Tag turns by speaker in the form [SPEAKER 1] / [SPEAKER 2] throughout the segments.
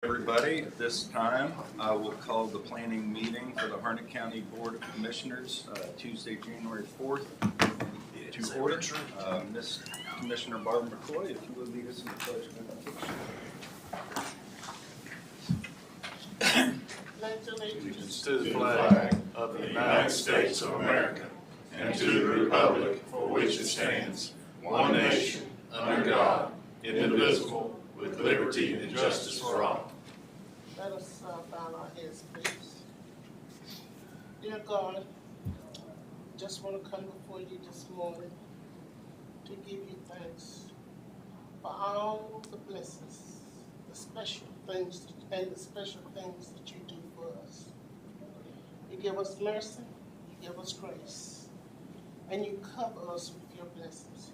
[SPEAKER 1] Everybody, at this time, I will call the planning meeting for the Harnett County Board of Commissioners, Tuesday, January 4th, to order. Miss Commissioner Barbara McCoy, if you would lead us in the pledge of
[SPEAKER 2] Allegiance to the flag of the United States of America and to the republic for which it stands, one nation, under God, indivisible, with liberty and justice for all.
[SPEAKER 3] Let us bow our heads, please. Dear God, just want to come before you this morning to give you thanks for all the blessings, the special things, and the special things that you do for us. You give us mercy, you give us grace, and you cover us with your blessings.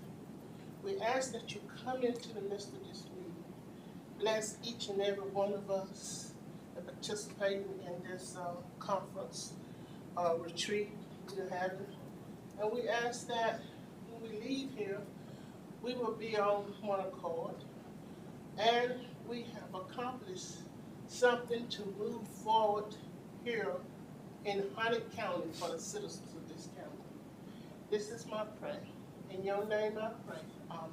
[SPEAKER 3] We ask that you come into the midst of this meeting. Bless each and every one of us that participating in this conference retreat we're having. And we ask that when we leave here, we will be on one accord. And we have accomplished something to move forward here in Harnett County for the citizens of this county. This is my prayer. In your name I pray. Amen.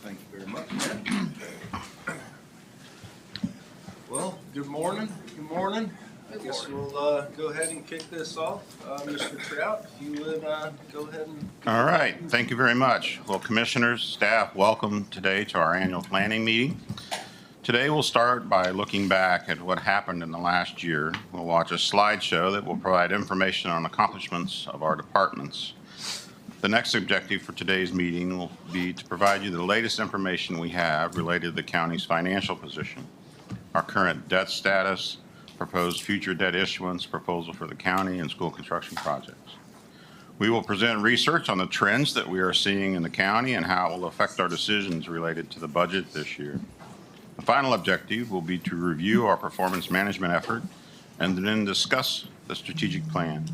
[SPEAKER 1] Thank you very much, Matt. Well, good morning. Good morning. I guess we'll go ahead and kick this off. Mr. Trout, if you would go ahead and...
[SPEAKER 4] All right. Thank you very much. Well, commissioners, staff, welcome today to our annual planning meeting. Today we'll start by looking back at what happened in the last year. We'll watch a slideshow that will provide information on accomplishments of our departments. The next objective for today's meeting will be to provide you the latest information we have related to the county's financial position, our current debt status, proposed future debt issuance, proposal for the county, and school construction projects. We will present research on the trends that we are seeing in the county and how it will affect our decisions related to the budget this year. The final objective will be to review our performance management effort and then discuss the strategic plan.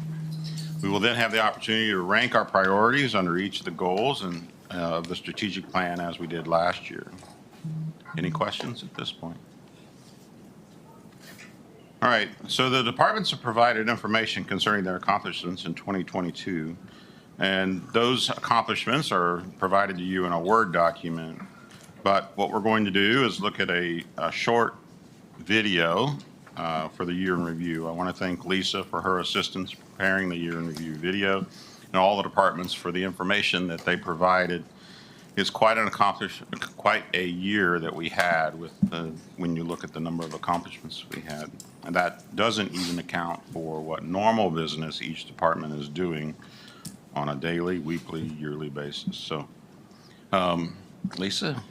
[SPEAKER 4] We will then have the opportunity to rank our priorities under each of the goals and of the strategic plan as we did last year. Any questions at this point? All right, so the departments have provided information concerning their accomplishments in 2022, and those accomplishments are provided to you in a Word document. But what we're going to do is look at a short video for the year in review. I want to thank Lisa for her assistance preparing the year in review video and all the departments for the information that they provided. It's quite a year that we had with when you look at the number of accomplishments we had. And that doesn't even account for what normal business each department is doing on a daily, weekly, yearly basis. So, Lisa,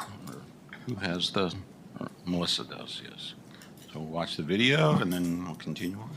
[SPEAKER 4] who has the, or Melissa does, yes. So we'll watch the video and then we'll continue on.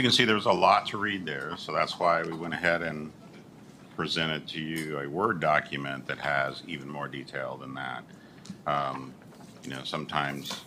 [SPEAKER 4] you can see, there's a lot to read there, so that's why we went ahead and presented to you a Word document that has even more detail than that. Sometimes,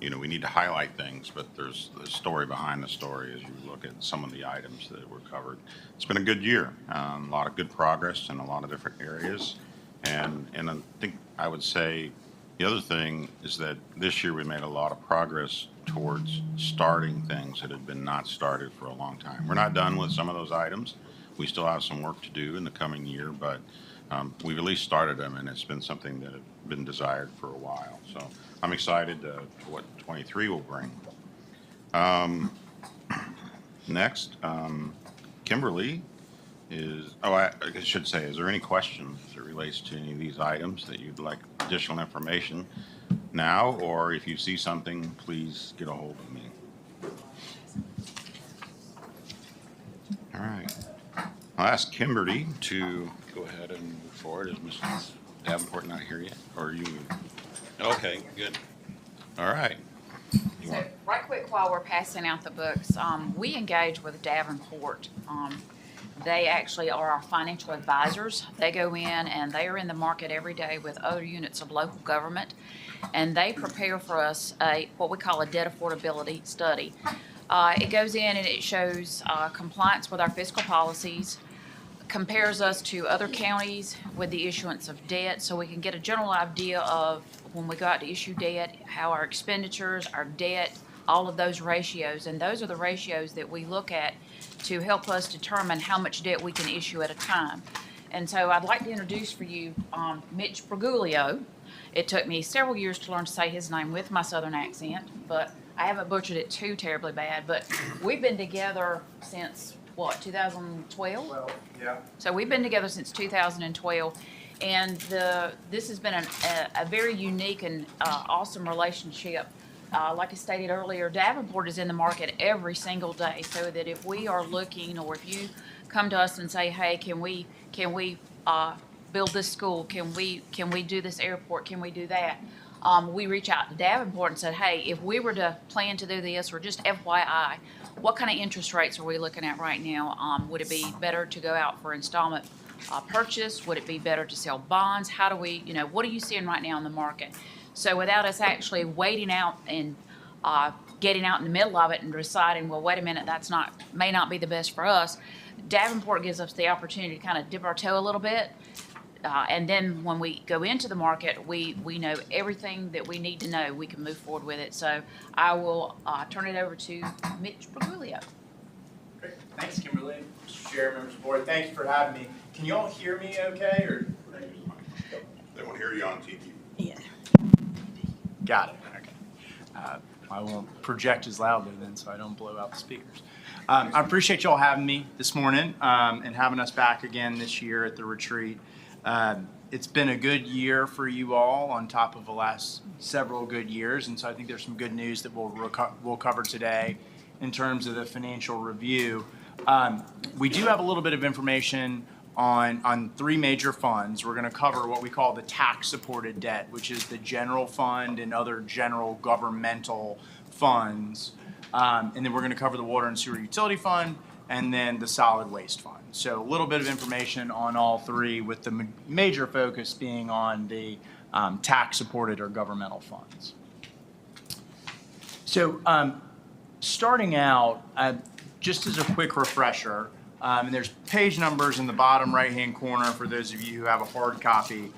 [SPEAKER 4] we need to highlight things, but there's the story behind the story as you look at some of the items that were covered. It's been a good year, a lot of good progress in a lot of different areas. And I think I would say the other thing is that this year we made a lot of progress towards starting things that had been not started for a long time. We're not done with some of those items. We still have some work to do in the coming year, but we've at least started them, and it's been something that had been desired for a while. So I'm excited for what 23 will bring. Next, Kimberly I should say, is there any questions as it relates to any of these items that you'd like additional information now, or if you see something, please get a hold of me. All right. I'll ask Kimberly to go ahead and move forward. Is Mrs. Davenport not here yet? Or are you? Okay, good. All right.
[SPEAKER 5] So right quick while we're passing out the books, we engage with Davenport. They actually are our financial advisors. They go in and they are in the market every day with other units of local government, and they prepare for us what we call a debt affordability study. It goes in and it shows compliance with our fiscal policies, compares us to other counties with the issuance of debt, so we can get a general idea of when we go out to issue debt, how our expenditures, our debt, all of those ratios, and those are the ratios that we look at to help us determine how much debt we can issue at a time. And so I'd like to introduce for you Mitch Briguglio. It took me several years to learn to say his name with my southern accent, but I haven't butchered it too terribly bad. But we've been together since, 2012?
[SPEAKER 6] Well, yeah.
[SPEAKER 5] So we've been together since 2012, and this has been a very unique and awesome relationship. Like I stated earlier, Davenport is in the market every single day, so that if we are looking, or if you come to us and say, hey, can we build this school? Can we do this airport? Can we do that? We reach out to Davenport and said, hey, if we were to plan to do this, or just FYI, what kind of interest rates are we looking at right now? Would it be better to go out for installment purchase? Would it be better to sell bonds? How do we, what are you seeing right now in the market? So without us actually waiting out and getting out in the middle of it and deciding, well, wait a minute, may not be the best for us, Davenport gives us the opportunity to kind of dip our toe a little bit. And then when we go into the market, we know everything that we need to know. We can move forward with it. So I will turn it over to Mitch Briguglio.
[SPEAKER 6] Great. Thanks, Kimberly. Mr. Chair, members of the board, thank you for having me. Can you all hear me okay? Or
[SPEAKER 4] They won't hear you on TV.
[SPEAKER 5] Yeah.
[SPEAKER 6] got it. Okay. I won't project as loudly then, so I don't blow out the speakers. I appreciate you all having me this morning and having us back again this year at the retreat. It's been a good year for you all on top of the last several good years, and so I think there's some good news that we'll cover today in terms of the financial review. We do have a little bit of information on three major funds. We're going to cover what we call the tax-supported debt, which is the general fund and other general governmental funds. And then we're going to cover the water and sewer utility fund and then the solid waste fund. So a little bit of information on all three, with the major focus being on the tax-supported or governmental funds. So starting out, just as a quick refresher, and there's page numbers in the bottom right-hand corner for those of you who have a hard copy.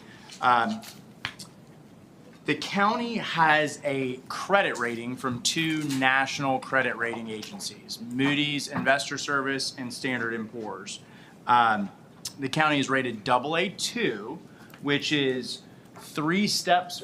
[SPEAKER 6] The county has a credit rating from two national credit rating agencies, Moody's Investor Service and Standard & Poor's. The county is rated AA2, which is two steps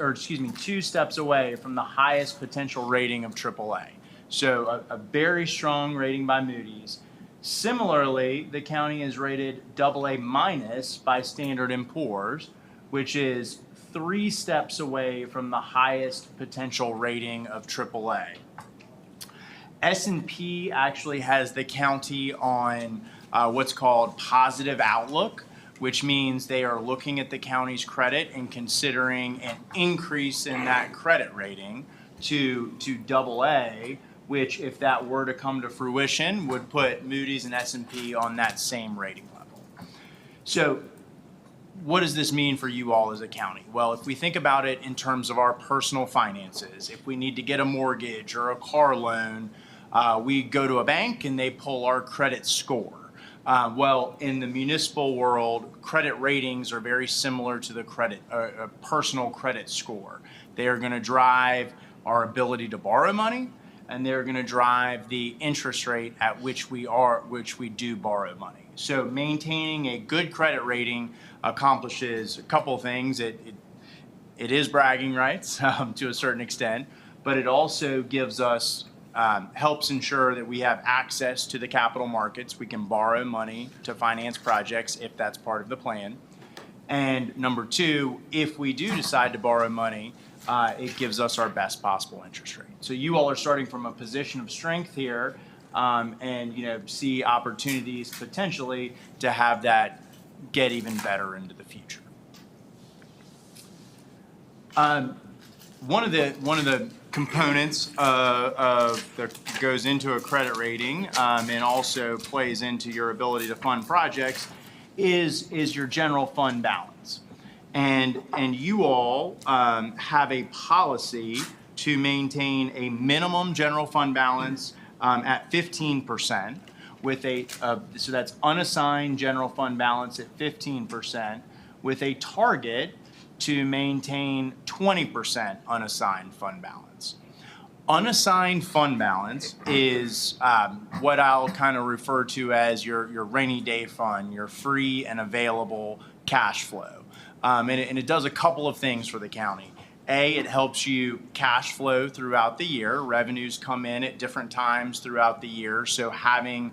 [SPEAKER 6] away from the highest potential rating of AAA. So a very strong rating by Moody's. Similarly, the county is rated AA- by Standard & Poor's, which is 3 steps away from the highest potential rating of AAA. S&P actually has the county on what's called positive outlook, which means they are looking at the county's credit and considering an increase in that credit rating to AA, which, if that were to come to fruition, would put Moody's and S&P on that same rating level. So what does this mean for you all as a county? Well, if we think about it in terms of our personal finances, if we need to get a mortgage or a car loan, we go to a bank and they pull our credit score. Well, in the municipal world, credit ratings are very similar to the personal credit score. They are going to drive our ability to borrow money, and they're going to drive the interest rate at which we do borrow money. So maintaining a good credit rating accomplishes a couple of things. It is bragging rights to a certain extent, but it also gives us helps ensure that we have access to the capital markets. We can borrow money to finance projects if that's part of the plan. And number two, if we do decide to borrow money, it gives us our best possible interest rate. So you all are starting from a position of strength here, and see opportunities potentially to have that get even better into the future. One of the components that goes into a credit rating and also plays into your ability to fund projects is your general fund balance. And you all have a policy to maintain a minimum general fund balance at 15%, with so that's unassigned general fund balance at 15%, with a target to maintain 20% unassigned fund balance. Unassigned fund balance is what I'll kind of refer to as your rainy day fund, your free and available cash flow. And it does a couple of things for the county. A, it helps you cash flow throughout the year. Revenues come in at different times throughout the year, so having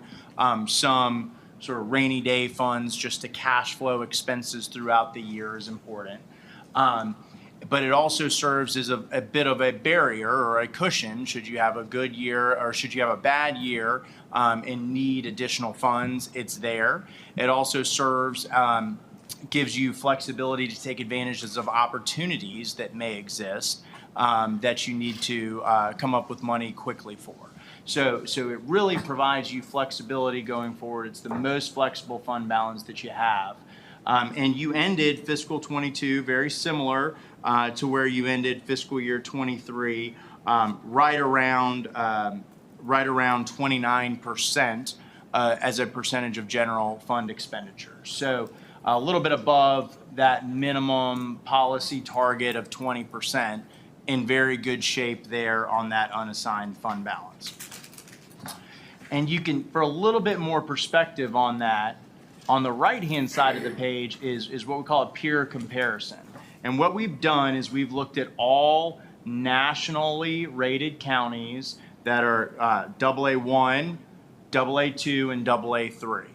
[SPEAKER 6] some sort of rainy day funds just to cash flow expenses throughout the year is important. But it also serves as a bit of a barrier or a cushion should you have a good year or should you have a bad year and need additional funds. It's there. It also serves gives you flexibility to take advantages of opportunities that may exist that you need to come up with money quickly for. So it really provides you flexibility going forward. It's the most flexible fund balance that you have. And you ended fiscal 22 very similar to where you ended fiscal year 23, right around 29% as a percentage of general fund expenditures. So a little bit above that minimum policy target of 20%, in very good shape there on that unassigned fund balance. And you can, for a little bit more perspective on that, on the right-hand side of the page is what we call a peer comparison. And what we've done is we've looked at all nationally rated counties that are AA1, AA2, and AA3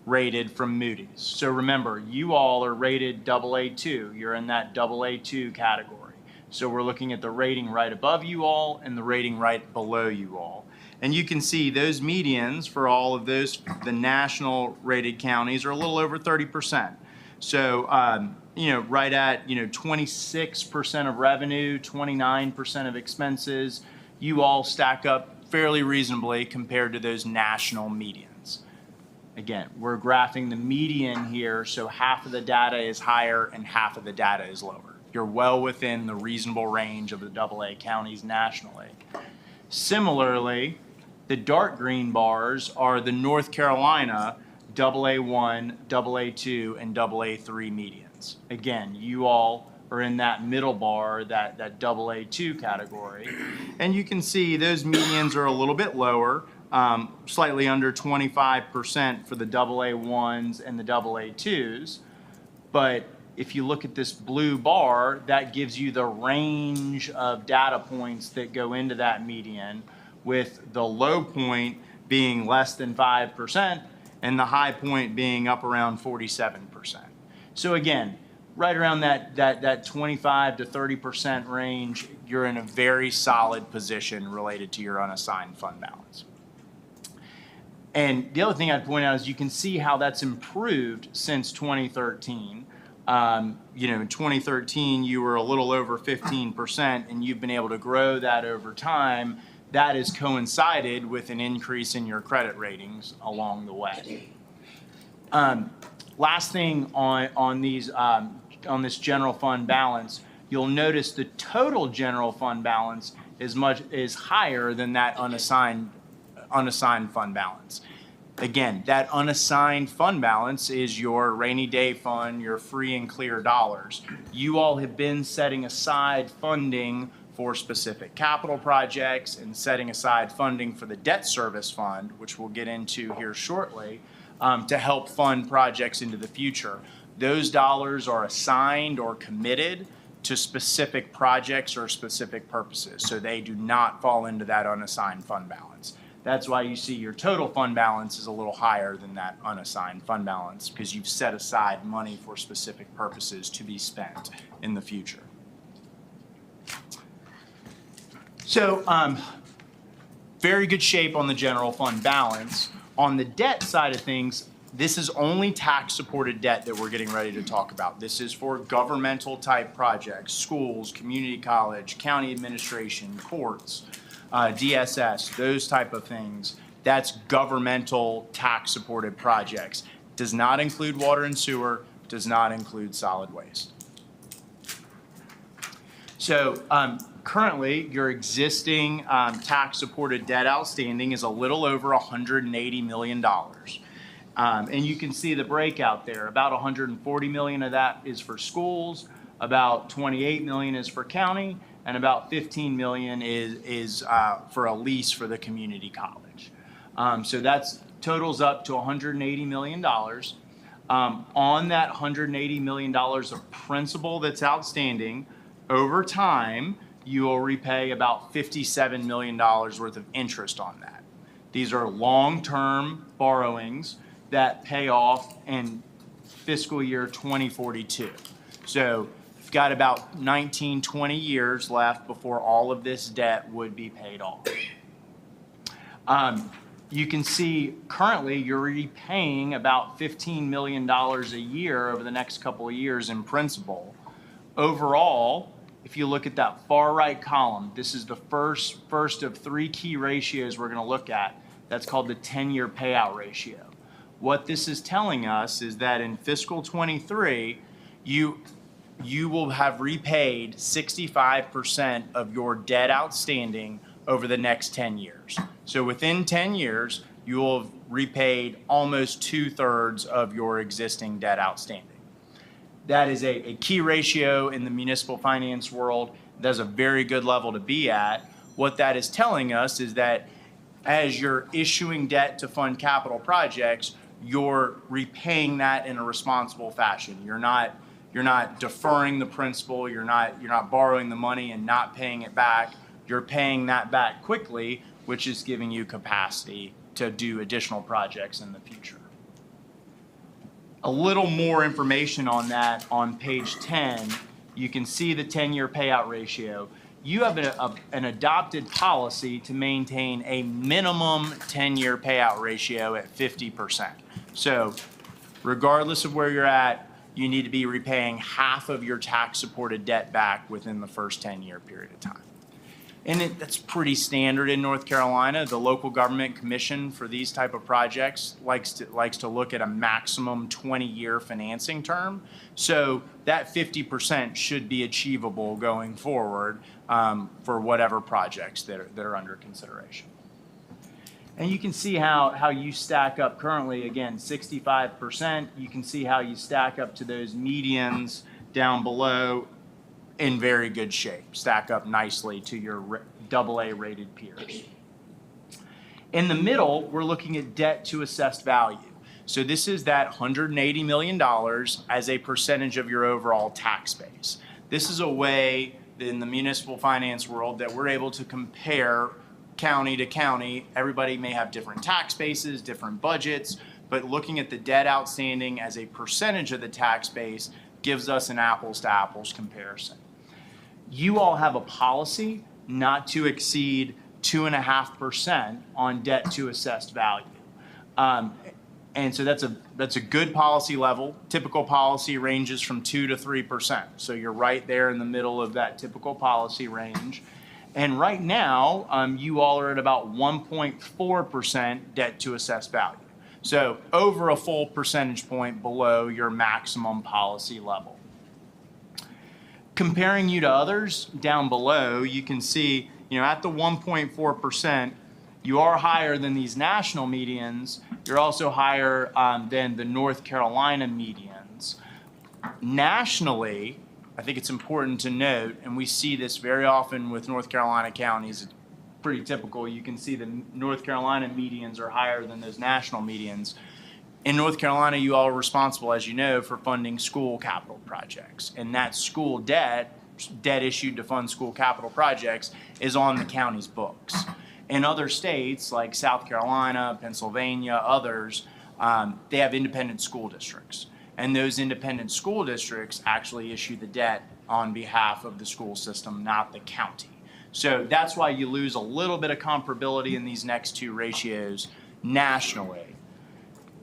[SPEAKER 6] rated from Moody's. So remember, you all are rated AA2. You're in that AA2 category. So we're looking at the rating right above you all and the rating right below you all. And you can see those medians for all of those, the national rated counties, are a little over 30%. So, right at, 26% of revenue, 29% of expenses, you all stack up fairly reasonably compared to those national medians. Again, we're graphing the median here, so half of the data is higher and half of the data is lower. You're well within the reasonable range of the AA counties nationally. Similarly, the dark green bars are the North Carolina AA1, AA2, and AA3 medians. Again, you all are in that middle bar, that AA2 category. And you can see those medians are a little bit lower, slightly under 25% for the AA1s and the AA2s. But if you look at this blue bar, that gives you the range of data points that go into that median, with the low point being less than 5% and the high point being up around 47%. So again, right around that 25 to 30% range, you're in a very solid position related to your unassigned fund balance. And the other thing I'd point out is you can see how that's improved since 2013. In 2013, you were a little over 15%, and you've been able to grow that over time that has coincided with an increase in your credit ratings along the way. Last thing on this general fund balance, you'll notice the total general fund balance is higher than that unassigned fund balance. Again, that unassigned fund balance is your rainy day fund, your free and clear dollars. You all have been setting aside funding for specific capital projects and setting aside funding for the debt service fund, which we'll get into here shortly, to help fund projects into the future. Those dollars are assigned or committed to specific projects or specific purposes, so they do not fall into that unassigned fund balance. That's why you see your total fund balance is a little higher than that unassigned fund balance, because you've set aside money for specific purposes to be spent in the future. So, very good shape on the general fund balance. On the debt side of things, this is only tax-supported debt that we're getting ready to talk about. This is for governmental type projects, schools, community college, county administration, courts, DSS, those type of things. That's governmental tax-supported projects. Does not include water and sewer, does not include solid waste. So currently, your existing tax-supported debt outstanding is a little over $180 million. And you can see the breakout there. About $140 million of that is for schools, about $28 million is for county, and about $15 million is for a lease for the community college. So that's totals up to $180 million. On that $180 million of principal that's outstanding, over time, you will repay about $57 million worth of interest on that. These are long-term borrowings that pay off in fiscal year 2042. So you've got about 19, 20 years left before all of this debt would be paid off. You can see currently you're repaying about $15 million a year over the next couple of years in principal. Overall, if you look at that far right column, this is the first of three key ratios we're going to look at. That's called the 10-year payout ratio. What this is telling us is that in fiscal 23, you will have repaid 65% of your debt outstanding over the next 10 years. So within 10 years, you will have repaid almost 2/3 of your existing debt outstanding. That is a key ratio in the municipal finance world. That's a very good level to be at. What that is telling us is that as you're issuing debt to fund capital projects, you're repaying that in a responsible fashion. You're not deferring the principal. You're not borrowing the money and not paying it back. You're paying that back quickly, which is giving you capacity to do additional projects in the future. A little more information on that on page 10. You can see the 10-year payout ratio. You have an adopted policy to maintain a minimum 10-year payout ratio at 50%. So regardless of where you're at, you need to be repaying half of your tax-supported debt back within the first 10-year period of time. And that's pretty standard in North Carolina. The local government commission for these type of projects likes to look at a maximum 20-year financing term. So that 50% should be achievable going forward for whatever projects that are under consideration. And you can see how you stack up currently. Again, 65%. You can see how you stack up to those medians down below. In very good shape, stack up nicely to your AA rated peers. In the middle, we're looking at debt to assessed value. So this is that $180 million as a percentage of your overall tax base. This is a way in the municipal finance world that we're able to compare county to county. Everybody may have different tax bases, different budgets, but looking at the debt outstanding as a percentage of the tax base gives us an apples to apples comparison. You all have a policy not to exceed 2.5% on debt to assessed value. And so that's a good policy level. Typical policy ranges from 2 to 3%. So you're right there in the middle of that typical policy range. And right now, you all are at about 1.4% debt to assessed value. So over a full percentage point below your maximum policy level. Comparing you to others down below, you can see, at the 1.4%, you are higher than these national medians. You're also higher than the North Carolina medians. Nationally, I think it's important to note, and we see this very often with North Carolina counties, it's pretty typical. You can see the North Carolina medians are higher than those national medians. In North Carolina, you all are responsible, as you know, for funding school capital projects. And that school debt issued to fund school capital projects, is on the county's books. In other states, like South Carolina, Pennsylvania, others, they have independent school districts. And those independent school districts actually issue the debt on behalf of the school system, not the county. So that's why you lose a little bit of comparability in these next two ratios nationally.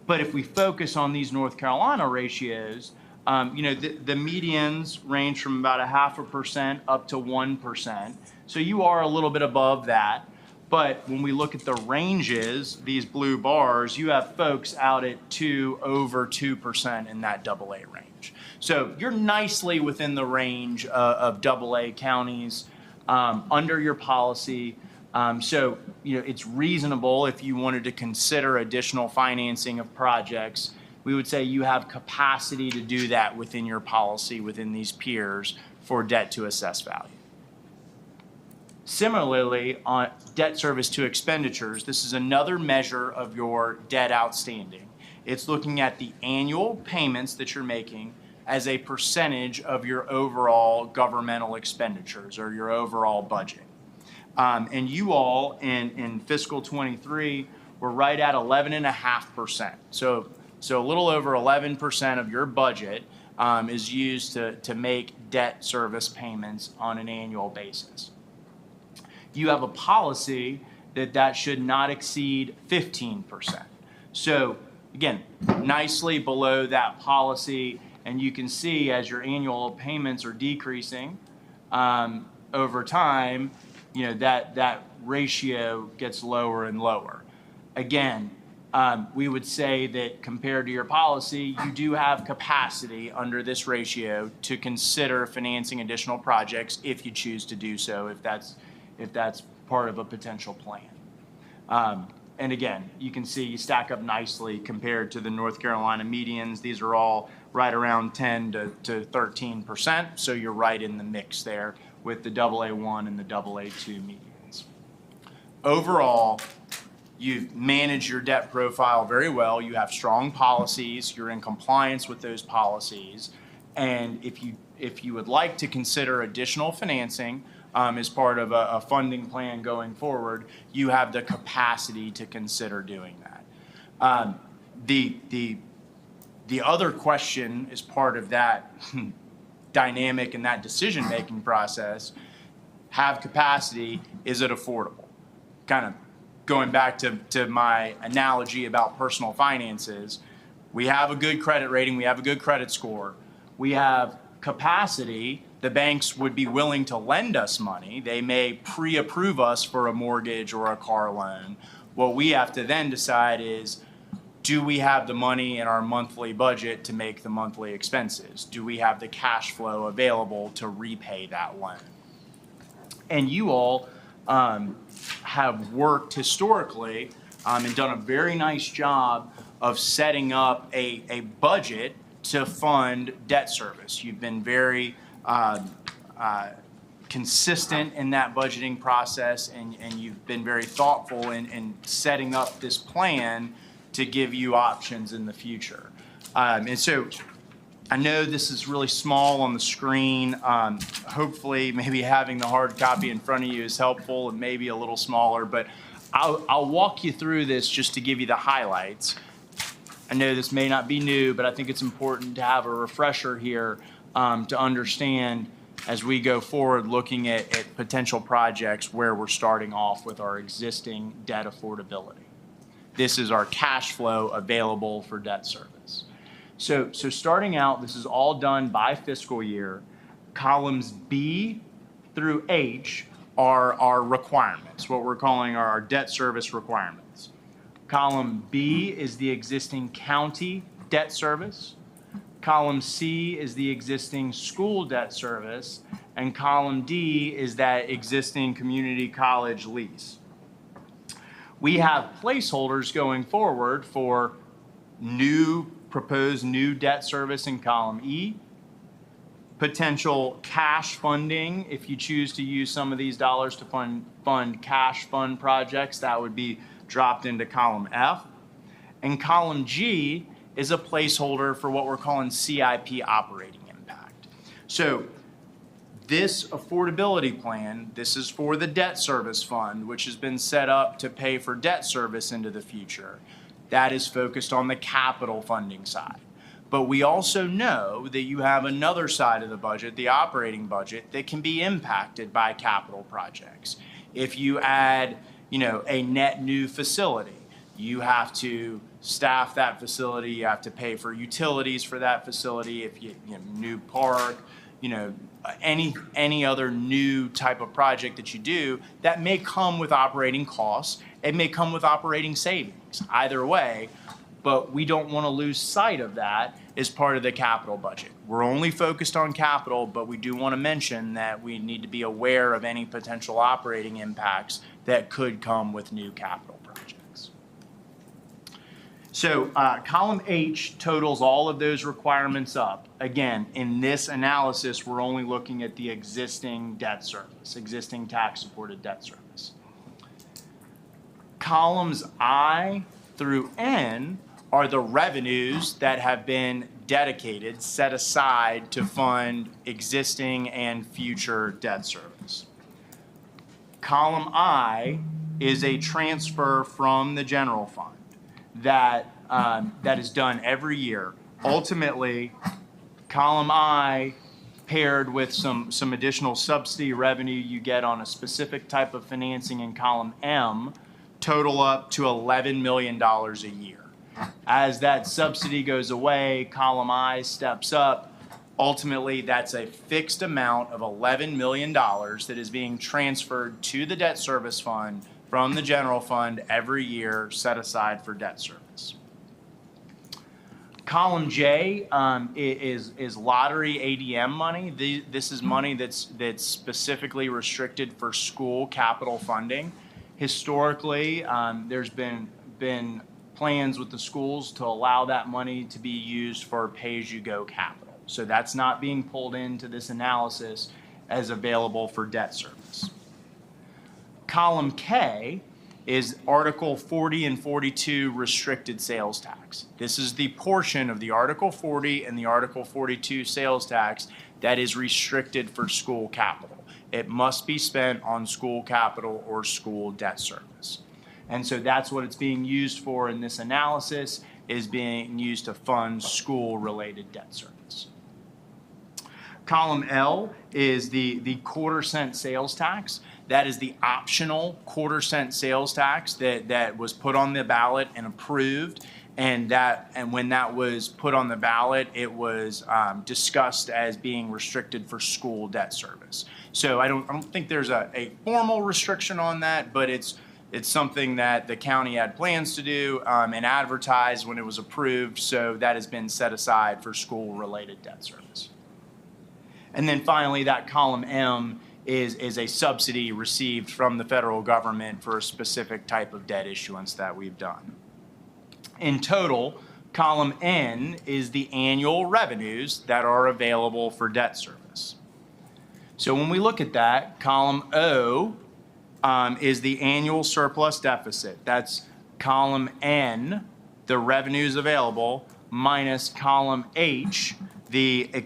[SPEAKER 6] But if we focus on these North Carolina ratios, the medians range from about 0.5% up to 1%. So you are a little bit above that. But when we look at the ranges, these blue bars, you have folks out at over 2% in that AA range. So you're nicely within the range of AA counties under your policy. So it's reasonable if you wanted to consider additional financing of projects. We would say you have capacity to do that within your policy, within these peers, for debt to assessed value. Similarly, on debt service to expenditures, this is another measure of your debt outstanding. It's looking at the annual payments that you're making as a percentage of your overall governmental expenditures or your overall budget. And you all in fiscal 23 were right at 11.5%. So a little over 11% of your budget is used to make debt service payments on an annual basis. You have a policy that should not exceed 15%. So again, nicely below that policy, and you can see as your annual payments are decreasing over time, that ratio gets lower and lower. Again, we would say that compared to your policy, you do have capacity under this ratio to consider financing additional projects if you choose to do so, if that's part of a potential plan. And again, you can see you stack up nicely compared to the North Carolina medians. These are all right around 10 to 13%, so you're right in the mix there with the AA1 and the AA2 medians. Overall, you've managed your debt profile very well. You have strong policies. You're in compliance with those policies. And if you would like to consider additional financing as part of a funding plan going forward, you have the capacity to consider doing that. The other question as part of that dynamic and that decision-making process, have capacity, is it affordable? Kind of going back to my analogy about personal finances, we have a good credit rating, we have a good credit score, we have capacity. The banks would be willing to lend us money. They may pre-approve us for a mortgage or a car loan. What we have to then decide is, do we have the money in our monthly budget to make the monthly expenses? Do we have the cash flow available to repay that loan? And you all have worked historically and done a very nice job of setting up a budget to fund debt service. You've been very consistent in that budgeting process, and you've been very thoughtful in setting up this plan to give you options in the future. And so I know this is really small on the screen. Hopefully maybe having the hard copy in front of you is helpful, and maybe a little smaller, but I'll walk you through this just to give you the highlights. I know this may not be new, but I think it's important to have a refresher here to understand as we go forward looking at potential projects where we're starting off with our existing debt affordability. This is our cash flow available for debt service. So starting out, this is all done by fiscal year. Columns B through H are our requirements, what we're calling our debt service requirements. Column B is the existing county debt service. Column C is the existing school debt service. And column D is that existing community college lease. We have placeholders going forward for proposed new debt service in column E, potential cash funding, if you choose to use some of these dollars to fund cash fund projects, that would be dropped into column F. And column G is a placeholder for what we're calling CIP operating impact. So this affordability plan, this is for the debt service fund, which has been set up to pay for debt service into the future. That is focused on the capital funding side. But we also know that you have another side of the budget, the operating budget, that can be impacted by capital projects. If you add, a net new facility, you have to staff that facility, you have to pay for utilities for that facility. If new park, any other new type of project that you do, that may come with operating costs. It may come with operating savings. Either way, but we don't want to lose sight of that as part of the capital budget. We're only focused on capital, but we do want to mention that we need to be aware of any potential operating impacts that could come with new capital projects. So column H totals all of those requirements up. Again, in this analysis, we're only looking at the existing debt service, existing tax-supported debt service. Columns I through N are the revenues that have been dedicated, set aside to fund existing and future debt service. Column I is a transfer from the general fund that is done every year. Ultimately, column I paired with some additional subsidy revenue you get on a specific type of financing in column M total up to $11 million a year. As that subsidy goes away, column I steps up. Ultimately, that's a fixed amount of $11 million that is being transferred to the debt service fund from the general fund every year, set aside for debt service. Column J is lottery ADM money. This is money that's specifically restricted for school capital funding. Historically, there's been plans with the schools to allow that money to be used for pay-as-you-go capital. So that's not being pulled into this analysis as available for debt service. Column K is Article 40 and 42 restricted sales tax. This is the portion of the Article 40 and the Article 42 sales tax that is restricted for school capital. It must be spent on school capital or school debt service. And so that's what it's being used for in this analysis, is being used to fund school-related debt service. Column L is the quarter-cent sales tax. That is the optional quarter-cent sales tax that was put on the ballot and approved. And when that was put on the ballot, it was discussed as being restricted for school debt service. So I don't think there's a formal restriction on that, but it's something that the county had plans to do and advertised when it was approved. So that has been set aside for school-related debt service. And then finally, that column M is a subsidy received from the federal government for a specific type of debt issuance that we've done. In total, column N is the annual revenues that are available for debt service. So when we look at that, column O is the annual surplus deficit. That's column N, the revenues available, minus column H, the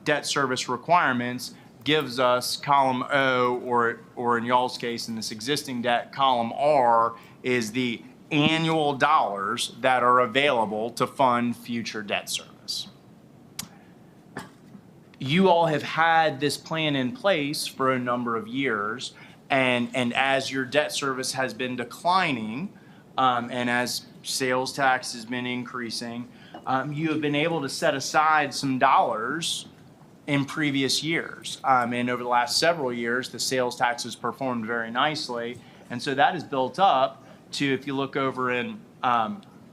[SPEAKER 6] debt service requirements, gives us column O, or in y'all's case, in this existing debt, column R is the annual dollars that are available to fund future debt service. You all have had this plan in place for a number of years, and as your debt service has been declining, and as sales tax has been increasing, you have been able to set aside some dollars in previous years. And over the last several years, the sales tax has performed very nicely. And so that is built up to, if you look over in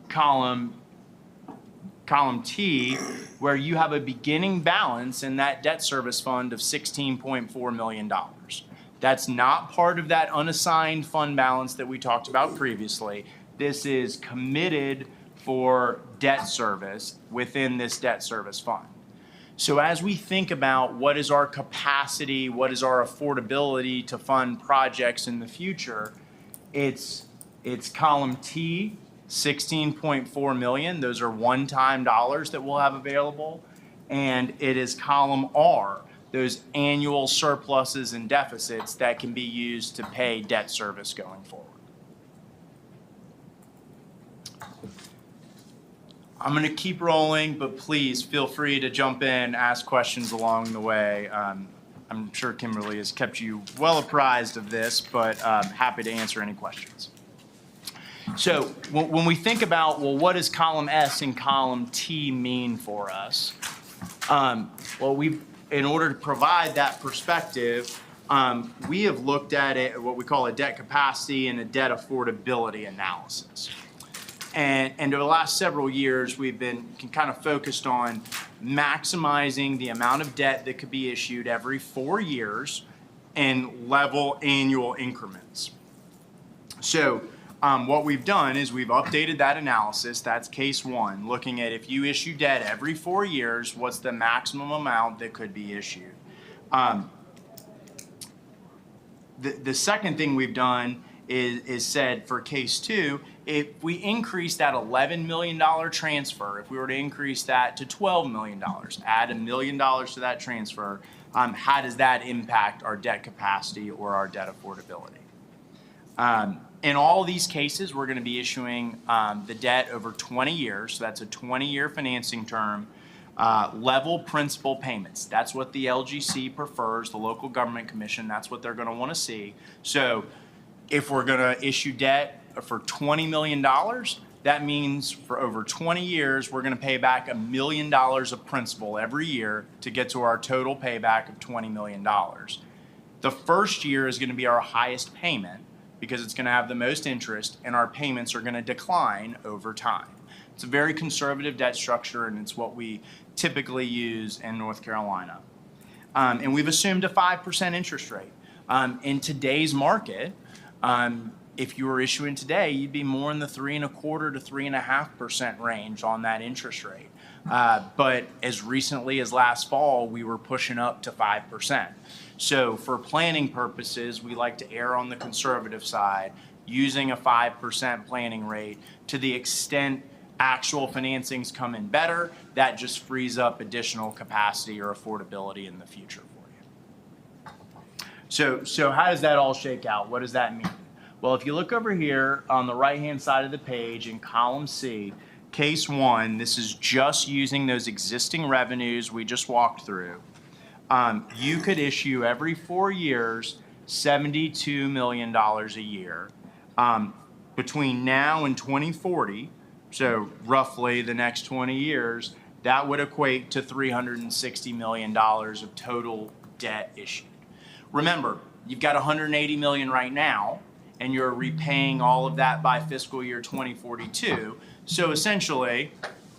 [SPEAKER 6] column T, where you have a beginning balance in that debt service fund of $16.4 million. That's not part of that unassigned fund balance that we talked about previously. This is committed for debt service within this debt service fund. So as we think about what is our capacity, what is our affordability to fund projects in the future, it's column T, 16.4 million. Those are one-time dollars that we'll have available. And it is column R, those annual surpluses and deficits that can be used to pay debt service going forward. I'm going to keep rolling, but please feel free to jump in, ask questions along the way. I'm sure Kimberly has kept you well apprised of this, but happy to answer any questions. So when we think about, well, what does column S and column T mean for us? Well, in order to provide that perspective, we have looked at it, what we call a debt capacity and a debt affordability analysis. And over the last several years, we've been kind of focused on maximizing the amount of debt that could be issued every 4 years in level annual increments. So what we've done is we've updated that analysis. That's case one, looking at if you issue debt every 4 years, what's the maximum amount that could be issued. The second thing we've done is said for case two, if we increase that $11 million transfer, if we were to increase that to $12 million, add $1 million to that transfer, how does that impact our debt capacity or our debt affordability? In all these cases, we're going to be issuing the debt over 20 years. So that's a 20-year financing term, level principal payments. That's what the LGC prefers, the local government commission. That's what they're going to want to see. So if we're going to issue debt for $20 million, that means for over 20 years, we're going to pay back $1 million of principal every year to get to our total payback of $20 million. The first year is going to be our highest payment because it's going to have the most interest, and our payments are going to decline over time. It's a very conservative debt structure, and it's what we typically use in North Carolina. And we've assumed a 5% interest rate. In today's market, if you were issuing today, you'd be more in the 3.25% to 3.5% range on that interest rate. But as recently as last fall, we were pushing up to 5%. So for planning purposes, we like to err on the conservative side, using a 5% planning rate. To the extent actual financings come in better, that just frees up additional capacity or affordability in the future for you. So how does that all shake out? What does that mean? Well, if you look over here on the right-hand side of the page in column C, case one, this is just using those existing revenues we just walked through. You could issue every 4 years $72 million a year. Between now and 2040, so roughly the next 20 years, that would equate to $360 million of total debt issued. Remember, you've got $180 million right now, and you're repaying all of that by fiscal year 2042. So essentially,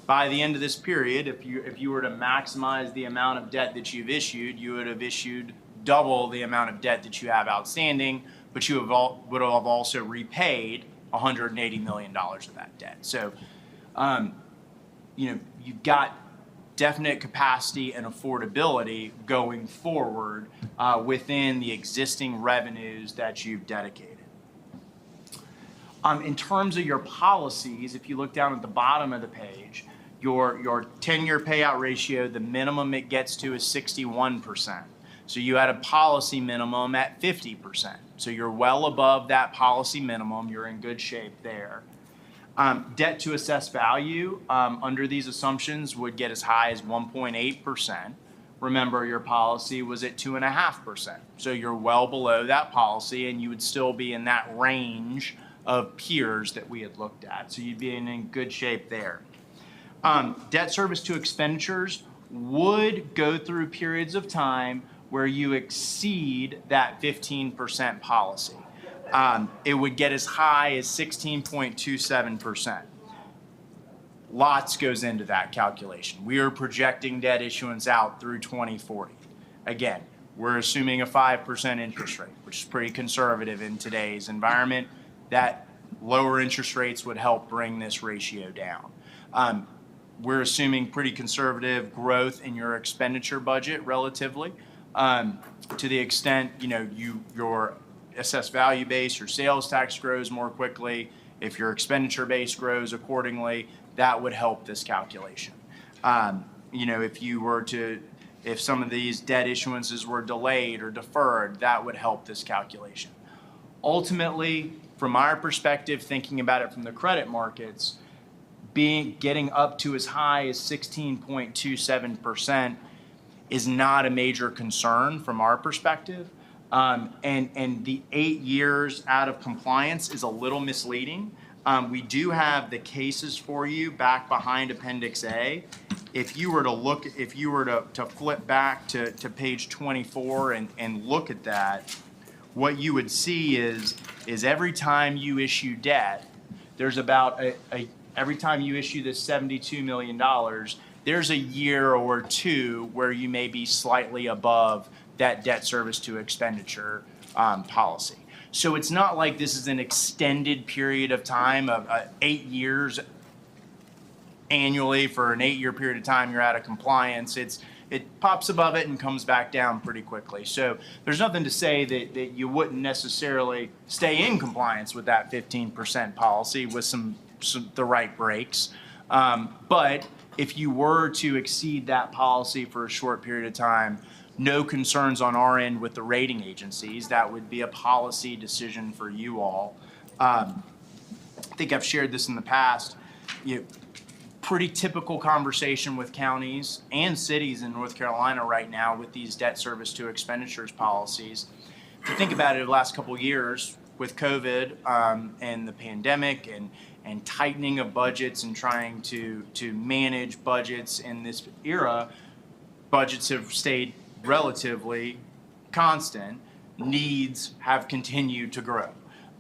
[SPEAKER 6] by the end of this period, if you were to maximize the amount of debt that you've issued, you would have issued double the amount of debt that you have outstanding, but you would have also repaid $180 million of that debt. So, you've got definite capacity and affordability going forward within the existing revenues that you've dedicated. In terms of your policies, if you look down at the bottom of the page, your 10-year payout ratio, the minimum it gets to is 61%. So you had a policy minimum at 50%. So you're well above that policy minimum. You're in good shape there. Debt to assessed value under these assumptions would get as high as 1.8%. Remember, your policy was at 2.5%. So you're well below that policy, and you would still be in that range of peers that we had looked at. So you'd be in good shape there. Debt service to expenditures, would go through periods of time where you exceed that 15% policy. It would get as high as 16.27%. Lots goes into that calculation. We are projecting debt issuance out through 2040. Again, we're assuming a 5% interest rate, which is pretty conservative in today's environment. That lower interest rates would help bring this ratio down. We're assuming pretty conservative growth in your expenditure budget relatively. To the extent, your assessed value base, your sales tax grows more quickly. If your expenditure base grows accordingly, that would help this calculation. If some of these debt issuances were delayed or deferred, that would help this calculation. Ultimately, from our perspective, thinking about it from the credit markets, getting up to as high as 16.27% is not a major concern from our perspective. And the 8 years out of compliance is a little misleading. We do have the cases for you back behind Appendix A. If you were to flip back to page 24 and look at that, what you would see is every time you issue debt, there's about every time you issue this $72 million, there's a year or two where you may be slightly above that debt service to expenditure policy. So it's not like this is an extended period of time of 8 years annually. For an 8-year period of time you're out of compliance. It pops above it and comes back down pretty quickly. So there's nothing to say that you wouldn't necessarily stay in compliance with that 15% policy with the right breaks. But if you were to exceed that policy for a short period of time, no concerns on our end with the rating agencies. That would be a policy decision for you all. I think I've shared this in the past. Pretty typical conversation with counties and cities in North Carolina right now with these debt service to expenditures policies. If you think about it, over the last couple of years with COVID and the pandemic and tightening of budgets and trying to manage budgets in this era, budgets have stayed relatively constant. Needs have continued to grow.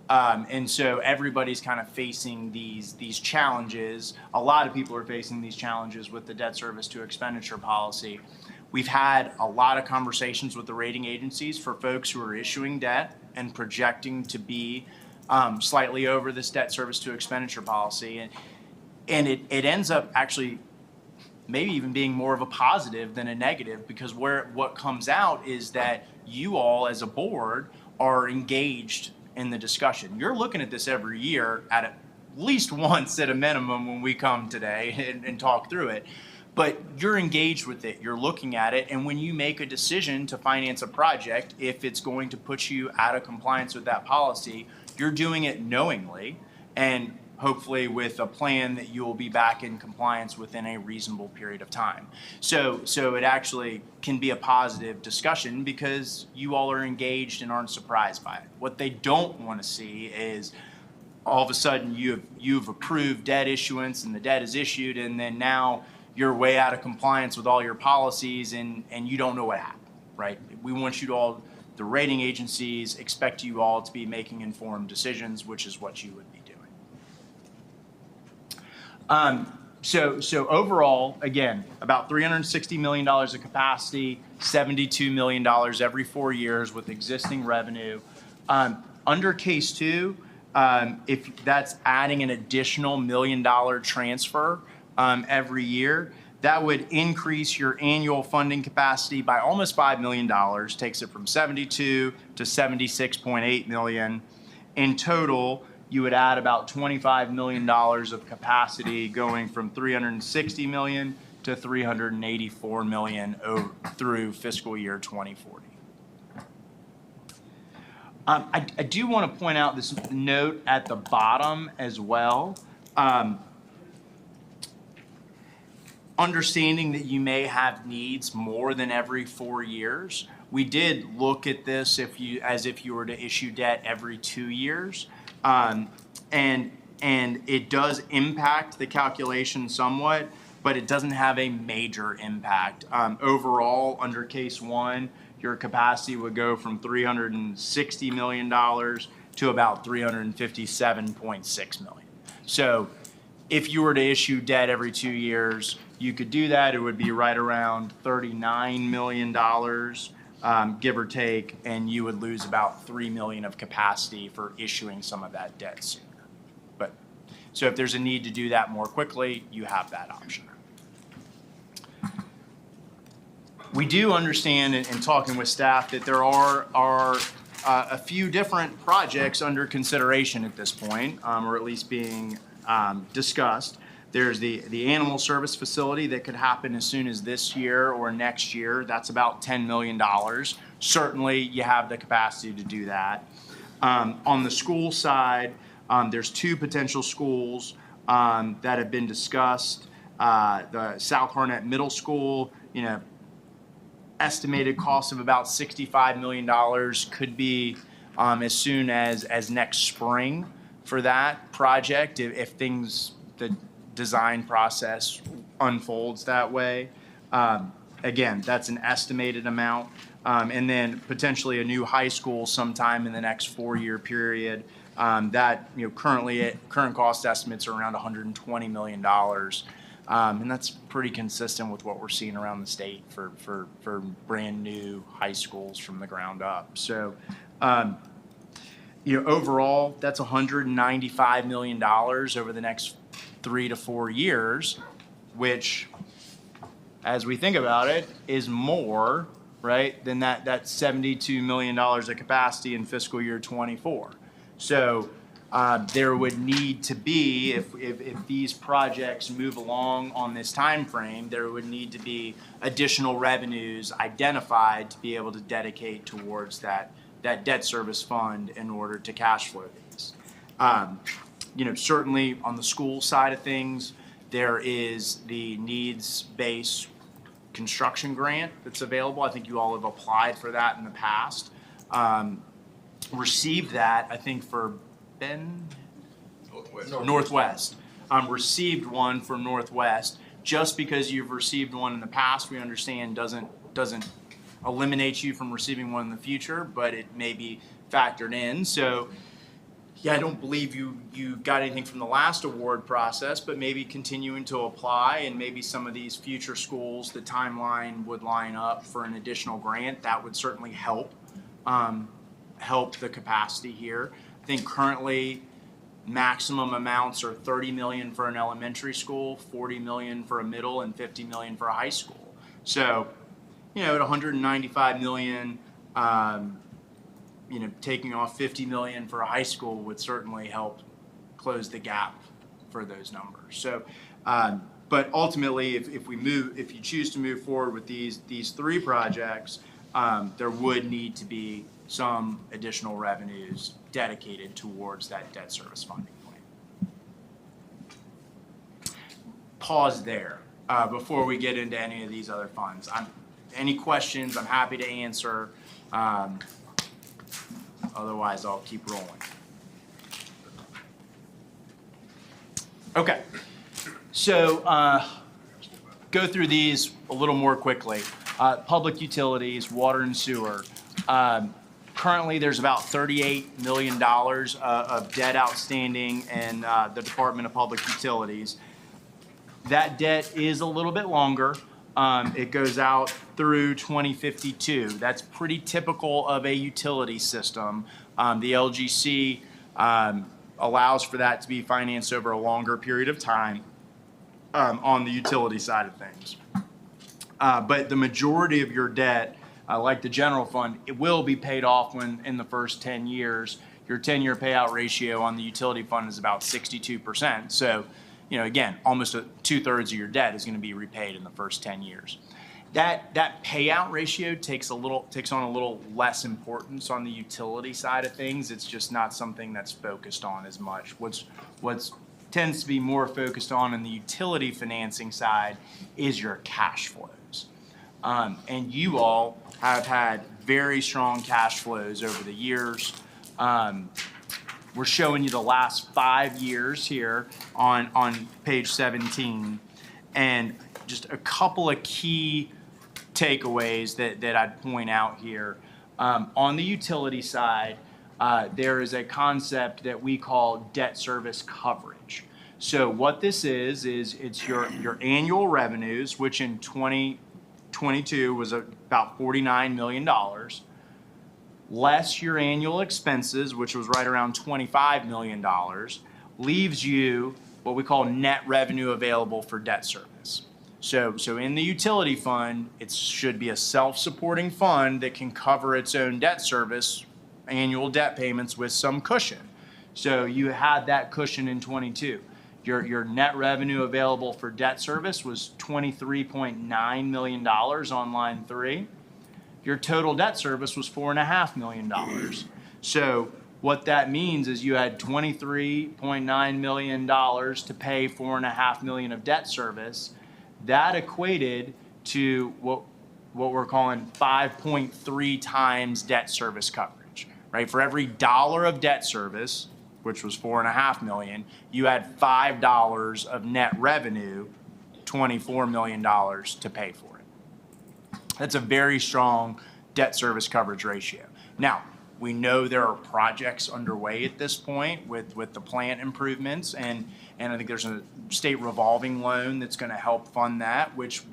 [SPEAKER 6] And so everybody's kind of facing these challenges. A lot of people are facing these challenges with the debt service to expenditure policy. We've had a lot of conversations with the rating agencies for folks who are issuing debt and projecting to be slightly over this debt service to expenditure policy. And it ends up actually maybe even being more of a positive than a negative, because what comes out is that you all as a board are engaged in the discussion. You're looking at this every year at least once at a minimum when we come today and talk through it. But you're engaged with it, you're looking at it, and when you make a decision to finance a project, if it's going to put you out of compliance with that policy, you're doing it knowingly and hopefully with a plan that you will be back in compliance within a reasonable period of time. So it actually can be a positive discussion because you all are engaged and aren't surprised by it. What they don't want to see is all of a sudden you've approved debt issuance and the debt is issued, and then now you're way out of compliance with all your policies and you don't know what happened, right? We want you to all, the rating agencies expect you all to be making informed decisions, which is what you would be doing. So overall, again, about $360 million of capacity, $72 million every 4 years with existing revenue. Under case 2, if that's adding an additional $1 million transfer every year, that would increase your annual funding capacity by almost $5 million, takes it from 72 to 76.8 million. In total, you would add about $25 million of capacity, going from $360 million to $384 million through fiscal year 2040. I do want to point out this note at the bottom as well. Understanding that you may have needs more than every 4 years, we did look at this as if you were to issue debt every 2 years. And it does impact the calculation somewhat, but it doesn't have a major impact. Overall, under case one, your capacity would go from $360 million to about $357.6 million. So if you were to issue debt every 2 years, you could do that. It would be right around $39 million, give or take, and you would lose about $3 million of capacity for issuing some of that debt sooner. So if there's a need to do that more quickly, you have that option. We do understand in talking with staff that there are a few different projects under consideration at this point, or at least being discussed. There's the animal service facility that could happen as soon as this year or next year. That's about $10 million. Certainly, you have the capacity to do that. On the school side, there's 2 potential schools that have been discussed. The South Harnett Middle School, estimated cost of about $65 million, could be as soon as next spring for that project if the design process unfolds that way. Again, that's an estimated amount. And then potentially a new high school sometime in the next 4-year period. That current cost estimates are around $120 million. And that's pretty consistent with what we're seeing around the state for brand new high schools from the ground up. So, overall, that's $195 million over the next 3 to 4 years, which, as we think about it, is more, right, than that $72 million of capacity in fiscal year 24. So there would need to be, if these projects move along on this time frame, there would need to be additional revenues identified to be able to dedicate towards that debt service fund in order to cash flow these. Certainly on the school side of things, there is the needs-based construction grant that's available. I think you all have applied for that in the past. Received that, I think, for Northwest. Received one for Northwest. Just because you've received one in the past, we understand doesn't eliminate you from receiving one in the future, but it may be factored in. So, I don't believe you got anything from the last award process, but maybe continuing to apply, and maybe some of these future schools, the timeline would line up for an additional grant. That would certainly help the capacity here. I think currently maximum amounts are $30 million for an elementary school, $40 million for a middle, and $50 million for a high school. So, at $195 million, taking off $50 million for a high school would certainly help close the gap for those numbers. So, but ultimately, if you choose to move forward with these 3 projects, there would need to be some additional revenues dedicated towards that debt service funding plan. Pause there before we get into any of these other funds. Any questions, I'm happy to answer. Otherwise, I'll keep rolling. Okay, so go through these a little more quickly. Public utilities, water and sewer. Currently, there's about $38 million of debt outstanding in the Department of Public Utilities. That debt is a little bit longer. It goes out through 2052. That's pretty typical of a utility system. The LGC allows for that to be financed over a longer period of time on the utility side of things. But the majority of your debt, like the general fund, it will be paid off in the first 10 years. Your 10-year payout ratio on the utility fund is about 62%. So, again, almost 2/3 of your debt is going to be repaid in the first 10 years. That payout ratio takes on a little less importance on the utility side of things. It's just not something that's focused on as much. What's tends to be more focused on in the utility financing side is your cash flows. And you all have had very strong cash flows over the years. We're showing you the last 5 years here on page 17. And just a couple of key takeaways that I'd point out here. On the utility side, there is a concept that we call debt service coverage. So what this is it's your annual revenues, which in 2022 was about $49 million, less your annual expenses, which was right around $25 million, leaves you what we call net revenue available for debt service. So in the utility fund, it should be a self-supporting fund that can cover its own debt service, annual debt payments with some cushion. So you had that cushion in 22. Your net revenue available for debt service was $23.9 million on line 3. Your total debt service was $4.5 million. So what that means is you had $23.9 million to pay $4.5 million of debt service. That equated to what we're calling 5.3 times debt service coverage, right? For every dollar of debt service, which was $4.5 million, you had $5 of net revenue, $24 million to pay for it. That's a very strong debt service coverage ratio. Now, we know there are projects underway at this point with the plant improvements, and I think there's a state revolving loan that's going to help fund that, which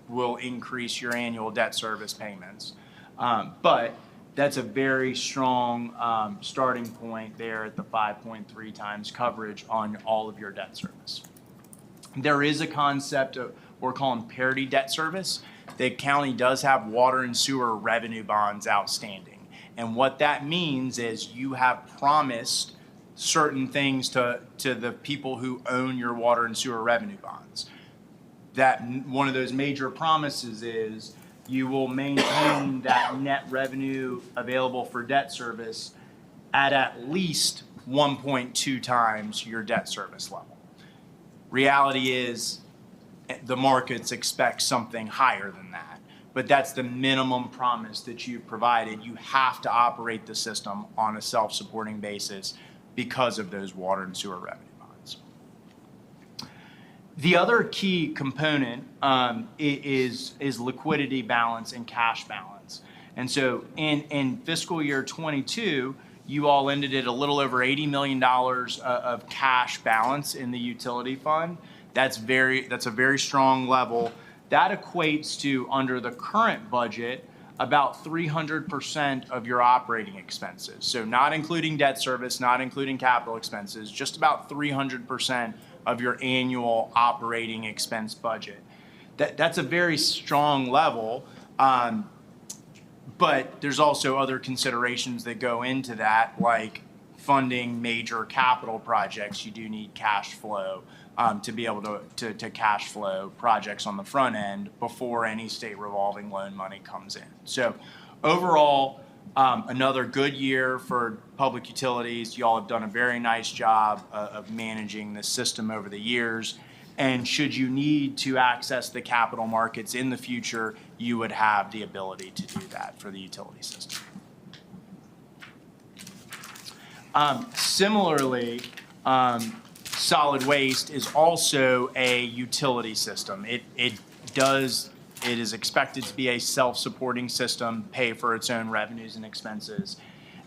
[SPEAKER 6] will increase your annual debt service payments. But that's a very strong starting point there at the 5.3 times coverage on all of your debt service. There is a concept of we're calling parity debt service. The county does have water and sewer revenue bonds outstanding. And what that means is you have promised certain things to the people who own your water and sewer revenue bonds. That one of those major promises is you will maintain that net revenue available for debt service at least 1.2 times your debt service level. Reality is the markets expect something higher than that. But that's the minimum promise that you've provided. You have to operate the system on a self-supporting basis because of those water and sewer revenue bonds. The other key component is liquidity balance and cash balance. And so in fiscal year 22, you all ended at a little over $80 million of cash balance in the utility fund. That's a very strong level. That equates to, under the current budget, about 300% of your operating expenses. So not including debt service, not including capital expenses, just about 300% of your annual operating expense budget. That's a very strong level, but there's also other considerations that go into that, like funding major capital projects. You do need cash flow to be able to cash flow projects on the front end before any state revolving loan money comes in. So overall, another good year for public utilities. Y'all have done a very nice job of managing the system over the years. And should you need to access the capital markets in the future, you would have the ability to do that for the utility system. Similarly, solid waste is also a utility system. It is expected to be a self-supporting system, pay for its own revenues and expenses.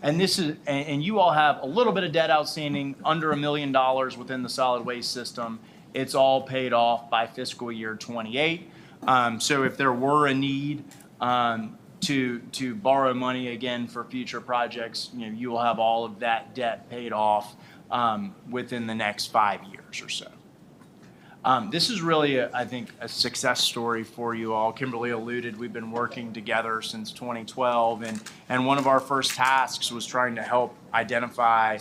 [SPEAKER 6] And you all have a little bit of debt outstanding, under $1 million within the solid waste system. It's all paid off by fiscal year 28. So if there were a need to borrow money again for future projects, you will have all of that debt paid off within the next 5 years or so. This is really, I think, a success story for you all. Kimberly alluded, we've been working together since 2012, and one of our first tasks was trying to help identify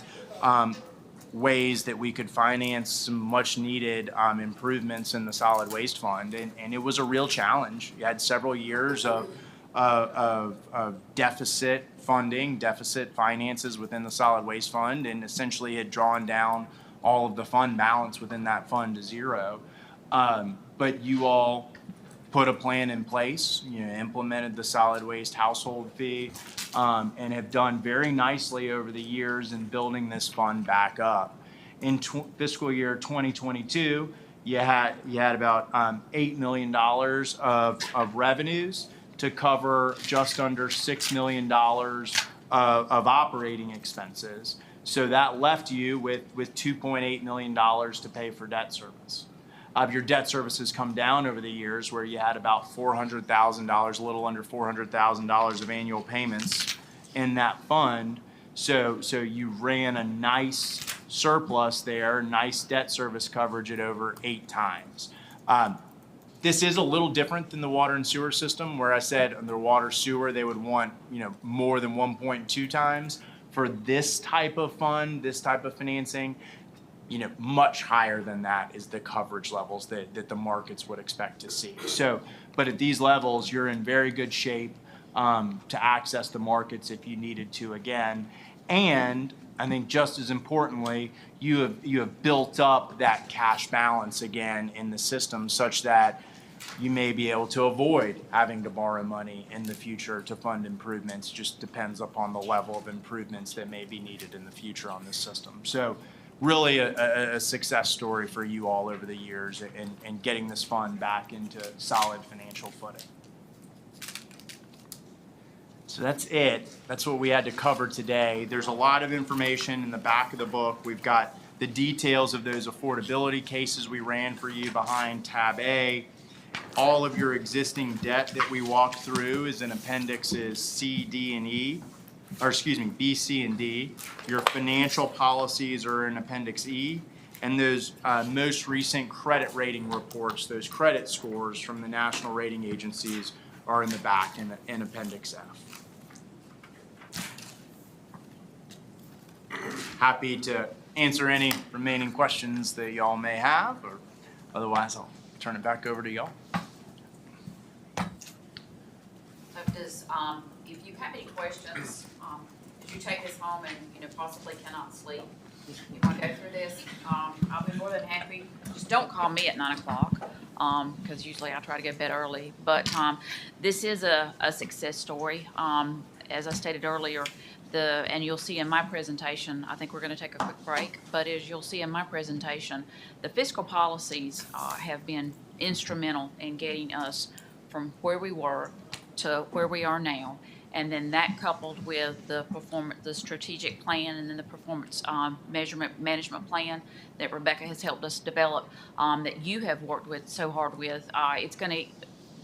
[SPEAKER 6] ways that we could finance some much needed improvements in the solid waste fund, and it was a real challenge. You had several years of deficit funding, deficit finances within the solid waste fund, and essentially had drawn down all of the fund balance within that fund to zero. But you all put a plan in place, implemented the solid waste household fee, and have done very nicely over the years in building this fund back up. In fiscal year 2022, you had about $8 million of revenues to cover just under $6 million of operating expenses. So that left you with $2.8 million to pay for debt service. Your debt service has come down over the years, where you had about $400,000, a little under $400,000 of annual payments in that fund. So you ran a nice surplus there, nice debt service coverage at over 8 times. This is a little different than the water and sewer system, where I said under water sewer they would want more than 1.2 times. For this type of fund, this type of financing, much higher than that is the coverage levels that the markets would expect to see. So, but at these levels, you're in very good shape to access the markets if you needed to again. And I think just as importantly, you have built up that cash balance again in the system, such that you may be able to avoid having to borrow money in the future to fund improvements. Just depends upon the level of improvements that may be needed in the future on this system. So really a success story for you all over the years in getting this fund back into solid financial footing. So that's it. That's what we had to cover today. There's a lot of information in the back of the book. We've got the details of those affordability cases we ran for you behind tab A. All of your existing debt that we walked through is in appendixes C, D, and E, or excuse me, B, C, and D. Your financial policies are in appendix E, and those most recent credit rating reports, those credit scores from the national rating agencies, are in the back in appendix F. Happy to answer any remaining questions that y'all may have, or otherwise I'll turn it back over to y'all.
[SPEAKER 5] So does, if you have any questions, as you take this home and, possibly cannot sleep, you want to go through this, I'll be more than happy. Just don't call me at 9 o'clock, because usually I try to go to bed early. But this is a success story. As I stated earlier, and you'll see in my presentation, I think we're going to take a quick break, but as you'll see in my presentation, the fiscal policies have been instrumental in getting us from where we were to where we are now. And then that coupled with the strategic plan, and then the performance management plan that Rebecca has helped us develop, that you have worked with so hard with, it's going to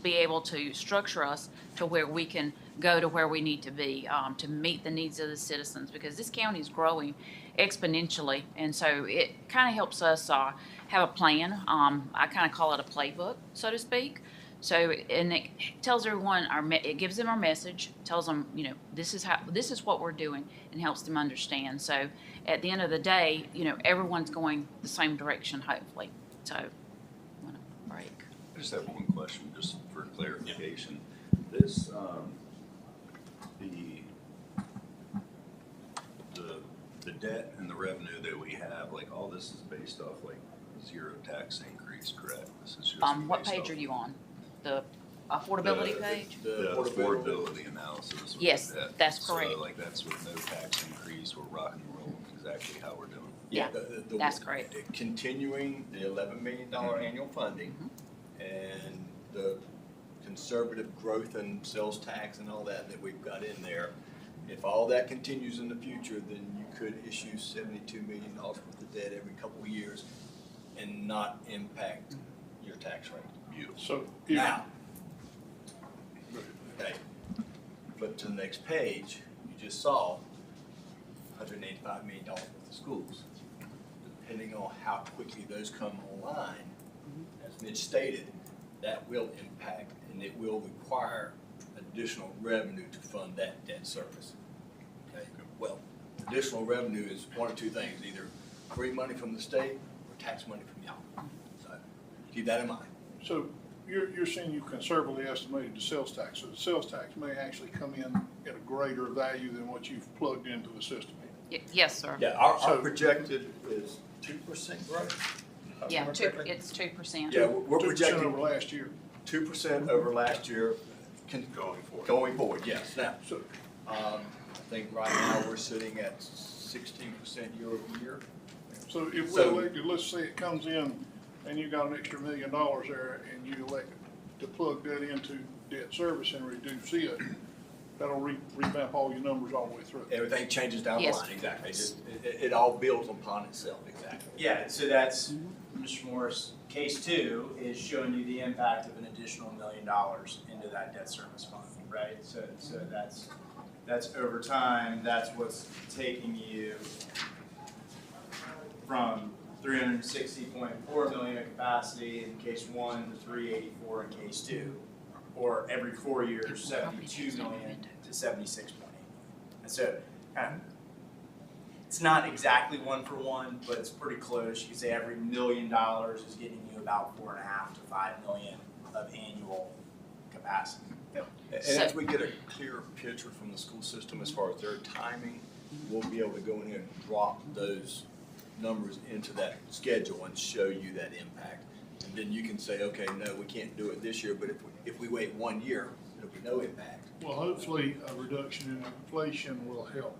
[SPEAKER 5] be able to structure us to where we can go to where we need to be to meet the needs of the citizens, because this county is growing exponentially, and so it kind of helps us have a plan. I kind of call it a playbook, so to speak. So, and it tells everyone it gives them our message, tells them, this is what we're doing, and helps them understand. So at the end of the day, everyone's going the same direction, hopefully. So I'm gonna break.
[SPEAKER 1] I just have one question, just for clarification. This, the debt and the revenue that we have, like all this is based off like zero tax increase, correct? This is just
[SPEAKER 5] What
[SPEAKER 1] based
[SPEAKER 5] page
[SPEAKER 1] off
[SPEAKER 5] are you on? The affordability page?
[SPEAKER 1] The affordability analysis. with
[SPEAKER 5] Yes,
[SPEAKER 1] the debt.
[SPEAKER 5] that's correct.
[SPEAKER 1] So like that's with no tax increase, we're rocking and rolling exactly how we're doing.
[SPEAKER 5] Yeah, that's correct.
[SPEAKER 7] Continuing the $11 million annual funding and the conservative growth in sales tax and all that we've got in there. If all that continues in the future, then you could issue $72 million worth of debt every couple of years and not impact your tax rate.
[SPEAKER 1] Beautiful.
[SPEAKER 2] So,
[SPEAKER 7] Now, okay, flip to the next page, you just saw $185 million worth of schools. Depending on how quickly those come online, as Mitch stated, that will impact and it will require additional revenue to fund that debt service. Okay, well, additional revenue is one of two things, either free money from the state or tax money from y'all. So keep that in mind.
[SPEAKER 2] so you're saying you conservatively estimated the sales tax, so the sales tax may actually come in at a greater value than what you've plugged into the system.
[SPEAKER 5] Yes, sir.
[SPEAKER 7] Yeah, our
[SPEAKER 2] So-
[SPEAKER 7] projected is 2% growth.
[SPEAKER 5] Yeah, it's 2%.
[SPEAKER 7] Yeah, we're
[SPEAKER 2] 2%
[SPEAKER 7] projecting
[SPEAKER 2] over last year.
[SPEAKER 7] 2% over last year. Going forward, yes. Now,
[SPEAKER 2] So,
[SPEAKER 7] I think right now we're sitting at 16% year over year.
[SPEAKER 2] so if we
[SPEAKER 7] So-
[SPEAKER 2] elected, let's say it comes in
[SPEAKER 8] and you got an extra $1 million there, and you elect to plug that into debt service and reduce it, that'll revamp all your numbers all the way through.
[SPEAKER 7] Everything changes down the
[SPEAKER 5] Yes.
[SPEAKER 7] line, exactly. It all builds upon itself, exactly.
[SPEAKER 6] Yeah, so that's, Mr. Morris, case 2 is showing you the impact of an additional $1 million into that debt service fund, right? So that's over time, that's what's taking you from 360.4 million of capacity in case 1 to 384 in case 2, or every 4 years, 72 million to 76.8. And so, it's not exactly 1 for 1, but it's pretty close. You could say every $1 million is getting you about 4.5 to 5 million of annual capacity.
[SPEAKER 7] And as we get a clearer picture from the school system as far as their timing, we'll be able to go in here and drop those numbers into that schedule and show you that impact. And then you can say, okay, no, we can't do it this year, but if we wait 1 year, there'll be no impact.
[SPEAKER 8] Well, hopefully, a reduction in inflation will help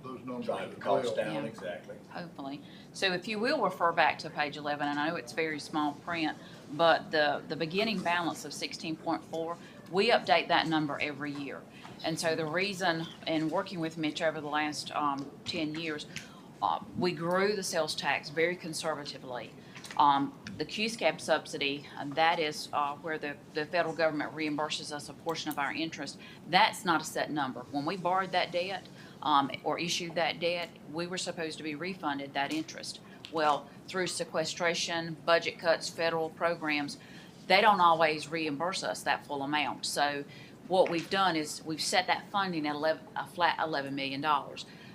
[SPEAKER 8] those numbers
[SPEAKER 7] Drive the
[SPEAKER 8] as well.
[SPEAKER 7] cost down,
[SPEAKER 5] Yeah.
[SPEAKER 7] exactly.
[SPEAKER 5] Hopefully. So if you will refer back to page 11, and I know it's very small print, but the beginning balance of 16.4, we update that number every year. And so the reason, in working with Mitch over the last 10 years, we grew the sales tax very conservatively. The QSCAB subsidy, that is where the federal government reimburses us a portion of our interest. That's not a set number. When we borrowed that debt or issued that debt, we were supposed to be refunded that interest. Well, through sequestration, budget cuts, federal programs, they don't always reimburse us that full amount. So what we've done is we've set that funding at a flat $11 million,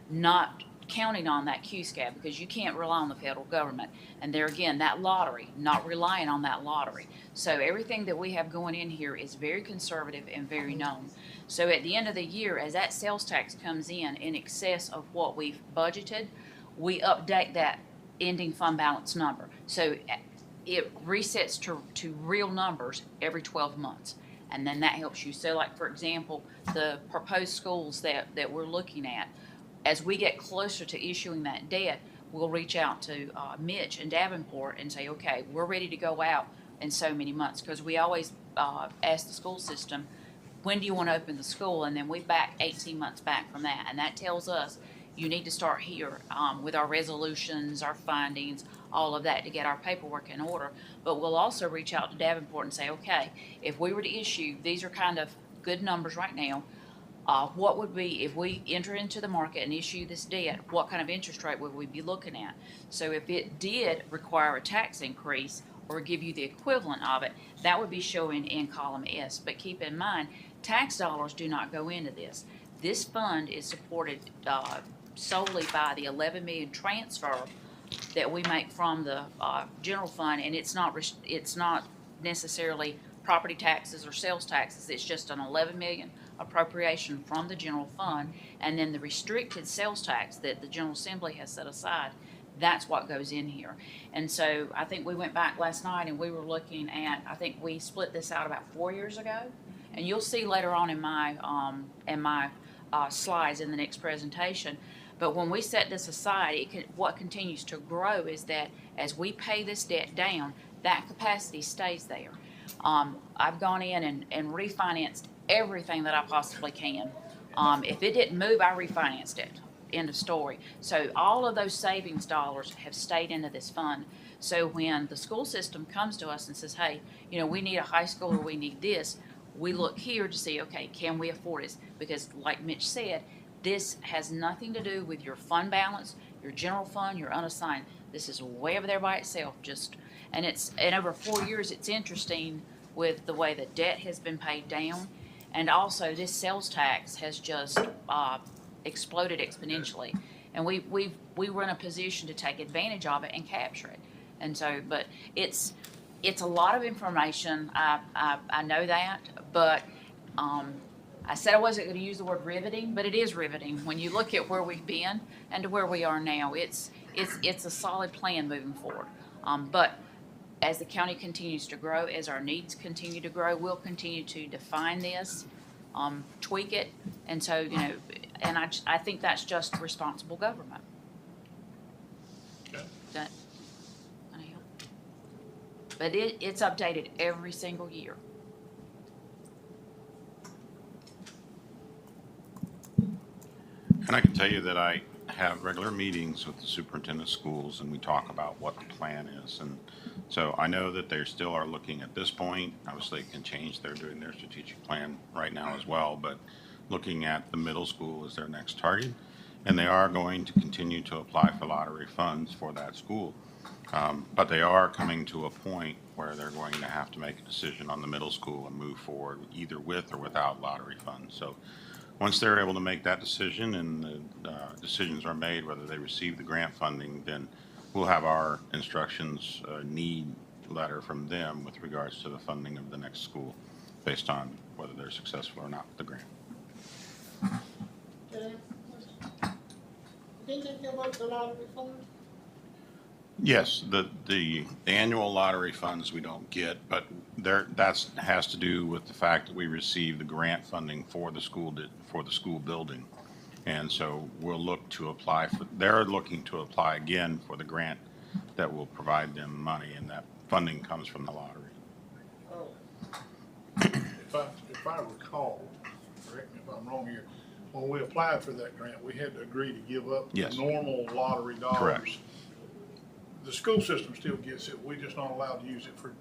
[SPEAKER 5] not counting on that QSCAB, because you can't rely on the federal government. And there again, that lottery, not relying on that lottery. So everything that we have going in here is very conservative and very known. So at the end of the year, as that sales tax comes in excess of what we've budgeted, we update that ending fund balance number. So it resets to real numbers every 12 months. And then that helps you. So like, for example, the proposed schools that we're looking at, as we get closer to issuing that debt, we'll reach out to Mitch and Davenport and say, okay, we're ready to go out in so many months. Because we always ask the school system, when do you want to open the school? And then we back 18 months back from that. And that tells us you need to start here with our resolutions, our findings, all of that to get our paperwork in order. But we'll also reach out to Davenport and say, okay, if we were to issue, these are kind of good numbers right now. What would be, if we enter into the market and issue this debt, what kind of interest rate would we be looking at? So if it did require a tax increase or give you the equivalent of it, that would be showing in column S. But keep in mind, tax dollars do not go into this. This fund is supported solely by the 11 million transfer that we make from the general fund, and it's not necessarily property taxes or sales taxes. It's just an 11 million appropriation from the general fund, and then the restricted sales tax that the General Assembly has set aside, that's what goes in here. And so I think we went back last night and we were looking at, I think we split this out about 4 years ago, and you'll see later on in my slides in the next presentation. But when we set this aside, what continues to grow is that as we pay this debt down, that capacity stays there. I've gone in and refinanced everything that I possibly can. If it didn't move, I refinanced it. End of story. So all of those savings dollars have stayed into this fund. So when the school system comes to us and says, hey, we need a high school or we need this, we look here to see, okay, can we afford it? Because like Mitch said, this has nothing to do with your fund balance, your general fund, your unassigned. This is way over there by itself. And over 4 years, it's interesting with the way the debt has been paid down. And also this sales tax has just exploded exponentially. And we were in a position to take advantage of it and capture it. And so, but it's a lot of information. I know that, but I said I wasn't going to use the word riveting, but it is riveting when you look at where we've been and to where we are now. It's a solid plan moving forward. But as the county continues to grow, as our needs continue to grow, we'll continue to define this, tweak it, and so and I think that's just responsible government.
[SPEAKER 8] Okay.
[SPEAKER 5] That, any help? But it's updated every single year.
[SPEAKER 4] And I can tell you that I have regular meetings with the superintendent of schools, and we talk about what the plan is. And so I know that they still are looking at this point. Obviously, it can change. They're doing their strategic plan right now as well, but looking at the middle school as their next target. And they are going to continue to apply for lottery funds for that school. But they are coming to a point where they're going to have to make a decision on the middle school and move forward either with or without lottery funds. So once they're able to make that decision and the decisions are made, whether they receive the grant funding, then we'll have our instructions need letter from them with regards to the funding of the next school based on whether they're successful or not with the grant.
[SPEAKER 3] Can I ask a question? Didn't they give up the lottery fund?
[SPEAKER 4] Yes, the annual lottery funds we don't get, but that's has to do with the fact that we receive the grant funding for the school building. And so we'll look to apply for, they're looking to apply again for the grant that will provide them money, and that funding comes from the lottery.
[SPEAKER 3] Oh,
[SPEAKER 8] If I recall, correct me if I'm wrong here, when we applied for that grant, we had to agree to give up the
[SPEAKER 4] Yes.
[SPEAKER 8] normal lottery dollars.
[SPEAKER 4] Correct.
[SPEAKER 8] The school system still gets it, we're just not allowed to use it for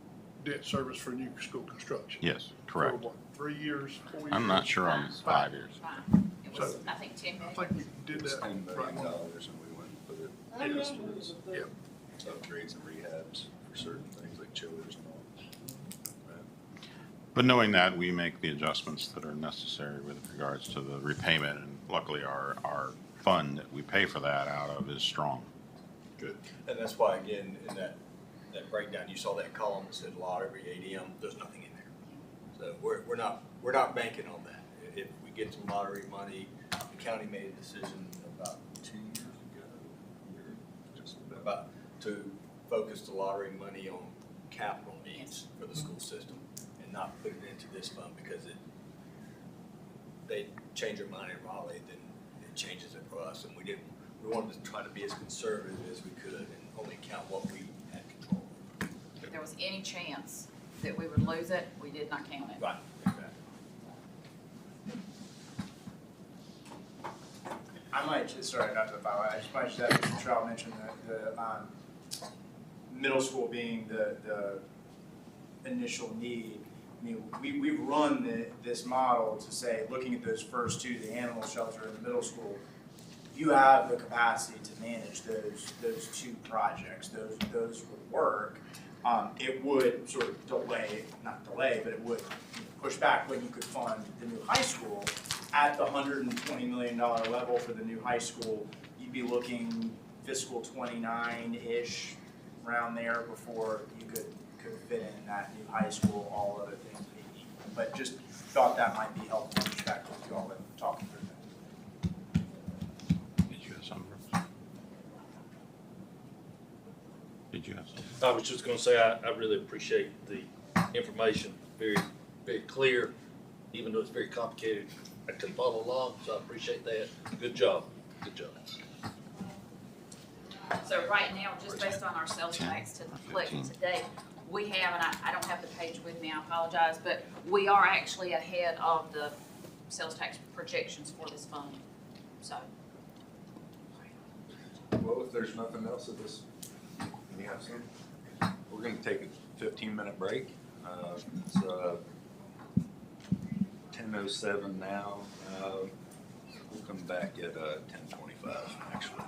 [SPEAKER 8] debt service for new school construction.
[SPEAKER 4] Yes, correct.
[SPEAKER 8] For what, 3 years, 4 years?
[SPEAKER 4] I'm not sure on 5 years.
[SPEAKER 5] Fine. It was,
[SPEAKER 8] So-
[SPEAKER 5] I think, 10
[SPEAKER 8] I
[SPEAKER 5] million.
[SPEAKER 8] think we did
[SPEAKER 1] It's
[SPEAKER 8] that
[SPEAKER 1] $10
[SPEAKER 8] right.
[SPEAKER 1] million and we went and put it
[SPEAKER 3] I
[SPEAKER 1] in
[SPEAKER 3] remember it was a
[SPEAKER 8] Yeah.
[SPEAKER 3] good.
[SPEAKER 1] upgrades and rehabs for certain things like chillers and all. Right.
[SPEAKER 4] But knowing that, we make the adjustments that are necessary with regards to the repayment, and luckily our fund that we pay for that out of is strong.
[SPEAKER 7] Good. And that's why, again, in that breakdown, you saw that column that said lottery, ADM, there's nothing in there. So we're not banking on that. If we get some lottery money, the county made a decision about 2 years ago,
[SPEAKER 1] Just
[SPEAKER 7] about to focus the lottery money on capital needs for the school system and not put it into this fund because they change their mind in Raleigh, then it changes it for us. And we wanted to try to be as conservative as we could and only count what we had control of.
[SPEAKER 5] If there was any chance that we would lose it, we did not count it.
[SPEAKER 7] Right, exactly.
[SPEAKER 6] I might just, sorry, not to follow, I just might just add, Mr. Trout mentioned the middle school being the initial need. I mean, we've run this model to say, looking at those first two, the animal shelter and the middle school, you have the capacity to manage those two projects. Those would work. It would sort of delay, not delay, but it would push back when you could fund the new high school. At the $120 million level for the new high school, you'd be looking fiscal 29-ish, around there, before you could fit in that new high school, all other things being equal. But just thought that might be helpful perspective to all that talking through that.
[SPEAKER 4] Did you have something, Bruce? Did you have something?
[SPEAKER 9] I was just gonna say, I really appreciate the information, very, very clear, even though it's very complicated. I can follow along, so I appreciate that. Good job, good job.
[SPEAKER 5] So right now, just based on our sales tax to collect today, we have, and I don't have the page with me, I apologize, but we are actually ahead of the sales tax projections for this fund, so.
[SPEAKER 1] Well, if there's nothing else of this, we have some, we're gonna take a 15-minute break. It's 10:07 now. We'll come back at 10:25, actually.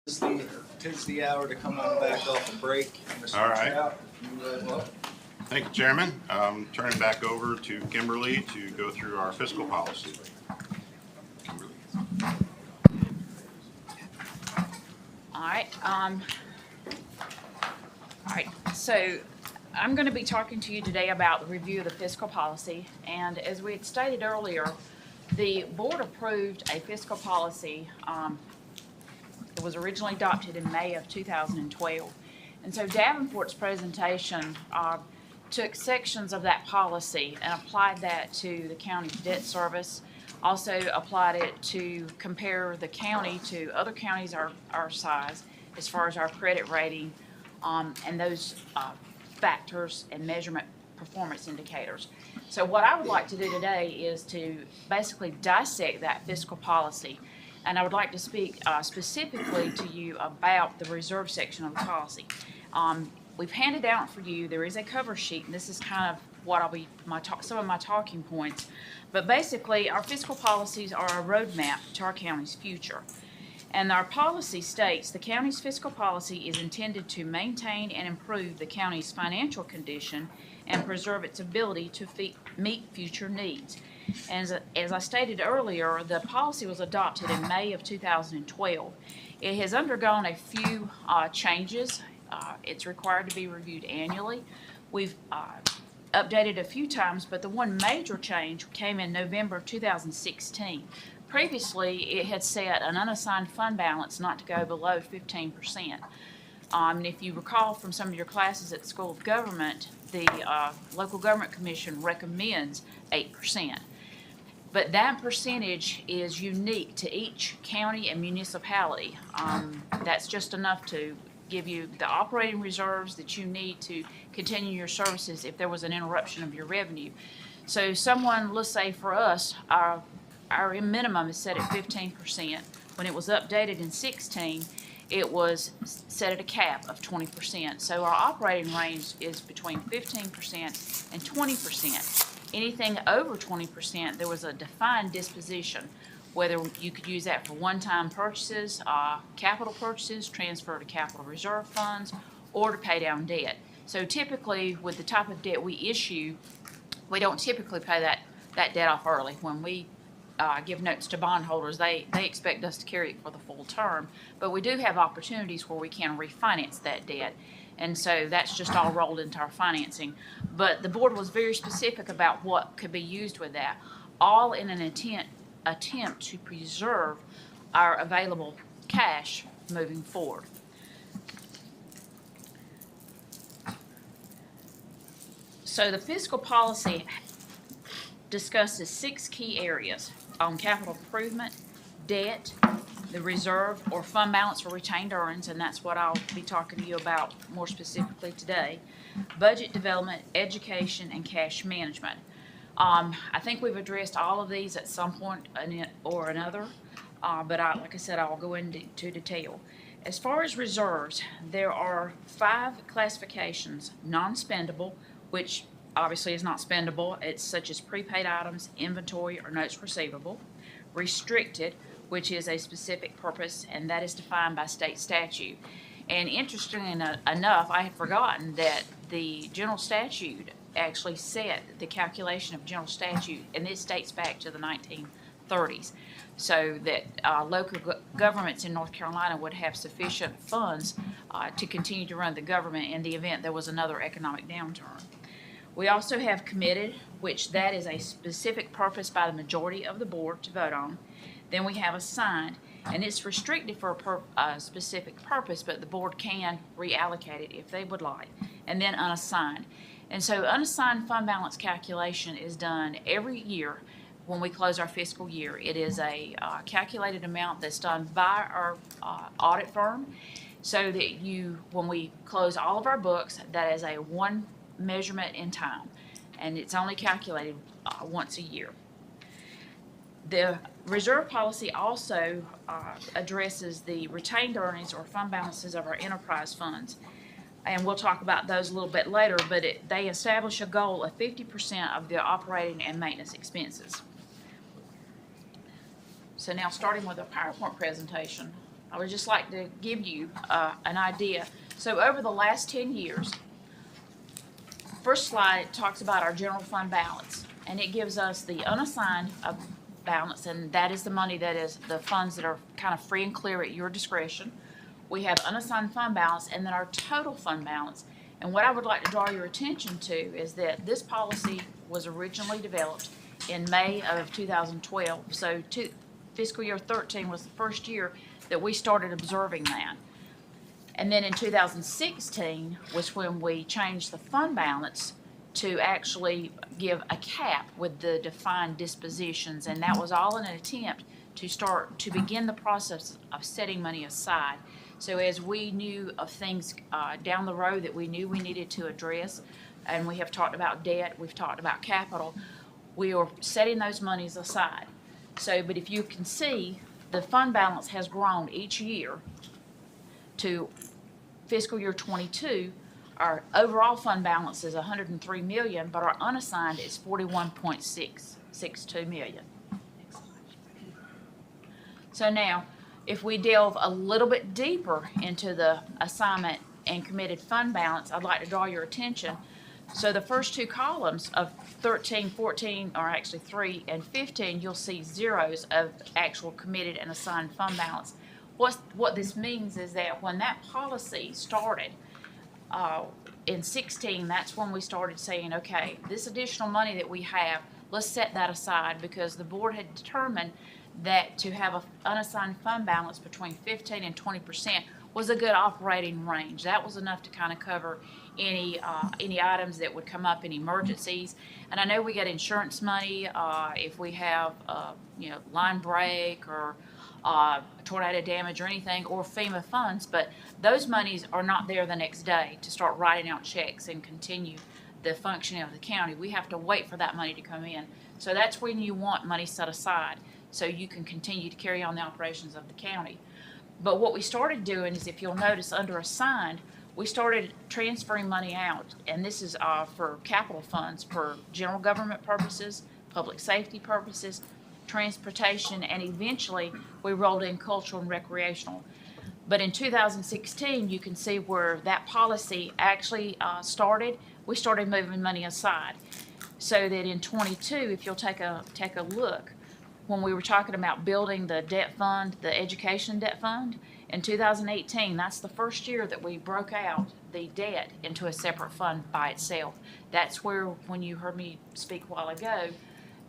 [SPEAKER 7] Tis the hour to come on back off a break. Mr.
[SPEAKER 4] All right.
[SPEAKER 7] Trout, if you would, well,
[SPEAKER 4] Thank you, Chairman. Turning back over to Kimberly to go through our fiscal policy. Kimberly.
[SPEAKER 5] All right, so I'm going to be talking to you today about the review of the fiscal policy. And as we had stated earlier, the board approved a fiscal policy. It was originally adopted in May of 2012. And so Davenport's presentation took sections of that policy and applied that to the county's debt service. Also applied it to compare the county to other counties our size as far as our credit rating, and those factors and measurement performance indicators. So what I would like to do today is to basically dissect that fiscal policy. And I would like to speak specifically to you about the reserve section of the policy. We've handed out for you, there is a cover sheet, and this is kind of what I'll be, some of my talking points. But basically, our fiscal policies are a roadmap to our county's future. And our policy states the county's fiscal policy is intended to maintain and improve the county's financial condition and preserve its ability to meet future needs. And as I stated earlier, the policy was adopted in May of 2012. It has undergone a few changes. It's required to be reviewed annually. We've updated a few times, but the one major change came in November of 2016. Previously, it had set an unassigned fund balance not to go below 15%. And if you recall from some of your classes at the School of Government, the Local Government Commission recommends 8%. But that percentage is unique to each county and municipality. That's just enough to give you the operating reserves that you need to continue your services if there was an interruption of your revenue. So someone, let's say for us, our minimum is set at 15%. When it was updated in 16, it was set at a cap of 20%. So our operating range is between 15% and 20%. Anything over 20%, there was a defined disposition, whether you could use that for one-time purchases, capital purchases, transfer to capital reserve funds, or to pay down debt. So typically, with the type of debt we issue, we don't typically pay that debt off early. When we give notes to bondholders, they expect us to carry it for the full term, but we do have opportunities where we can refinance that debt. And so that's just all rolled into our financing. But the board was very specific about what could be used with that, all in an attempt to preserve our available cash moving forward. So the fiscal policy discusses 6 key areas on capital improvement, debt, the reserve or fund balance for retained earnings, and that's what I'll be talking to you about more specifically today, budget development, education, and cash management. I think we've addressed all of these at some point or another, but like I said, I'll go into detail. As far as reserves, there are 5 classifications: non-spendable, which obviously is not spendable. It's such as prepaid items, inventory, or notes receivable. Restricted, which is a specific purpose, and that is defined by state statute. And interestingly enough, I had forgotten that the general statute actually set the calculation of general statute, and this dates back to the 1930s, so that local governments in North Carolina would have sufficient funds to continue to run the government in the event there was another economic downturn. We also have committed, which that is a specific purpose by the majority of the board to vote on. Then we have assigned, and it's restricted for a specific purpose, but the board can reallocate it if they would like. And then unassigned. And so unassigned fund balance calculation is done every year when we close our fiscal year. It is a calculated amount that's done by our audit firm, so that when we close all of our books, that is a one measurement in time, and it's only calculated once a year. The reserve policy also addresses the retained earnings or fund balances of our enterprise funds, and we'll talk about those a little bit later, but they establish a goal of 50% of the operating and maintenance expenses. So now, starting with a PowerPoint presentation, I would just like to give you an idea. So over the last 10 years, first slide talks about our general fund balance, and it gives us the unassigned balance, and that is the money that is the funds that are kind of free and clear at your discretion. We have unassigned fund balance and then our total fund balance. And what I would like to draw your attention to is that this policy was originally developed in May of 2012. So fiscal year 13 was the first year that we started observing that. And then in 2016 was when we changed the fund balance to actually give a cap with the defined dispositions, and that was all in an attempt to begin the process of setting money aside. So as we knew of things down the road that we knew we needed to address, and we have talked about debt, we've talked about capital, we are setting those monies aside. So, but if you can see, the fund balance has grown each year to fiscal year 22. Our overall fund balance is 103 million, but our unassigned is 41.662 million. So now, if we delve a little bit deeper into the assignment and committed fund balance, I'd like to draw your attention. So the first two columns of 13, 14, or actually 3 and 15, you'll see zeros of actual committed and assigned fund balance. What this means is that when that policy started, in 16, that's when we started saying, okay, this additional money that we have, let's set that aside, because the board had determined that to have an unassigned fund balance between 15 and 20% was a good operating range. That was enough to kind of cover any items that would come up in emergencies. And I know we get insurance money if we have line break or tornado damage or anything, or FEMA funds, but those monies are not there the next day to start writing out checks and continue the functioning of the county. We have to wait for that money to come in. So that's when you want money set aside so you can continue to carry on the operations of the county. But what we started doing is, if you'll notice under assigned, we started transferring money out, and this is for capital funds for general government purposes, public safety purposes, transportation, and eventually we rolled in cultural and recreational. But in 2016, you can see where that policy actually started. We started moving money aside, so that in 22, if you'll take a look, when we were talking about building the debt fund, the education debt fund, in 2018, that's the first year that we broke out the debt into a separate fund by itself. That's where, when you heard me speak a while ago,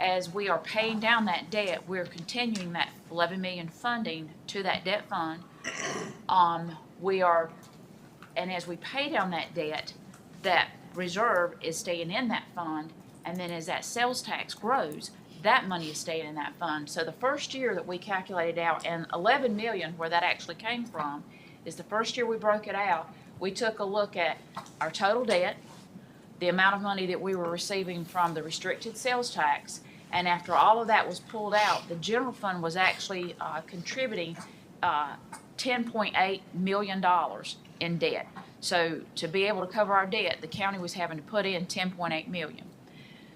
[SPEAKER 5] as we are paying down that debt, we're continuing that 11 million funding to that debt fund. And as we pay down that debt, that reserve is staying in that fund, and then as that sales tax grows, that money is staying in that fund. So the first year that we calculated out, and 11 million, where that actually came from, is the first year we broke it out. We took a look at our total debt, the amount of money that we were receiving from the restricted sales tax, and after all of that was pulled out, the general fund was actually contributing $10.8 million in debt. So to be able to cover our debt, the county was having to put in $10.8 million.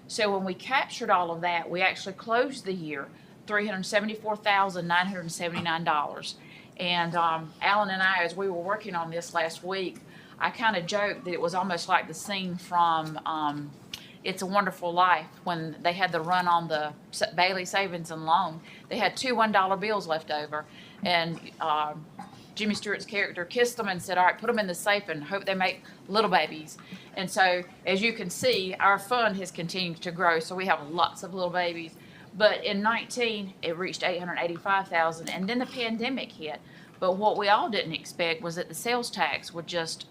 [SPEAKER 5] So when we captured all of that, we actually closed the year $374,979. And Alan and I, as we were working on this last week, I kind of joked that it was almost like the scene from It's a Wonderful Life, when they had the run on the Bailey Savings and Loan. They had 2 $1 bills left over, and Jimmy Stewart's character kissed them and said, all right, put them in the safe and hope they make little babies. And so, as you can see, our fund has continued to grow, so we have lots of little babies. But in 19, it reached 885,000, and then the pandemic hit. But what we all didn't expect was that the sales tax would just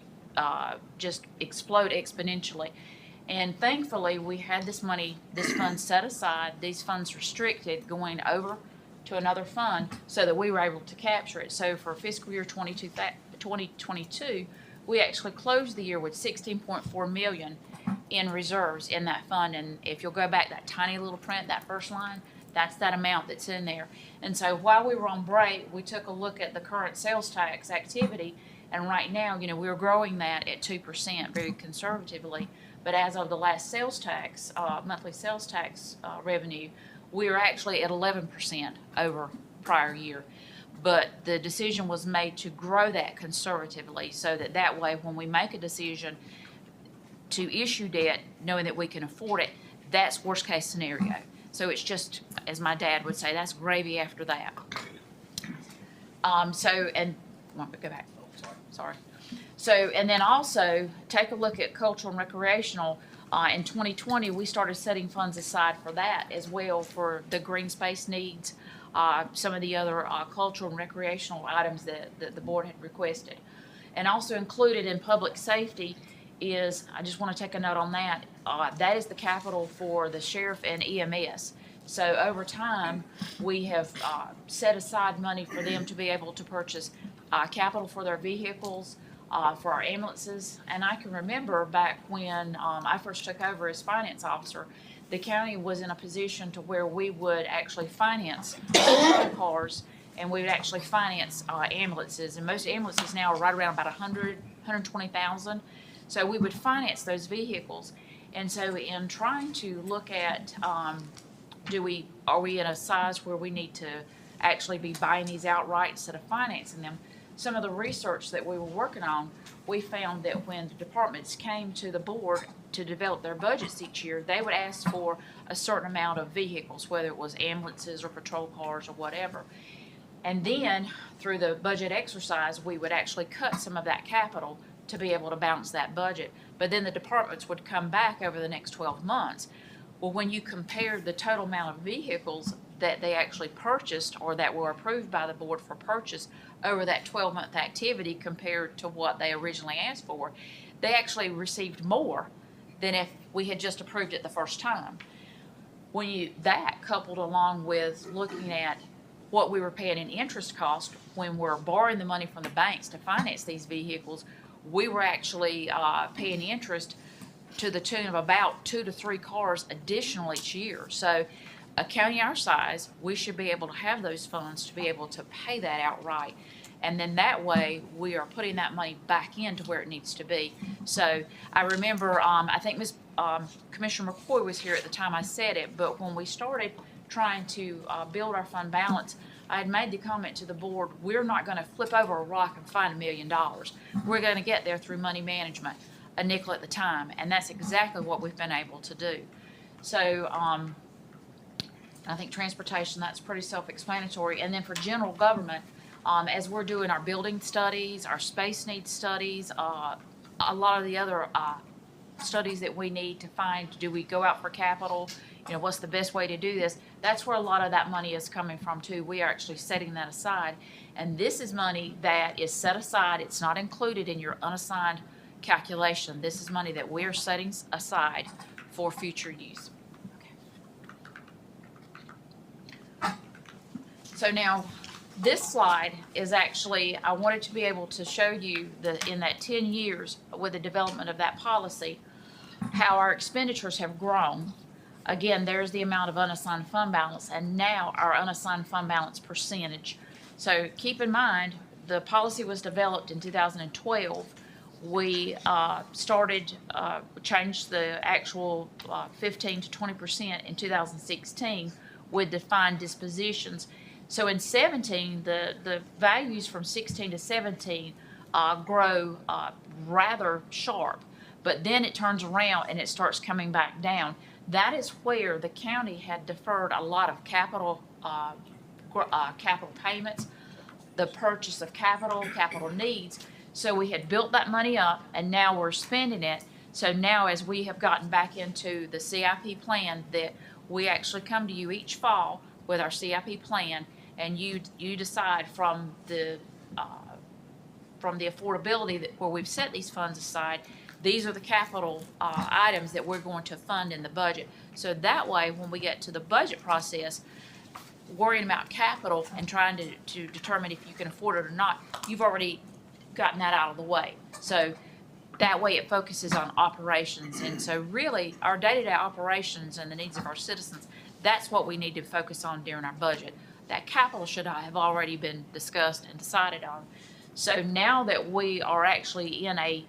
[SPEAKER 5] explode exponentially. And thankfully, we had this fund set aside, these funds restricted, going over to another fund so that we were able to capture it. So for fiscal year 2022, we actually closed the year with 16.4 million in reserves in that fund. And if you'll go back, that tiny little print, that first line, that's that amount that's in there. And so while we were on break, we took a look at the current sales tax activity, and right now, we're growing that at 2%, very conservatively. But as of the last sales tax, monthly sales tax revenue, we are actually at 11% over prior year. But the decision was made to grow that conservatively so that that way, when we make a decision to issue debt, knowing that we can afford it, that's worst case scenario. So it's just, as my dad would say, that's gravy after that. Want me to go back? Sorry. So, and then also, take a look at cultural and recreational. In 2020, we started setting funds aside for that as well, for the green space needs, some of the other cultural and recreational items that the board had requested. And also included in public safety is, I just want to take a note on that, that is the capital for the sheriff and EMS. So over time, we have set aside money for them to be able to purchase capital for their vehicles, for our ambulances. And I can remember back when I first took over as finance officer, the county was in a position to where we would actually finance cars, and we would actually finance ambulances. And most ambulances now are right around about 120,000. So we would finance those vehicles. And so in trying to look at, are we in a size where we need to actually be buying these outright instead of financing them? Some of the research that we were working on, we found that when the departments came to the board to develop their budgets each year, they would ask for a certain amount of vehicles, whether it was ambulances or patrol cars or whatever. And then through the budget exercise, we would actually cut some of that capital to be able to balance that budget. But then the departments would come back over the next 12 months. Well, when you compared the total amount of vehicles that they actually purchased or that were approved by the board for purchase over that 12-month activity compared to what they originally asked for, they actually received more than if we had just approved it the first time. That coupled along with looking at what we were paying in interest cost when we're borrowing the money from the banks to finance these vehicles, we were actually paying interest to the tune of about 2 to 3 cars additional each year. So a county our size, we should be able to have those funds to be able to pay that outright. And then that way, we are putting that money back into where it needs to be. So I remember, I think Commissioner McCoy was here at the time I said it, but when we started trying to build our fund balance, I had made the comment to the board, we're not going to flip over a rock and find $1 million. We're going to get there through money management, a nickel at the time, and that's exactly what we've been able to do. So I think transportation, that's pretty self-explanatory. And then for general government, as we're doing our building studies, our space needs studies, a lot of the other studies that we need to find, do we go out for capital? What's the best way to do this? That's where a lot of that money is coming from too. We are actually setting that aside. And this is money that is set aside. It's not included in your unassigned calculation. This is money that we are setting aside for future use. Okay. So now, this slide is actually, I wanted to be able to show you in that 10 years with the development of that policy, how our expenditures have grown. Again, there's the amount of unassigned fund balance, and now our unassigned fund balance percentage. So keep in mind, the policy was developed in 2012. We changed the actual 15 to 20% in 2016 with defined dispositions. So in 17, the values from 16 to 17 grow rather sharp, but then it turns around and it starts coming back down. That is where the county had deferred a lot of capital payments, the purchase of capital needs. So we had built that money up, and now we're spending it. So now as we have gotten back into the CIP plan, that we actually come to you each fall with our CIP plan, and you decide from the affordability where we've set these funds aside, these are the capital items that we're going to fund in the budget. So that way, when we get to the budget process, worrying about capital and trying to determine if you can afford it or not, you've already gotten that out of the way. So that way it focuses on operations. And so really, our day-to-day operations and the needs of our citizens, that's what we need to focus on during our budget. That capital should have already been discussed and decided on. So now that we are actually in a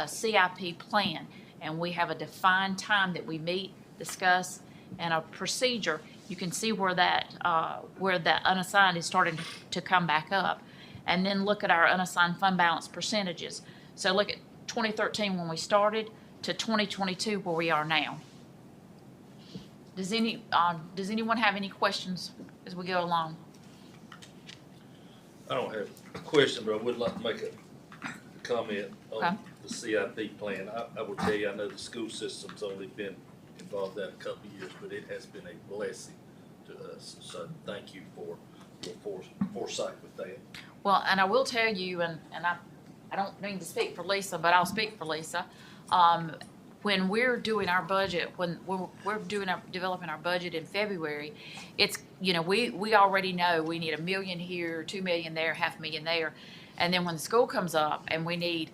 [SPEAKER 5] CIP plan and we have a defined time that we meet, discuss, and a procedure, you can see where that unassigned is starting to come back up. And then look at our unassigned fund balance percentages. So look at 2013 when we started to 2022 where we are now. Does anyone have any questions as we go along?
[SPEAKER 9] I don't have a question, but I would like to make a comment
[SPEAKER 5] Okay.
[SPEAKER 9] on the CIP plan. I will tell you, I know the school system's only been involved in that a couple of years, but it has been a blessing to us. So thank you for your foresight with that.
[SPEAKER 5] Well, and I will tell you, and I don't mean to speak for Lisa, but I'll speak for Lisa. When we're doing our budget, when we're developing our budget in February, it's, we already know we need $1 million here, $2 million there, $500,000 there. And then when the school comes up and we need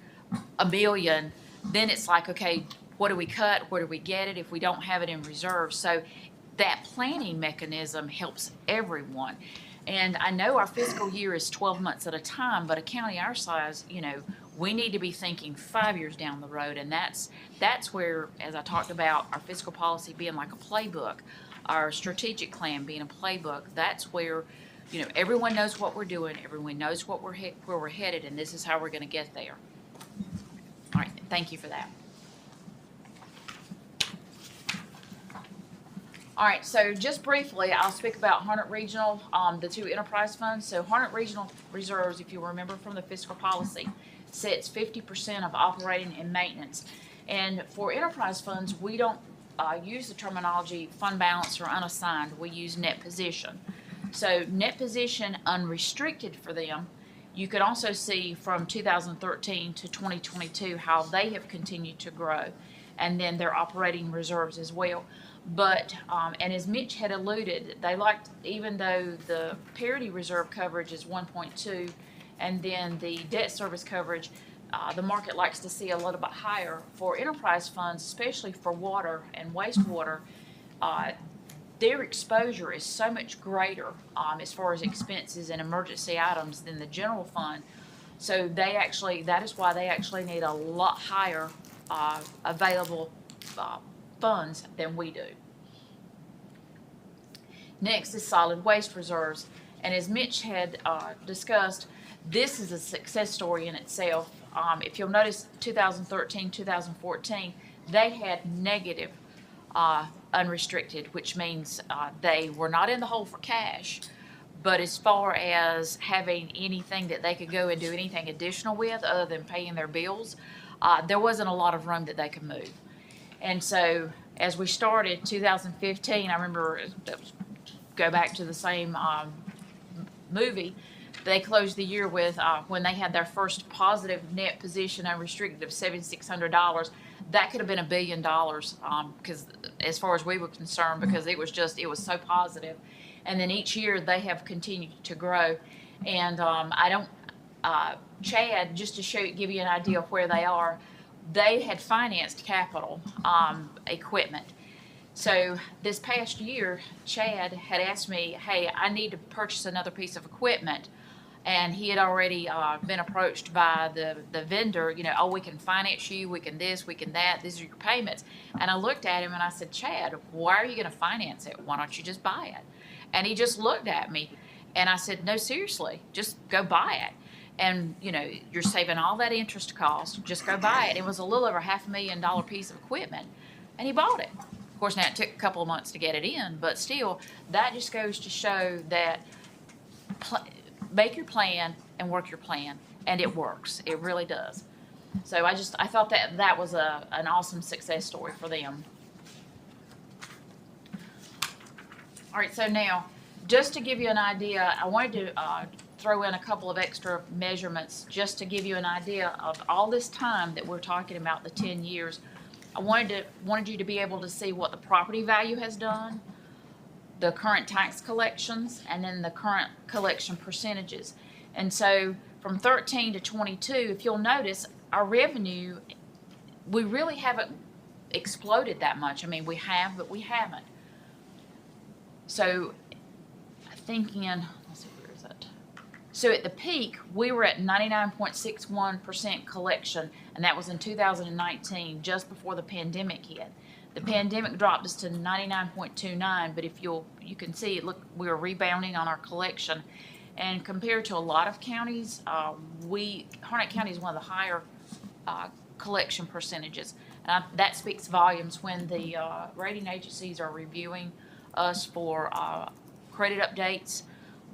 [SPEAKER 5] $1 million, then it's like, okay, what do we cut? Where do we get it if we don't have it in reserve? So that planning mechanism helps everyone. And I know our fiscal year is 12 months at a time, but a county our size, we need to be thinking 5 years down the road. And that's where, as I talked about, our fiscal policy being like a playbook, our strategic plan being a playbook, that's where, everyone knows what we're doing, everyone knows where we're headed, and this is how we're going to get there. All right, thank you for that. All right, so just briefly, I'll speak about Harnett Regional, the two enterprise funds. So Harnett Regional reserves, if you remember from the fiscal policy, sets 50% of operating and maintenance. And for enterprise funds, we don't use the terminology fund balance or unassigned. We use net position. So net position unrestricted for them, you could also see from 2013 to 2022 how they have continued to grow, and then their operating reserves as well. But, and as Mitch had alluded, they liked, even though the parity reserve coverage is 1.2, and then the debt service coverage, the market likes to see a little bit higher. For enterprise funds, especially for water and wastewater, their exposure is so much greater as far as expenses and emergency items than the general fund. So that is why they actually need a lot higher available funds than we do. Next is solid waste reserves. And as Mitch had discussed, this is a success story in itself. If you'll notice, 2013, 2014, they had negative unrestricted, which means they were not in the hole for cash. But as far as having anything that they could go and do anything additional with other than paying their bills, there wasn't a lot of room that they could move. And so as we started 2015, I remember, go back to the same movie, they closed the year with, when they had their first positive net position unrestricted of $7,600, that could have been $1 billion, because as far as we were concerned, because it was so positive. And then each year they have continued to grow. And Chad, just to give you an idea of where they are, they had financed capital equipment. So this past year, Chad had asked me, hey, I need to purchase another piece of equipment. And he had already been approached by the vendor, oh, we can finance you, we can this, we can that, these are your payments. And I looked at him and I said, Chad, why are you going to finance it? Why don't you just buy it? And he just looked at me and I said, no, seriously, just go buy it. And, you're saving all that interest cost, just go buy it. It was a little over $500,000 piece of equipment, and he bought it. Of course, now it took a couple of months to get it in, but still, that just goes to show that make your plan and work your plan, and it works. It really does. So I thought that was an awesome success story for them. All right, so now, just to give you an idea, I wanted to throw in a couple of extra measurements just to give you an idea of all this time that we're talking about, the 10 years. I wanted you to be able to see what the property value has done, the current tax collections, and then the current collection percentages. And so from 13 to 22, if you'll notice, our revenue, we really haven't exploded that much. I mean, we have, but we haven't. So thinking, let's see, where is it? So at the peak, we were at 99.61% collection, and that was in 2019, just before the pandemic hit. The pandemic dropped us to 99.29, but if you can see, look, we're rebounding on our collection. And compared to a lot of counties, Harnett County is one of the higher collection percentages. That speaks volumes when the rating agencies are reviewing us for credit updates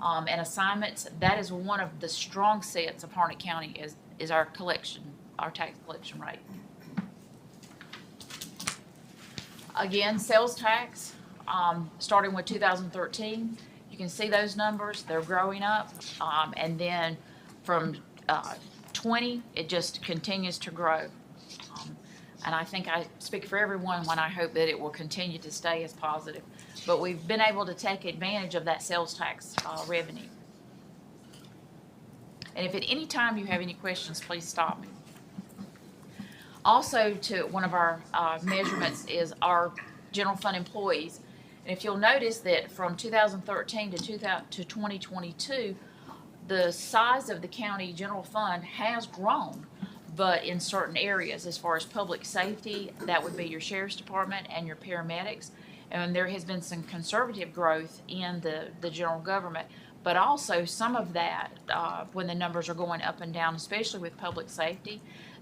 [SPEAKER 5] and assignments. That is one of the strong sets of Harnett County is our collection, our tax collection rate. Again, sales tax, starting with 2013, you can see those numbers, they're growing up. And then from 20, it just continues to grow. And I think I speak for everyone when I hope that it will continue to stay as positive. But we've been able to take advantage of that sales tax revenue. And if at any time you have any questions, please stop me. Also, to one of our measurements is our general fund employees. And if you'll notice that from 2013 to 2022, the size of the county general fund has grown, but in certain areas, as far as public safety, that would be your sheriff's department and your paramedics. And there has been some conservative growth in the general government, but also some of that, when the numbers are going up and down, especially with public safety,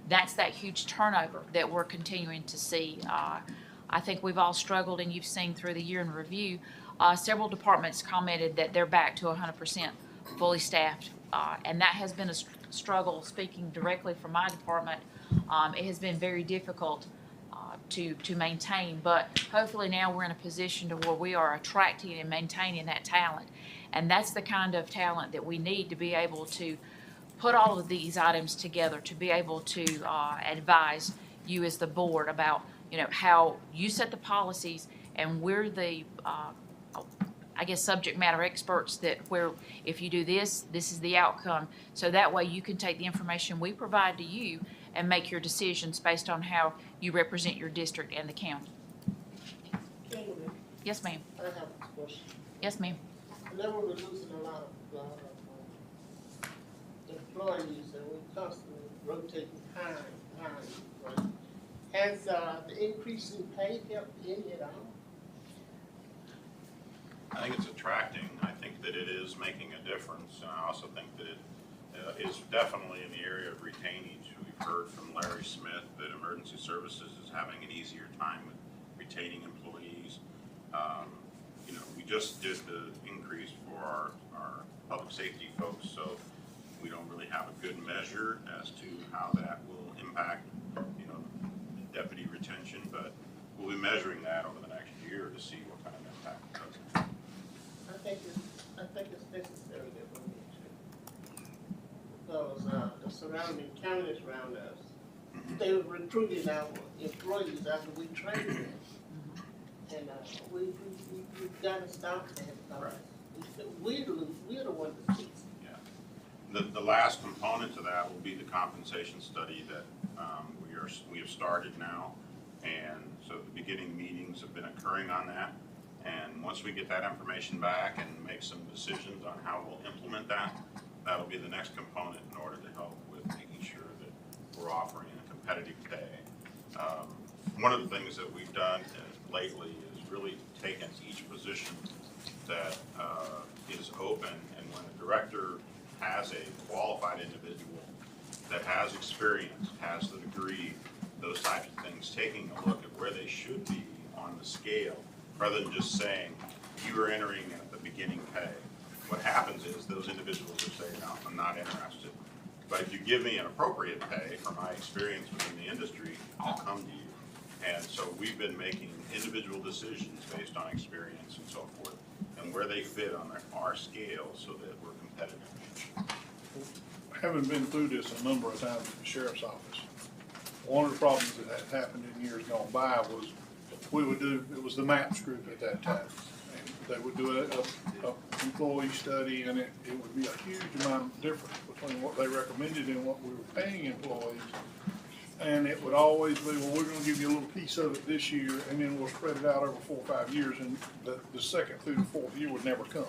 [SPEAKER 5] that's that huge turnover that we're continuing to see. I think we've all struggled, and you've seen through the year in review, several departments commented that they're back to 100% fully staffed, and that has been a struggle. Speaking directly from my department, it has been very difficult to maintain, but hopefully now we're in a position to where we are attracting and maintaining that talent, and that's the kind of talent that we need to be able to put all of these items together, to be able to advise you as the board about, you know, how you set the policies, and we're the I guess subject matter experts that where if you do this, this is the outcome. So that way you can take the information we provide to you and make your decisions based on how you represent your district and the county.
[SPEAKER 3] Kimberly,
[SPEAKER 5] Yes, ma'am.
[SPEAKER 3] I have a question.
[SPEAKER 5] Yes, ma'am.
[SPEAKER 3] Whenever we're losing a lot of employees and we're constantly rotating hiring, has the increase in pay helped any at all?
[SPEAKER 4] I think it's attracting. I think that it is making a difference. And I also think that it is definitely in the area of retainage. We've heard from Larry Smith that emergency services is having an easier time with retaining employees. You know, we just did the increase for our public safety folks, so we don't really have a good measure as to how that will impact, you know, deputy retention, but we'll be measuring that over the next year to see what kind of impact it does.
[SPEAKER 3] I think it's necessary that we need to, because the surrounding counties around us, they were recruiting our employees after we trained them. And we've got to stop that,
[SPEAKER 4] Right.
[SPEAKER 3] We're the ones that fix it.
[SPEAKER 4] Yeah. The last component to that will be the compensation study that we have started now. And so the beginning meetings have been occurring on that. And once we get that information back and make some decisions on how we'll implement that, that'll be the next component in order to help with making sure that we're offering a competitive pay. One of the things that we've done lately is really taken each position that is open, and when a director has a qualified individual that has experience, has the degree, those types of things, taking a look at where they should be on the scale, rather than just saying, you are entering at the beginning pay. What happens is those individuals will say, no, I'm not interested. But if you give me an appropriate pay for my experience within the industry, I'll come to you. And so we've been making individual decisions based on experience and so forth, and where they fit on our scale so that we're competitive.
[SPEAKER 8] Having been through this a number of times at the sheriff's office, one of the problems that had happened in years gone by was it was the MAPS group at that time. And they would do a employee study, and it would be a huge amount of difference between what they recommended and what we were paying employees. And it would always be, well, we're gonna give you a little piece of it this year, and then we'll spread it out over 4 or 5 years, and the second through the fourth year would never come.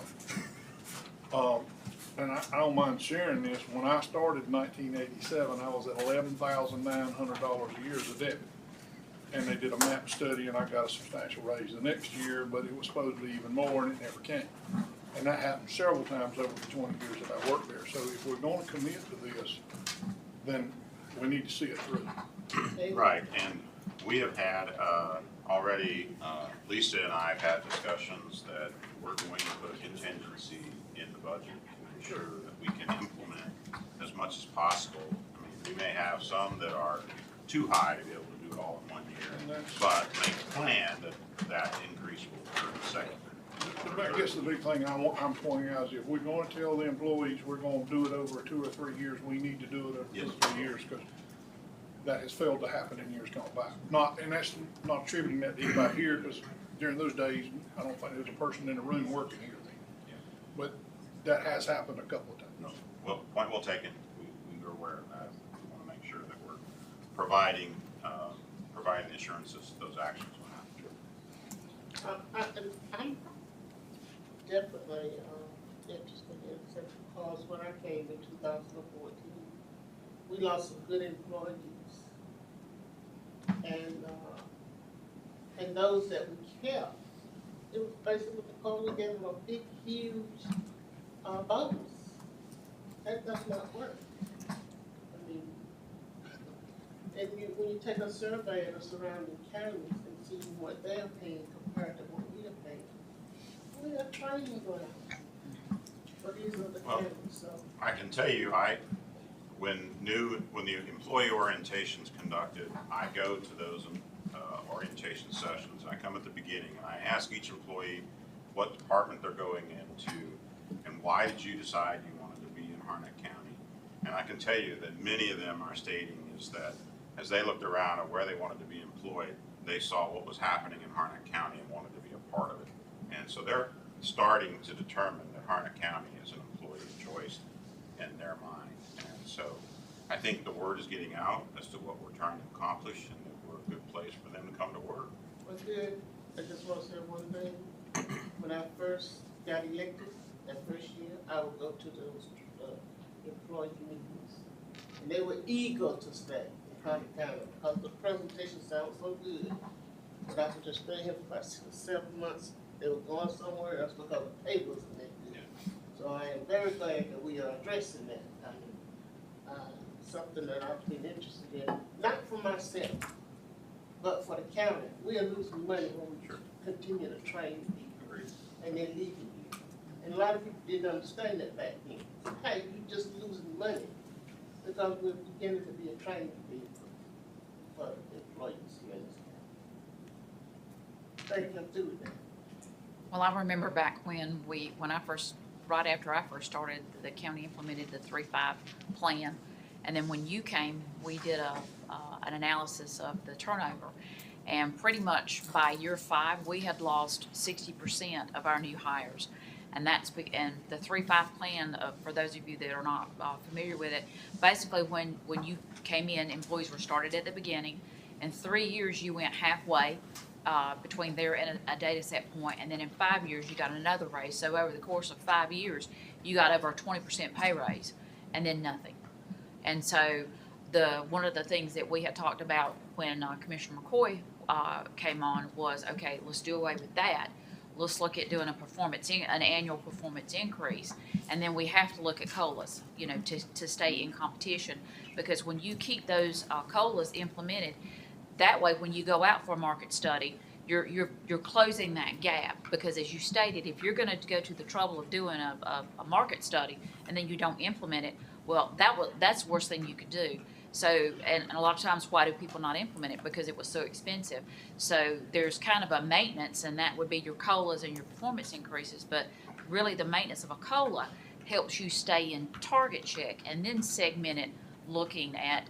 [SPEAKER 8] And I don't mind sharing this, when I started in 1987, I was at $11,900 a year as a deputy. and they did a map study, and I got a substantial raise the next year, but it was supposed to be even more, and it never came. And that happened several times over the 20 years that I worked there. So if we're going to commit to this, then we need to see it through.
[SPEAKER 4] Right, and we have had, already, Lisa and I have had discussions that we're going to put a contingency in the budget to ensure that we can implement as much as possible. I mean, we may have some that are too high to be able to do it all in 1 year, but make a plan that increase will occur in the second.
[SPEAKER 8] I guess the big thing I'm pointing out is if we're going to tell the employees we're going to do it over 2 or 3 years, we need to do it over 2 or 3 years, because that has failed to happen in years gone by. And that's not attributing that to anybody here, because during those days, I don't think there was a person in the room working here. But that has happened a couple of times.
[SPEAKER 4] No, well, point well taken. We are aware of that. We want to make sure that we're providing the assurances those actions will happen.
[SPEAKER 3] I'm definitely interested in this, because when I came in 2014, we lost some good employees. And those that we kept, it was basically because we gave them a big, huge bonus. That does not work. I mean, and when you take a survey of the surrounding counties and see what they're paying compared to what we are paying, we are training ground for these other counties, so.
[SPEAKER 4] I can tell you, when the employee orientation's conducted, I go to those orientation sessions. I come at the beginning and I ask each employee what department they're going into and why did you decide you wanted to be in Harnett County. And I can tell you that many of them are stating is that as they looked around at where they wanted to be employed, they saw what was happening in Harnett County and wanted to be a part of it. And so they're starting to determine that Harnett County is an employee of choice in their mind. And so I think the word is getting out as to what we're trying to accomplish and that we're a good place for them to come to work.
[SPEAKER 3] Well, good. I just want to say one thing. When I first got elected, that first year, I would go to those employee meetings. And they were eager to stay in Harnett County because the presentation sounded so good. But after just staying here for about 7 months, they were going somewhere else because the pay wasn't that good. So I am very glad that we are addressing that. I mean, something that I've been interested in, not for myself, but for the county. We are losing money when we continue to train people, and they're leaving you. And a lot of people didn't understand that back then. Hey, you're just losing money because we're beginning to be a training field for employees. Thank you, I'm through with that.
[SPEAKER 5] Well, I remember back when right after I first started, the county implemented the 3-5 plan. And then when you came, we did an analysis of the turnover. And pretty much by year 5, we had lost 60% of our new hires. And and the 3-5 plan, for those of you that are not familiar with it, basically when you came in, employees were started at the beginning. In 3 years, you went halfway between there and a data set point, and then in 5 years, you got another raise. So over the course of 5 years, you got over a 20% pay raise, and then nothing. And so one of the things that we had talked about when Commissioner McCoy came on was, okay, let's do away with that. Let's look at doing an annual performance increase, and then we have to look at COLAs, to stay in competition, because when you keep those COLAs implemented, that way when you go out for a market study, you're closing that gap, because as you stated, if you're going to go to the trouble of doing a market study and then you don't implement it, well, that's the worst thing you could do. So, and a lot of times, why do people not implement it? Because it was so expensive. So there's kind of a maintenance, and that would be your COLAs and your performance increases. But really, the maintenance of a COLA helps you stay in target check and then segment it, looking at,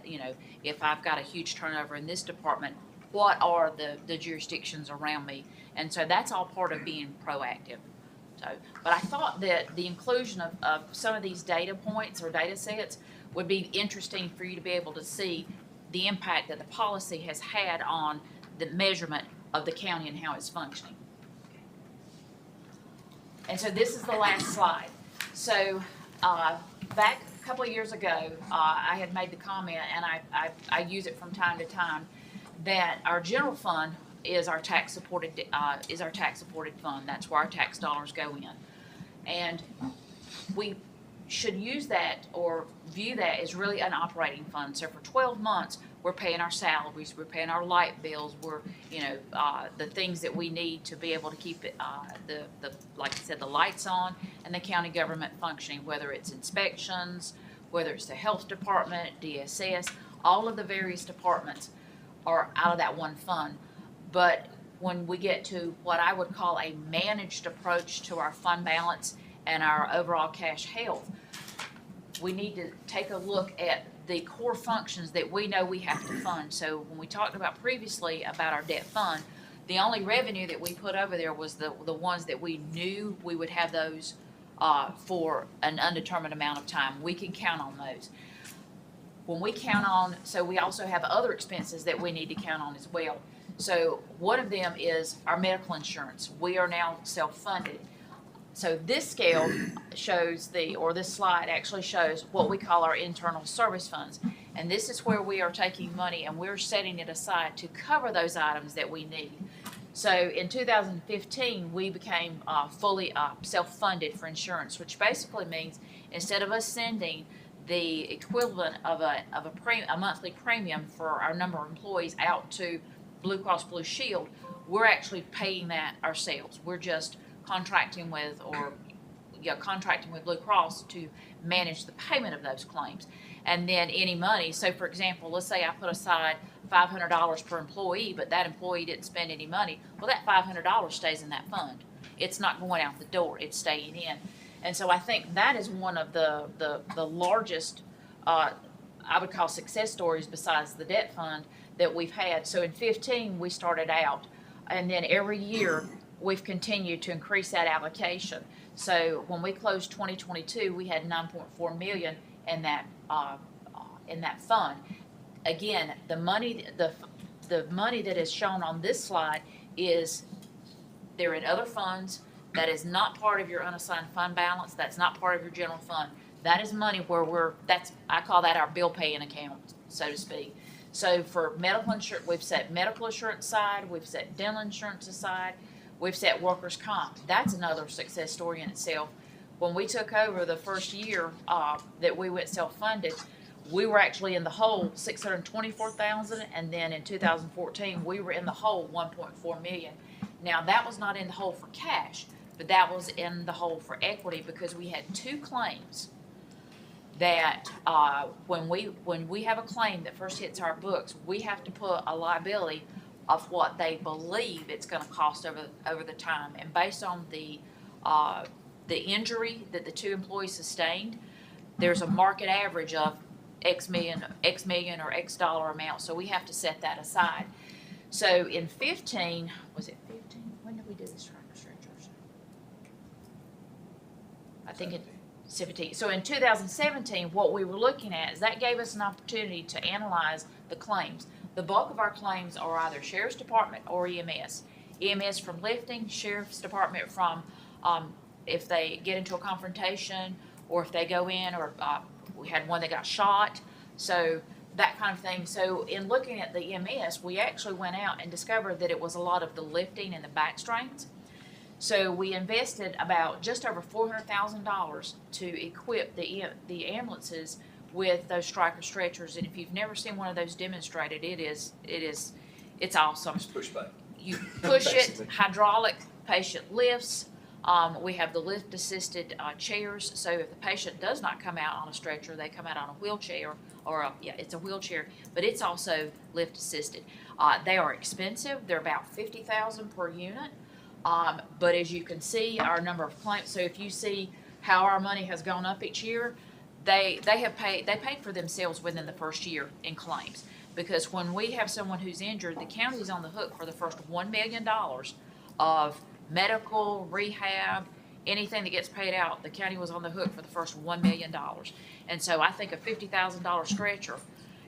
[SPEAKER 5] if I've got a huge turnover in this department, what are the jurisdictions around me? And so that's all part of being proactive. So, but I thought that the inclusion of some of these data points or data sets would be interesting for you to be able to see the impact that the policy has had on the measurement of the county and how it's functioning. And so this is the last slide. So back a couple of years ago, I had made the comment, and I use it from time to time, that our general fund is our tax supported fund. That's where our tax dollars go in. And we should use that or view that as really an operating fund. So for 12 months, we're paying our salaries, we're paying our light bills, we're, the things that we need to be able to keep it, like I said, the lights on and the county government functioning, whether it's inspections, whether it's the health department, DSS, all of the various departments are out of that one fund. But when we get to what I would call a managed approach to our fund balance and our overall cash health, we need to take a look at the core functions that we know we have to fund. So when we talked about previously about our debt fund, the only revenue that we put over there was the ones that we knew we would have those for an undetermined amount of time. We can count on those. When we count on, so we also have other expenses that we need to count on as well. So one of them is our medical insurance. We are now self-funded. So this scale shows this slide actually shows what we call our internal service funds. And this is where we are taking money and we're setting it aside to cover those items that we need. So in 2015, we became fully self-funded for insurance, which basically means instead of us sending the equivalent of a monthly premium for our number of employees out to Blue Cross Blue Shield, we're actually paying that ourselves. We're just contracting with Blue Cross to manage the payment of those claims. And then any money, so for example, let's say I put aside $500 per employee, but that employee didn't spend any money, well, that $500 stays in that fund. It's not going out the door, it's staying in. And so I think that is one of the largest, I would call success stories besides the debt fund that we've had. So in 15, we started out, and then every year we've continued to increase that allocation. So when we closed 2022, we had $9.4 million in that fund. Again, the money that is shown on this slide is they're in other funds. That is not part of your unassigned fund balance. That's not part of your general fund. That is money where I call that our bill paying account, so to speak. So for medical insurance, we've set medical insurance aside, we've set dental insurance aside, we've set workers' comp. That's another success story in itself. When we took over the first year that we went self-funded, we were actually in the hole $624,000, and then in 2014 we were in the hole $1.4 million. Now that was not in the hole for cash, but that was in the hole for equity because we had two claims that when we have a claim that first hits our books, we have to put a liability of what they believe it's going to cost over the time, and based on the injury that the two employees sustained, there's a market average of X million or X dollar amount, so we have to set that aside. So in 15, was it 15? When did we do this tracker stretchers? I think it 17. So in 2017, what we were looking at is that gave us an opportunity to analyze the claims. The bulk of our claims are either Sheriff's Department or EMS. EMS from lifting, Sheriff's Department from if they get into a confrontation or if they go in, or we had one that got shot, so that kind of thing. So in looking at the EMS, we actually went out and discovered that it was a lot of the lifting and the back strains. So we invested about just over $400,000 to equip the ambulances with those striker stretchers. And if you've never seen one of those demonstrated, it's awesome.
[SPEAKER 7] Just push back.
[SPEAKER 5] You push it, hydraulic, patient lifts. We have the lift-assisted chairs, so if the patient does not come out on a stretcher, they come out on a wheelchair, it's a wheelchair, but it's also lift-assisted. They are expensive. They're about $50,000 per unit, but as you can see, our number of claims. So if you see how our money has gone up each year, they paid for themselves within the first year in claims, because when we have someone who's injured, the county's on the hook for the first $1 million of medical, rehab, anything that gets paid out. The county was on the hook for the first $1 million. And so I think a $50,000 stretcher,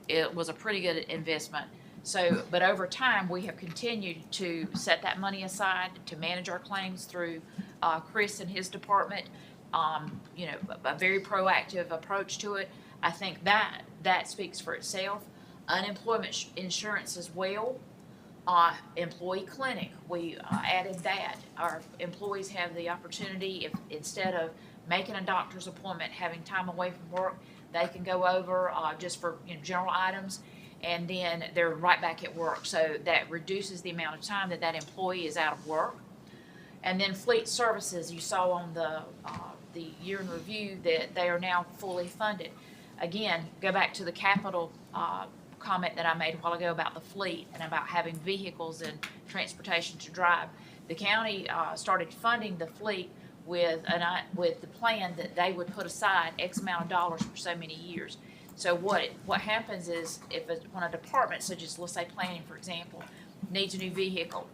[SPEAKER 5] it was a pretty good investment. So, but over time, we have continued to set that money aside to manage our claims through Chris and his department. A very proactive approach to it. I think that speaks for itself. Unemployment insurance as well. Employee clinic, we added that. Our employees have the opportunity, if instead of making a doctor's appointment, having time away from work, they can go over just for general items, and then they're right back at work. So that reduces the amount of time that employee is out of work. And then fleet services, you saw on the year in review that they are now fully funded. Again, go back to the capital comment that I made a while ago about the fleet and about having vehicles and transportation to drive. The county started funding the fleet with the plan that they would put aside X amount of dollars for so many years. So what happens is when a department, such as let's say planning for example, needs a new vehicle,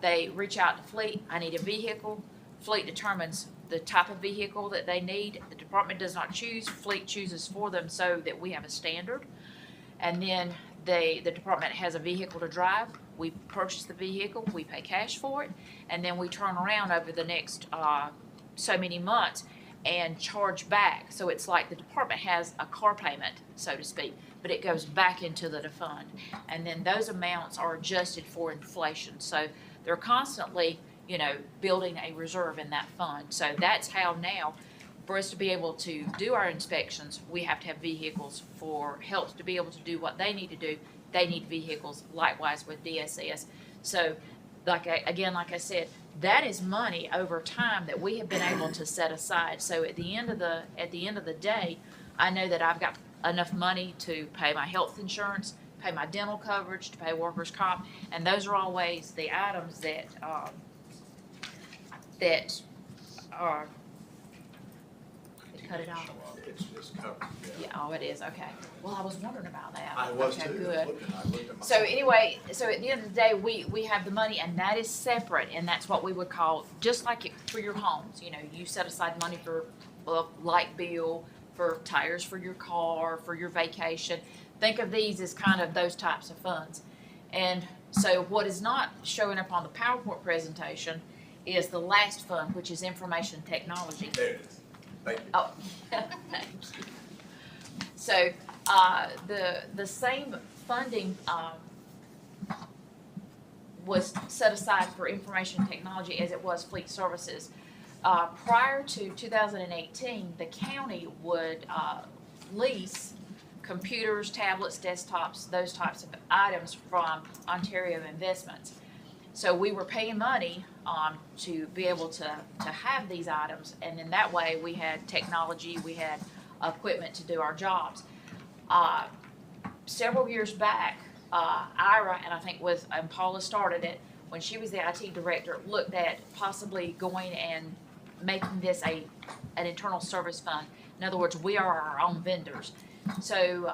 [SPEAKER 5] they reach out to fleet, I need a vehicle. Fleet determines the type of vehicle that they need. The department does not choose, fleet chooses for them so that we have a standard. And then the department has a vehicle to drive. We purchase the vehicle, we pay cash for it, and then we turn around over the next so many months and charge back. So it's like the department has a car payment, so to speak, but it goes back into the fund. And then those amounts are adjusted for inflation. So they're constantly, building a reserve in that fund. So that's how now, for us to be able to do our inspections, we have to have vehicles. For help to be able to do what they need to do, they need vehicles. Likewise with DSS. So, like I said, that is money over time that we have been able to set aside. So at the end of the day, I know that I've got enough money to pay my health insurance, pay my dental coverage, to pay workers' comp, and those are always the items that are. Cut it off.
[SPEAKER 7] It's covered,
[SPEAKER 5] Yeah, oh, it is, okay. Well, I was wondering about that.
[SPEAKER 7] I was
[SPEAKER 5] Okay,
[SPEAKER 7] too.
[SPEAKER 5] good.
[SPEAKER 7] I looked at my.
[SPEAKER 5] So anyway, so at the end of the day, we have the money, and that is separate, and that's what we would call, just like for your homes, you set aside money for a light bill, for tires for your car, for your vacation. Think of these as kind of those types of funds. And so what is not showing up on the PowerPoint presentation is the last fund, which is information technology.
[SPEAKER 7] There it is. Thank you.
[SPEAKER 5] Oh, thank you. So, the same funding, was set aside for information technology as it was fleet services. Prior to 2018, the county would, lease computers, tablets, desktops, those types of items from Ontario Investments. So we were paying money to be able to have these items, and in that way we had technology, we had equipment to do our jobs. Several years back, Ira, and I think and Paula started it, when she was the IT director, looked at possibly going and making this an internal service fund. In other words, we are our own vendors. So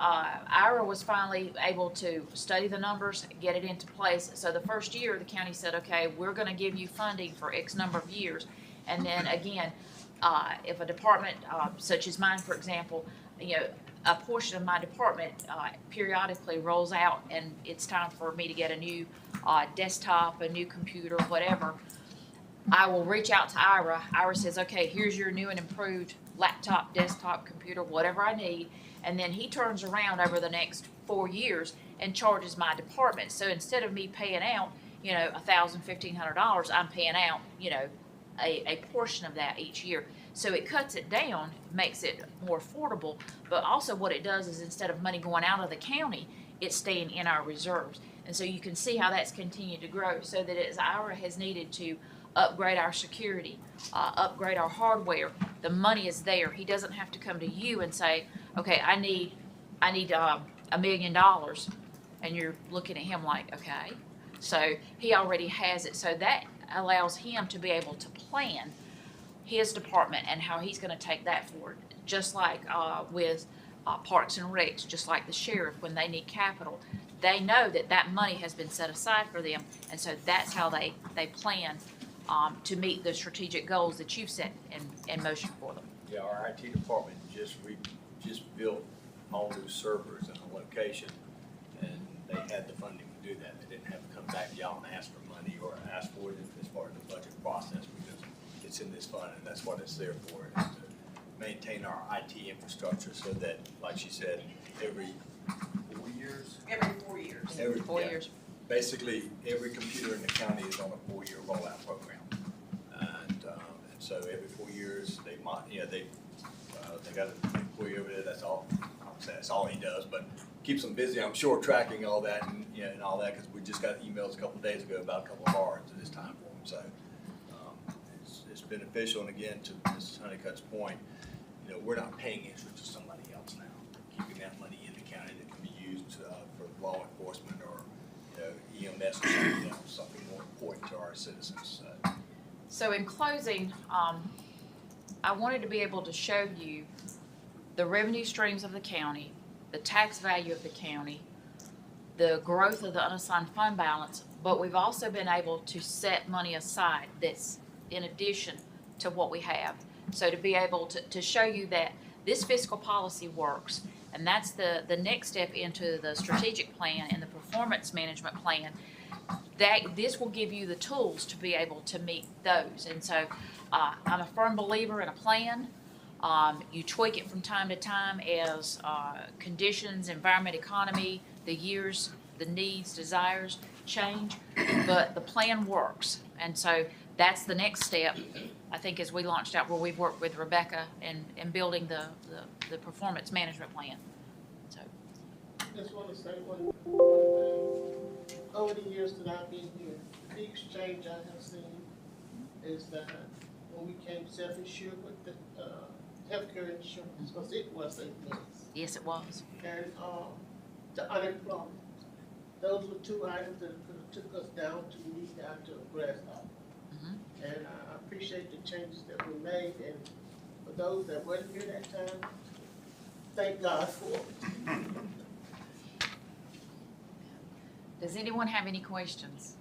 [SPEAKER 5] Ira was finally able to study the numbers, get it into place. So the first year, the county said, okay, we're going to give you funding for X number of years. And then again, if a department, such as mine, for example, a portion of my department periodically rolls out and it's time for me to get a new desktop, a new computer, whatever, I will reach out to Ira. Ira says, okay, here's your new and improved laptop, desktop, computer, whatever I need. And then he turns around over the next 4 years and charges my department. So instead of me paying out, $1,000, $1,500, I'm paying out, a portion of that each year. So it cuts it down, makes it more affordable. But also what it does is instead of money going out of the county, it's staying in our reserves. And so you can see how that's continued to grow. So that as Ira has needed to upgrade our security, upgrade our hardware, the money is there. He doesn't have to come to you and say, okay, I need $1 million, and you're looking at him like, okay. So he already has it. So that allows him to be able to plan his department and how he's going to take that forward. Just like with Parks and Recs, just like the sheriff, when they need capital, they know that money has been set aside for them, and so that's how they plan to meet the strategic goals that you've set in motion for them.
[SPEAKER 7] Yeah, our IT department just built all new servers in a location, and they had the funding to do that. They didn't have to come back to y'all and ask for money or ask for it as part of the budget process, because it's in this fund, and that's what it's there for, is to maintain our IT infrastructure so that, like she said, every 4 years?
[SPEAKER 10] Every 4 years.
[SPEAKER 7] Every
[SPEAKER 5] 4
[SPEAKER 7] yeah.
[SPEAKER 5] years.
[SPEAKER 7] Basically, every computer in the county is on a 4-year rollout program. And so every 4 years, they got an employee over there, that's all, that's all he does, but keeps them busy, I'm sure, tracking all that and, and all that, because we just got emails a couple of days ago about a couple of hours at this time for them, so it's beneficial, and again, to Mrs. Honeycutt's point, we're not paying interest to somebody else now, keeping that money in the county that can be used for law enforcement or EMS or something else, something more important to our citizens.
[SPEAKER 5] So in closing, I wanted to be able to show you the revenue streams of the county, the tax value of the county, the growth of the unassigned fund balance, but we've also been able to set money aside that's in addition to what we have. So to be able to show you that this fiscal policy works, and that's the next step into the strategic plan and the performance management plan, that this will give you the tools to be able to meet those. And so I'm a firm believer in a plan. You tweak it from time to time as conditions, environment, economy, the years, the needs, desires change, but the plan works. And so that's the next step, I think, as we launched out, where we've worked with Rebecca in building the performance management plan. So.
[SPEAKER 3] Just want to say one thing. Over the years that I've been here, the biggest change I have seen is that when we came self-insured with the healthcare insurance, because it was a mess.
[SPEAKER 5] Yes, it was.
[SPEAKER 3] And the unemployment. Those were two items that could have took us down to meet down to a grass hop. And I appreciate the changes that were made, and for those that wasn't here that time, thank God for it.
[SPEAKER 5] Does anyone have any questions?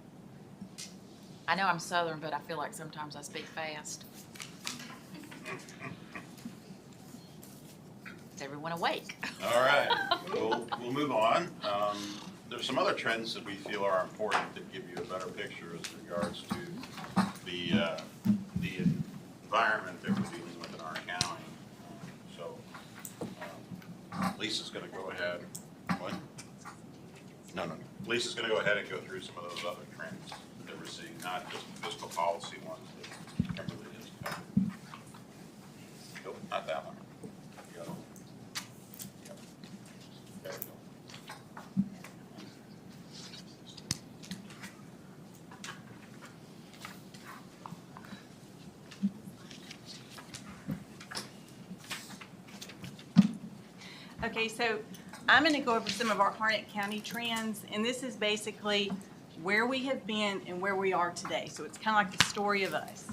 [SPEAKER 5] I know I'm Southern, but I feel like sometimes I speak fast. Is everyone awake?
[SPEAKER 4] All right, we'll move on. There's some other trends that we feel are important that give you a better picture as regards to the environment that we're dealing with in our county. Lisa's going to go ahead. What? No. Lisa's going to go ahead and go through some of those other trends that we're seeing, not just fiscal policy ones that Kimberly has covered. Nope, not that one. You got it. Yep. There we go.
[SPEAKER 10] Okay, so I'm going to go over some of our Harnett County trends, and this is basically where we have been and where we are today. So it's kind of like the story of us.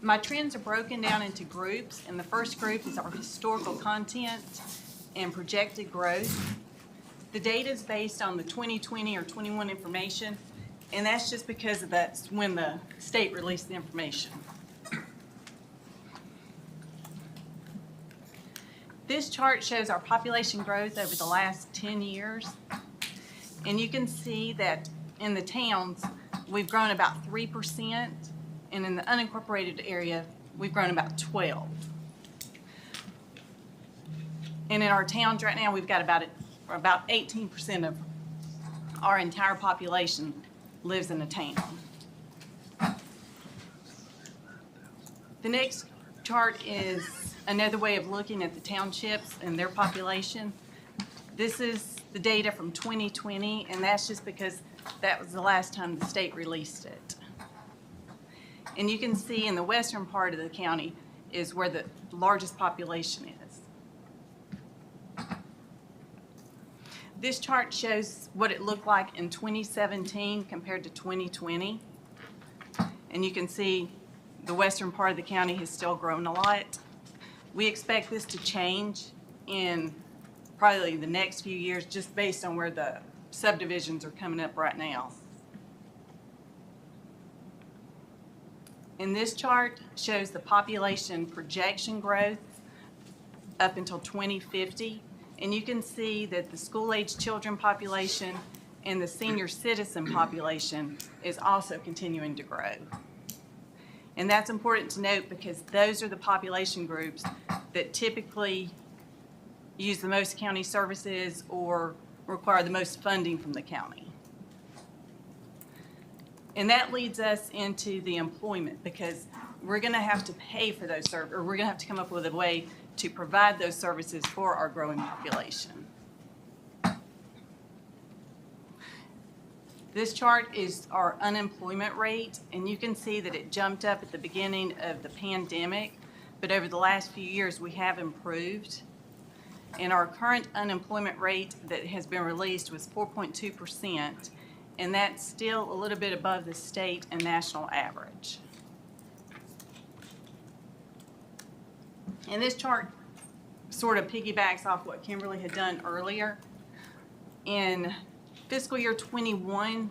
[SPEAKER 10] My trends are broken down into groups, and the first group is our historical content and projected growth. The data is based on the 2020 or 21 information, and that's just because that's when the state released the information. This chart shows our population growth over the last 10 years. And you can see that in the towns, we've grown about 3%, and in the unincorporated area, we've grown about 12%. And in our towns right now, we've got about 18% of our entire population lives in a town. The next chart is another way of looking at the townships and their population. This is the data from 2020, and that's just because that was the last time the state released it. And you can see in the western part of the county is where the largest population is. This chart shows what it looked like in 2017 compared to 2020. And you can see the western part of the county has still grown a lot. We expect this to change in probably the next few years, just based on where the subdivisions are coming up right now. And this chart shows the population projection growth up until 2050. And you can see that the school-age children population and the senior citizen population is also continuing to grow. And that's important to note because those are the population groups that typically use the most county services or require the most funding from the county. And that leads us into the employment, because we're gonna have to pay for those services, or we're gonna have to come up with a way to provide those services for our growing population. This chart is our unemployment rate, and you can see that it jumped up at the beginning of the pandemic, but over the last few years, we have improved. And our current unemployment rate that has been released was 4.2%, and that's still a little bit above the state and national average. And this chart sort of piggybacks off what Kimberly had done earlier. In fiscal year 21,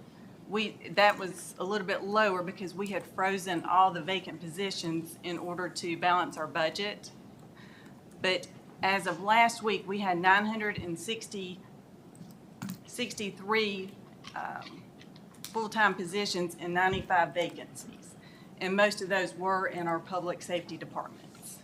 [SPEAKER 10] that was a little bit lower because we had frozen all the vacant positions in order to balance our budget. But as of last week, we had 963 full-time positions and 95 vacancies. And most of those were in our public safety departments.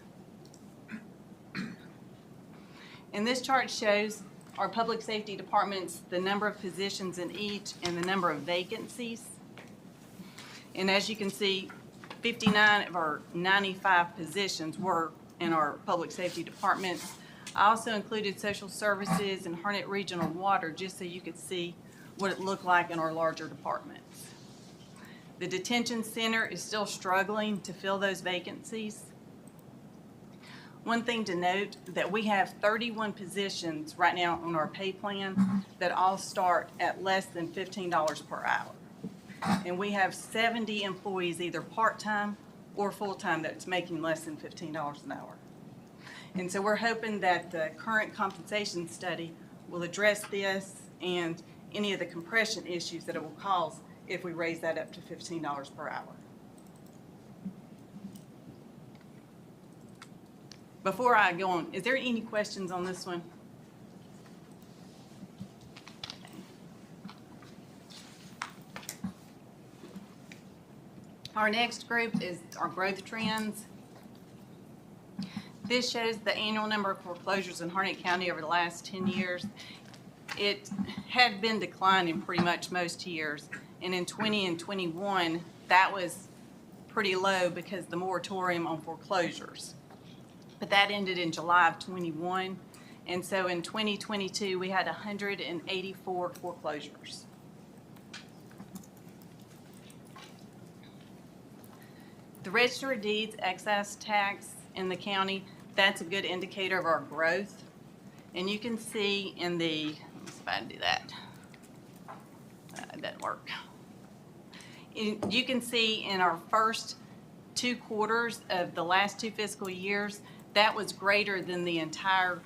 [SPEAKER 10] And this chart shows our public safety departments, the number of positions in each and the number of vacancies. And as you can see, 59 of our 95 positions were in our public safety departments. I also included social services and Harnett Regional Water just so you could see what it looked like in our larger departments. The detention center is still struggling to fill those vacancies. One thing to note, that we have 31 positions right now on our pay plan that all start at less than $15 per hour. And we have 70 employees, either part-time or full-time, that's making less than $15 an hour. And so we're hoping that the current compensation study will address this and any of the compression issues that it will cause if we raise that up to $15 per hour. Before I go on, is there any questions on this one? Our next group is our growth trends. This shows the annual number of foreclosures in Harnett County over the last 10 years. It had been declining pretty much most years, and in 20 and 21, that was pretty low because the moratorium on foreclosures. But that ended in July of 21, and so in 2022, we had 184 foreclosures. The Register of Deeds excess tax in the county, that's a good indicator of our growth. And you can see in the, let's see if I can do that. It doesn't work. You can see in our first 2 quarters of the last 2 fiscal years, that was greater than the entire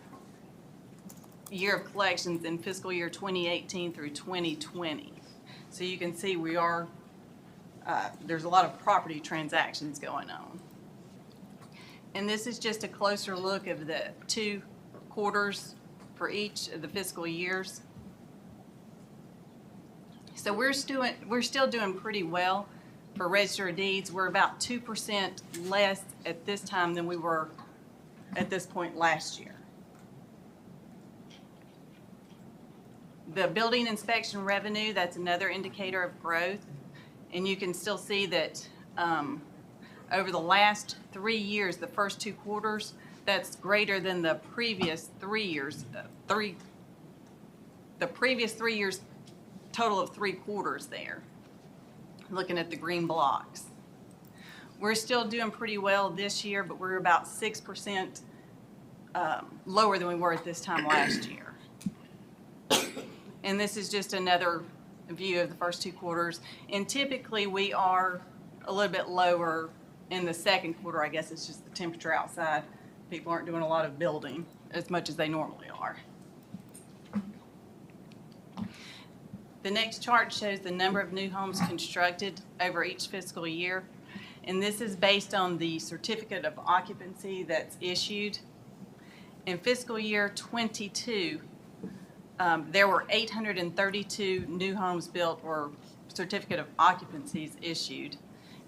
[SPEAKER 10] year of collections in fiscal year 2018 through 2020. So you can see we are, there's a lot of property transactions going on. And this is just a closer look of the 2 quarters for each of the fiscal years. So we're still doing pretty well for Register of Deeds. We're about 2% less at this time than we were at this point last year. The building inspection revenue, that's another indicator of growth. And you can still see that over the last 3 years, the first 2 quarters, that's greater than the previous 3 years. The previous 3 years, total of 3 quarters there, looking at the green blocks. We're still doing pretty well this year, but we're about 6% lower than we were at this time last year. And this is just another view of the first 2 quarters. And typically we are a little bit lower in the second quarter. I guess it's just the temperature outside. People aren't doing a lot of building as much as they normally are. The next chart shows the number of new homes constructed over each fiscal year. And this is based on the certificate of occupancy that's issued. In fiscal year 22, there were 832 new homes built or certificate of occupancies issued.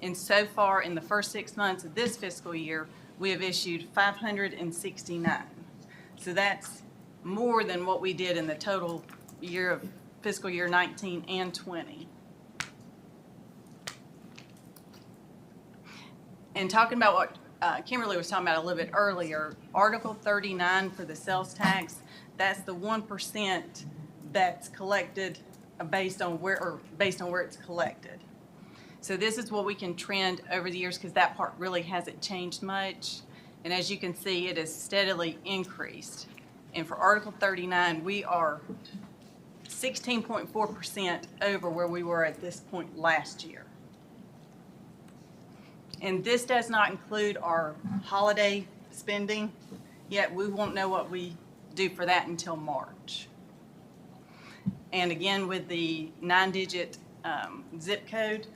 [SPEAKER 10] And so far in the first 6 months of this fiscal year, we have issued 569. So that's more than what we did in the total year of fiscal year 19 and 20. And talking about what Kimberly was talking about a little bit earlier, Article 39 for the sales tax, that's the 1% that's collected based on where it's collected. So this is what we can trend over the years because that part really hasn't changed much. And as you can see, it has steadily increased. And for Article 39, we are 16.4% over where we were at this point last year. And this does not include our holiday spending, yet we won't know what we do for that until March. And again, with the 9-digit zip code,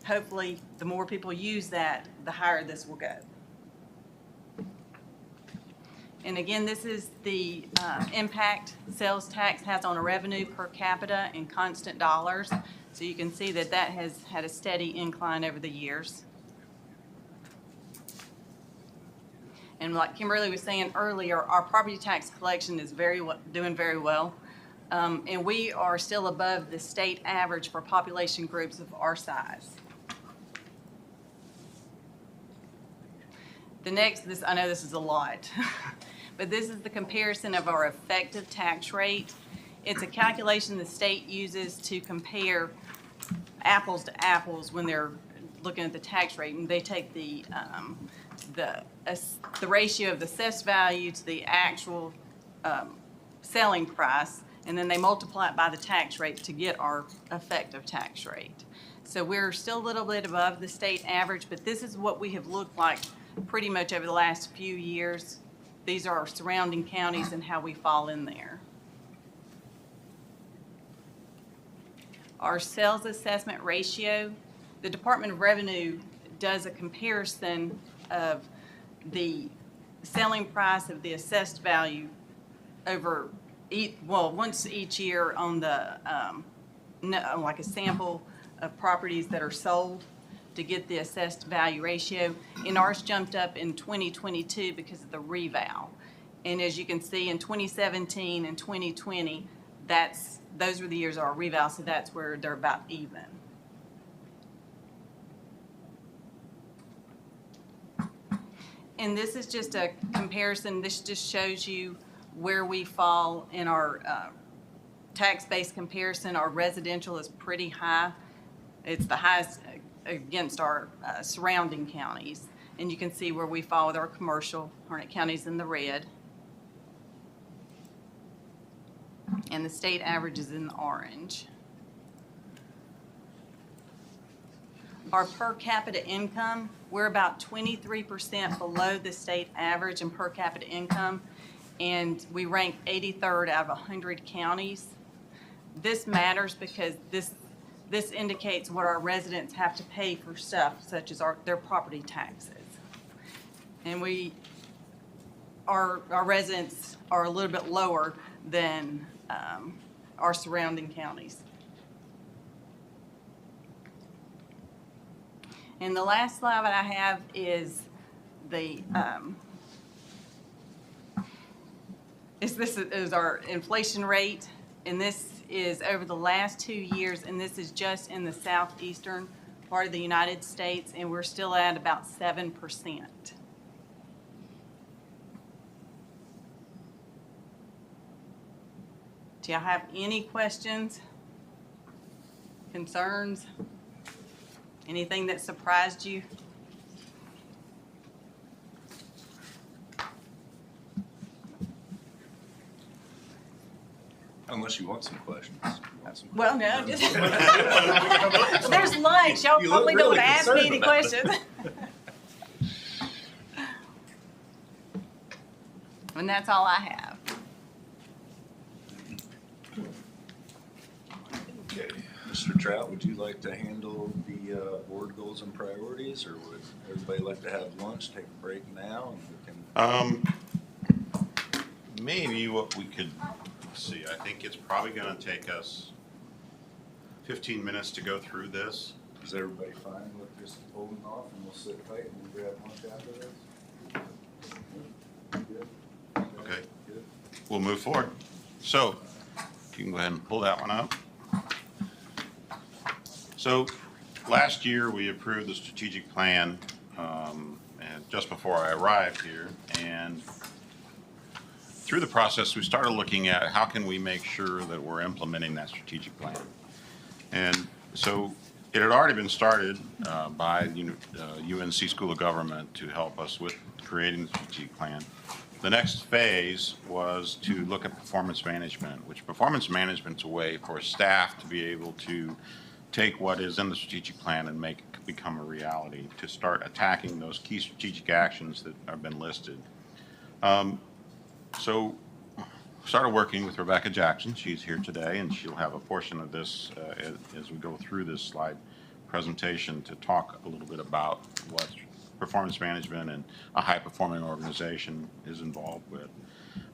[SPEAKER 10] hopefully the more people use that, the higher this will go. And again, this is the impact sales tax has on a revenue per capita in constant dollars. So you can see that that has had a steady incline over the years. And like Kimberly was saying earlier, our property tax collection is doing very well. And we are still above the state average for population groups of our size. The next, I know this is a lot, but this is the comparison of our effective tax rate. It's a calculation the state uses to compare apples to apples when they're looking at the tax rate, and they take the ratio of the assessed value to the actual selling price, and then they multiply it by the tax rate to get our effective tax rate. So we're still a little bit above the state average, but this is what we have looked like pretty much over the last few years. These are our surrounding counties and how we fall in there. Our sales assessment ratio, the Department of Revenue does a comparison of the selling price of the assessed value over once each year on the like a sample of properties that are sold to get the assessed value ratio. And ours jumped up in 2022 because of the reval. And as you can see in 2017 and 2020, those were the years of our reval, so that's where they're about even. And this is just a comparison. This just shows you where we fall in our tax-based comparison. Our residential is pretty high. It's the highest against our surrounding counties. And you can see where we fall with our commercial. Harnett County's in the red. And the state average is in the orange. Our per capita income, we're about 23% below the state average in per capita income, and we rank 83rd out of 100 counties. This matters because this indicates what our residents have to pay for stuff such as their property taxes. And our residents are a little bit lower than our surrounding counties. And the last slide that I have is this is our inflation rate, and this is over the last 2 years, and this is just in the southeastern part of the United States, and we're still at about 7%. Do y'all have any questions, concerns? Anything that surprised you?
[SPEAKER 1] Unless you want some questions.
[SPEAKER 10] Well, no, just there's lunch. Y'all
[SPEAKER 1] You
[SPEAKER 10] probably
[SPEAKER 1] look really
[SPEAKER 10] don't ask me
[SPEAKER 1] concerned
[SPEAKER 10] any
[SPEAKER 1] about it.
[SPEAKER 10] questions. And that's all I have.
[SPEAKER 1] Okay, Mr. Trout, would you like to handle the board goals and priorities, or would everybody like to have lunch, take a break now, and we can?
[SPEAKER 4] Maybe what we could see, I think it's probably gonna take us 15 minutes to go through this.
[SPEAKER 1] Is everybody fine with just holding off, and we'll sit tight and we'll grab lunch after this? Good?
[SPEAKER 4] Okay.
[SPEAKER 1] Good?
[SPEAKER 4] we'll move forward. So you can go ahead and pull that one up. So last year, we approved the strategic plan and just before I arrived here. And through the process, we started looking at how can we make sure that we're implementing that strategic plan. And so it had already been started by UNC School of Government to help us with creating the strategic plan. The next phase was to look at performance management, which performance management's a way for staff to be able to take what is in the strategic plan and make it become a reality, to start attacking those key strategic actions that have been listed. So started working with Rebecca Jackson. She's here today, and she'll have a portion of this as we go through this slide presentation to talk a little bit about what performance management and a high-performing organization is involved with.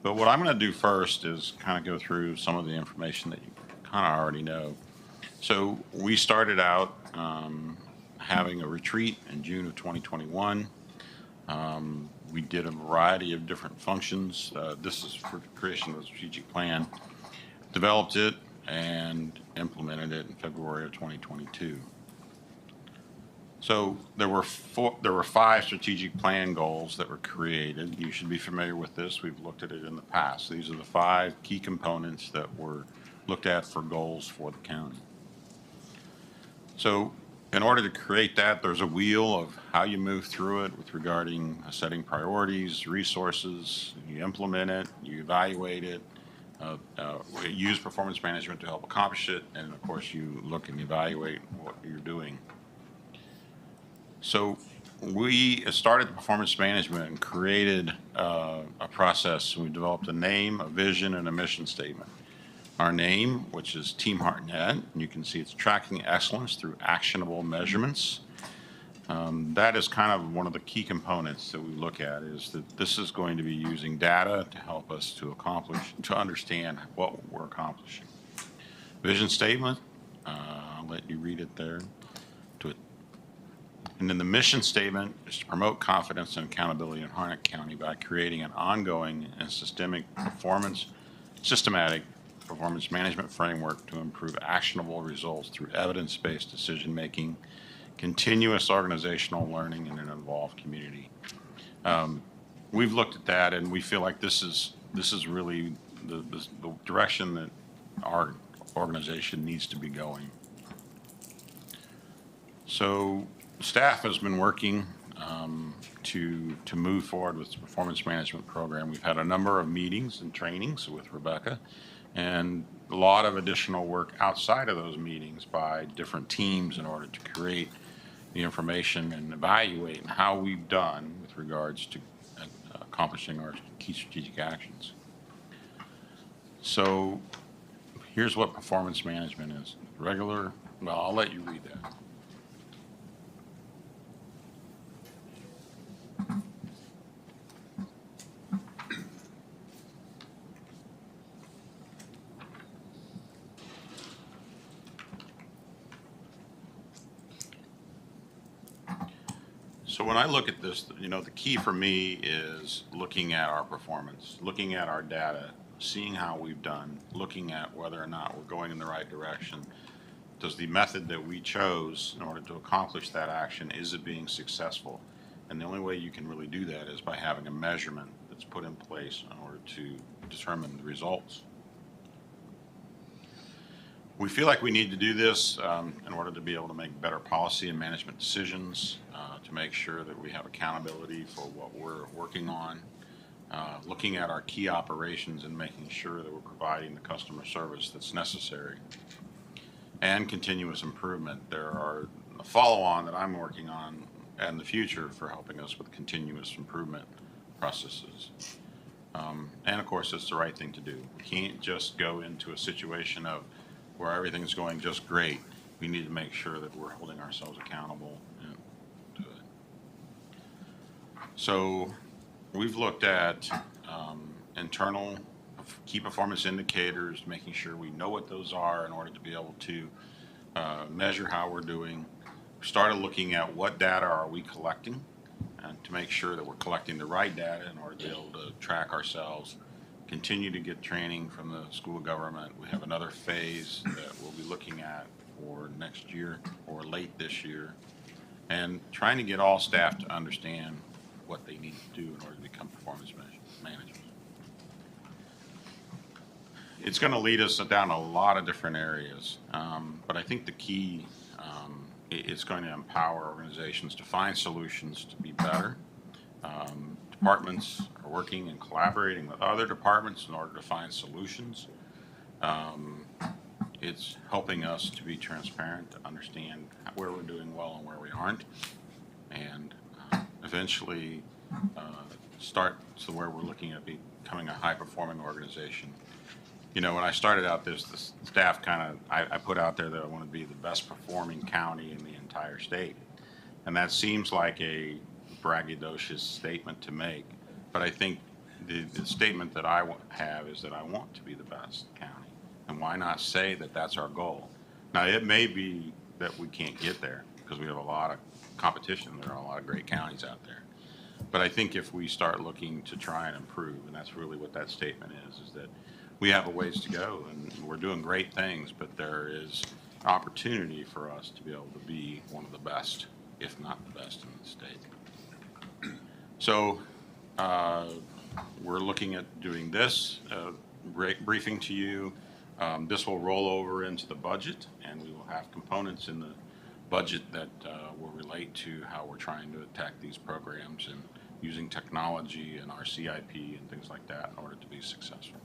[SPEAKER 4] But what I'm going to do first is kind of go through some of the information that you kind of already know. So we started out having a retreat in June of 2021. We did a variety of different functions. This is for the creation of the strategic plan. Developed it and implemented it in February of 2022. So there were 5 strategic plan goals that were created. You should be familiar with this. We've looked at it in the past. These are the 5 key components that were looked at for goals for the county. So in order to create that, there's a wheel of how you move through it with regarding setting priorities, resources, you implement it, you evaluate it, use performance management to help accomplish it, and of course you look and evaluate what you're doing. So we started the performance management and created a process. We developed a name, a vision, and a mission statement. Our name, which is Team Harnett, and you can see it's tracking excellence through actionable measurements. That is kind of one of the key components that we look at, is that this is going to be using data to help us to understand what we're accomplishing. Vision statement, I'll let you read it there. And then the mission statement is to promote confidence and accountability in Harnett County by creating an ongoing and systematic performance management framework to improve actionable results through evidence-based decision-making, continuous organizational learning, and an involved community. We've looked at that, and we feel like this is really the direction that our organization needs to be going. So staff has been working to move forward with the performance management program. We've had a number of meetings and trainings with Rebecca, and a lot of additional work outside of those meetings by different teams in order to create the information and evaluate how we've done with regards to accomplishing our key strategic actions. So here's what performance management is. Well, I'll let you read that. So when I look at this, the key for me is looking at our performance, looking at our data, seeing how we've done, looking at whether or not we're going in the right direction. Does the method that we chose in order to accomplish that action, is it being successful? And the only way you can really do that is by having a measurement that's put in place in order to determine the results. We feel like we need to do this in order to be able to make better policy and management decisions, to make sure that we have accountability for what we're working on, looking at our key operations and making sure that we're providing the customer service that's necessary, and continuous improvement. There are a follow-on that I'm working on in the future for helping us with continuous improvement processes. And of course, it's the right thing to do. We can't just go into a situation of where everything's going just great. We need to make sure that we're holding ourselves accountable to it. So we've looked at internal key performance indicators, making sure we know what those are in order to be able to measure how we're doing. We started looking at what data are we collecting, and to make sure that we're collecting the right data in order to be able to track ourselves continue to get training from the school government. We have another phase that we'll be looking at for next year or late this year, and trying to get all staff to understand what they need to do in order to become performance managers. It's going to lead us down a lot of different areas, but I think the key is going to empower organizations to find solutions to be better. Departments are working and collaborating with other departments in order to find solutions. It's helping us to be transparent, to understand where we're doing well and where we aren't, and eventually start to where we're looking at becoming a high-performing organization. You know, when I started out this, the staff I put out there that I want to be the best performing county in the entire state. And that seems like a braggadocious statement to make, but I think the statement that I have is that I want to be the best county. And why not say that that's our goal? Now, it may be that we can't get there because we have a lot of competition. There are a lot of great counties out there. But I think if we start looking to try and improve, and that's really what that statement is that we have a ways to go and we're doing great things, but there is opportunity for us to be able to be one of the best, if not the best in the state. So we're looking at doing this briefing to you. This will roll over into the budget, and we will have components in the budget that will relate to how we're trying to attack these programs and using technology and our CIP and things like that in order to be successful.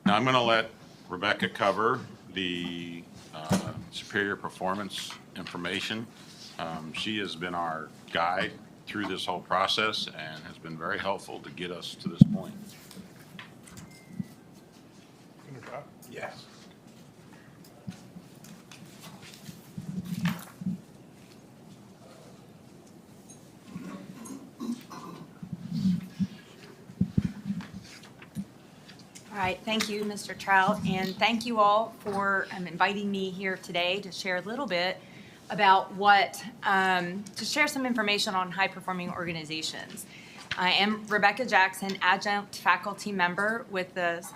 [SPEAKER 4] Now I'm going to let Rebecca cover the superior performance information. She has been our guide through this whole process and has been very helpful to get us to this point. Yes.
[SPEAKER 11] All right, thank you, Mr. Trout, and thank you all for inviting me here today to share a little bit about to share some information on high-performing organizations. I am Rebecca Jackson, adjunct faculty member with the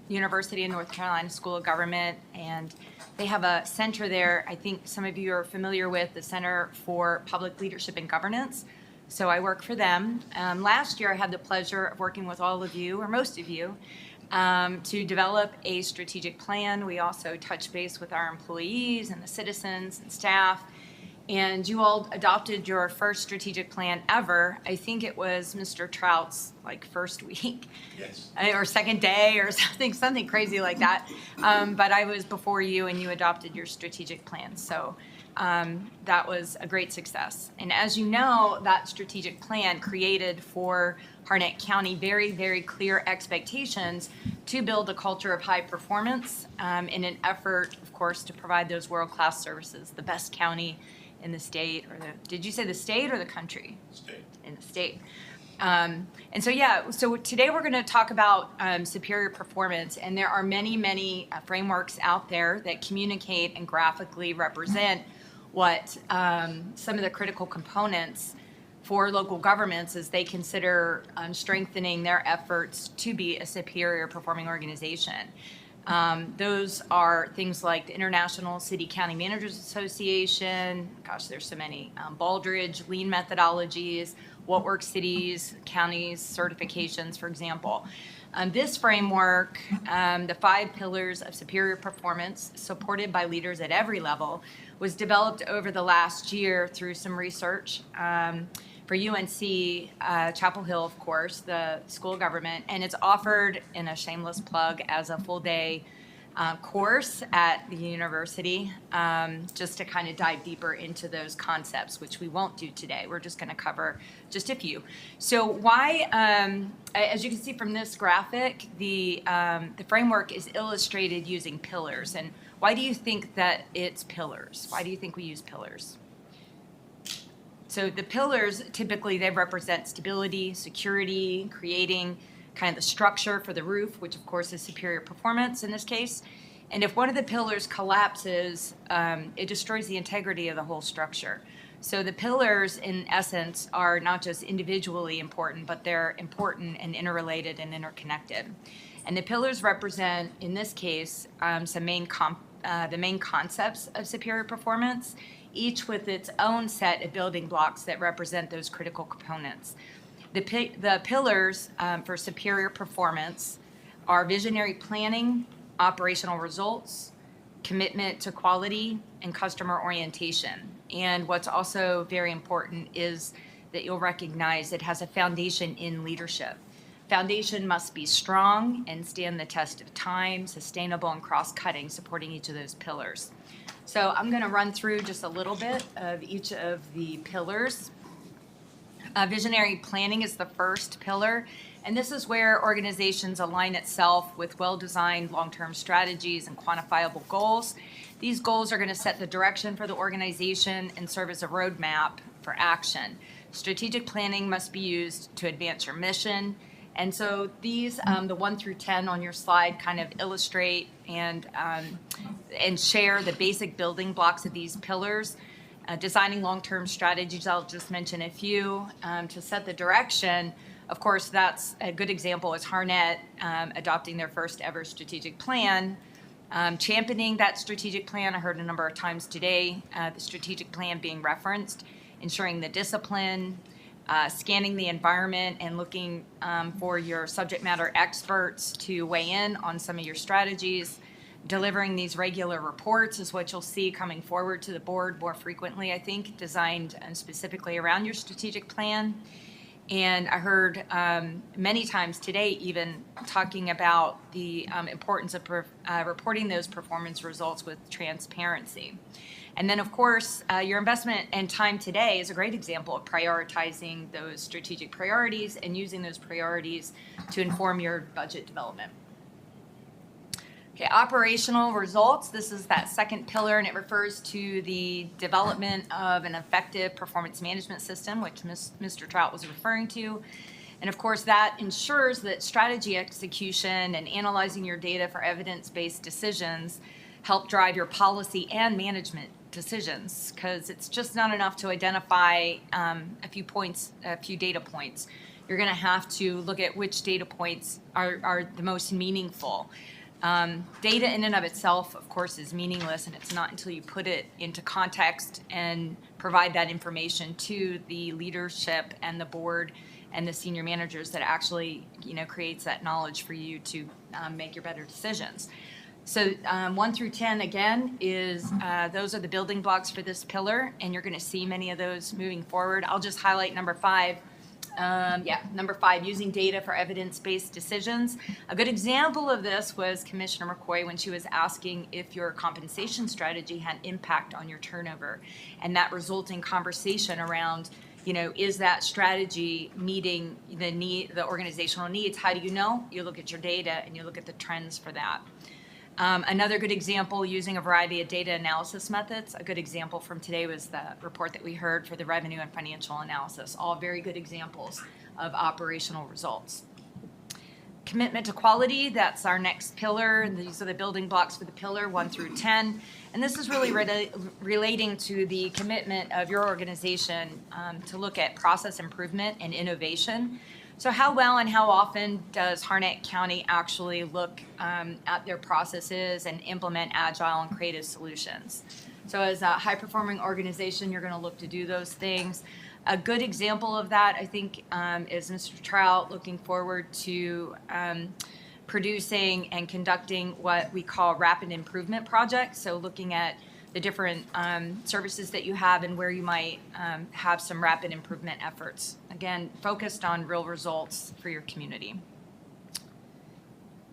[SPEAKER 11] University of North Carolina School of Government, and they have a center there. I think some of you are familiar with the Center for Public Leadership and Governance. So I work for them. Last year, I had the pleasure of working with all of you, or most of you, to develop a strategic plan. We also touch base with our employees and the citizens and staff. And you all adopted your first strategic plan ever. I think it was Mr. Trout's first week.
[SPEAKER 7] Yes.
[SPEAKER 11] Or second day or something crazy like that. But I was before you and you adopted your strategic plan. So that was a great success. And as you know, that strategic plan created for Harnett County very, very clear expectations to build a culture of high performance in an effort, of course, to provide those world-class services, the best county in the state, or did you say the state or the country?
[SPEAKER 7] State.
[SPEAKER 11] In the state. And so today we're going to talk about superior performance, and there are many, many frameworks out there that communicate and graphically represent what some of the critical components for local governments as they consider strengthening their efforts to be a superior performing organization. Those are things like the International City County Managers Association, gosh, there's so many, Baldrige, lean methodologies, what works cities, counties, certifications, for example. This framework, the 5 pillars of superior performance, supported by leaders at every level, was developed over the last year through some research for UNC Chapel Hill, of course, the school of government, and it's offered in a shameless plug as a full day course at the university, just to kind of dive deeper into those concepts, which we won't do today. We're just going to cover just a few. So why, as you can see from this graphic, the framework is illustrated using pillars. And why do you think that it's pillars? Why do you think we use pillars? So the pillars, typically they represent stability, security, creating kind of the structure for the roof, which of course is superior performance in this case. And if one of the pillars collapses, it destroys the integrity of the whole structure. So the pillars, in essence, are not just individually important, but they're important and interrelated and interconnected. And the pillars represent, in this case, the main concepts of superior performance, each with its own set of building blocks that represent those critical components. The pillars for superior performance are visionary planning, operational results, commitment to quality, and customer orientation. And what's also very important is that you'll recognize it has a foundation in leadership. Foundation must be strong and stand the test of time, sustainable and cross-cutting, supporting each of those pillars. So I'm going to run through just a little bit of each of the pillars. Visionary planning is the first pillar, and this is where organizations align itself with well-designed long-term strategies and quantifiable goals. These goals are going to set the direction for the organization and serve as a roadmap for action. Strategic planning must be used to advance your mission. And so these, the 1 through 10 on your slide, kind of illustrate and share the basic building blocks of these pillars. Designing long-term strategies, I'll just mention a few to set the direction. Of course, that's a good example is Harnett adopting their first ever strategic plan. Championing that strategic plan, I heard a number of times today, the strategic plan being referenced, ensuring the discipline, scanning the environment and looking for your subject matter experts to weigh in on some of your strategies. Delivering these regular reports is what you'll see coming forward to the board more frequently, I think, designed specifically around your strategic plan. And I heard many times today even talking about the importance of reporting those performance results with transparency. And then, of course, your investment and time today is a great example of prioritizing those strategic priorities and using those priorities to inform your budget development. Okay, operational results. This is that second pillar, and it refers to the development of an effective performance management system, which Mr. Trout was referring to. And of course, that ensures that strategy execution and analyzing your data for evidence-based decisions help drive your policy and management decisions, because it's just not enough to identify a few data points. You're going to have to look at which data points are the most meaningful. Data in and of itself, of course, is meaningless, and it's not until you put it into context and provide that information to the leadership and the board and the senior managers that actually, creates that knowledge for you to make your better decisions. So 1 through 10, again, is those are the building blocks for this pillar, and you're going to see many of those moving forward. I'll just highlight number 5. Number 5, using data for evidence-based decisions. A good example of this was Commissioner McCoy when she was asking if your compensation strategy had impact on your turnover, and that resulting conversation around, is that strategy meeting the organizational needs? How do you know? You look at your data and you look at the trends for that. Another good example, using a variety of data analysis methods. A good example from today was the report that we heard for the revenue and financial analysis. All very good examples of operational results. Commitment to quality, that's our next pillar. And these are the building blocks for the pillar 1 through 10. And this is really relating to the commitment of your organization to look at process improvement and innovation. So how well and how often does Harnett County actually look at their processes and implement agile and creative solutions? So as a high-performing organization, you're going to look to do those things. A good example of that, I think, is Mr. Trout looking forward to producing and conducting what we call rapid improvement projects. So looking at the different services that you have and where you might have some rapid improvement efforts. Again, focused on real results for your community.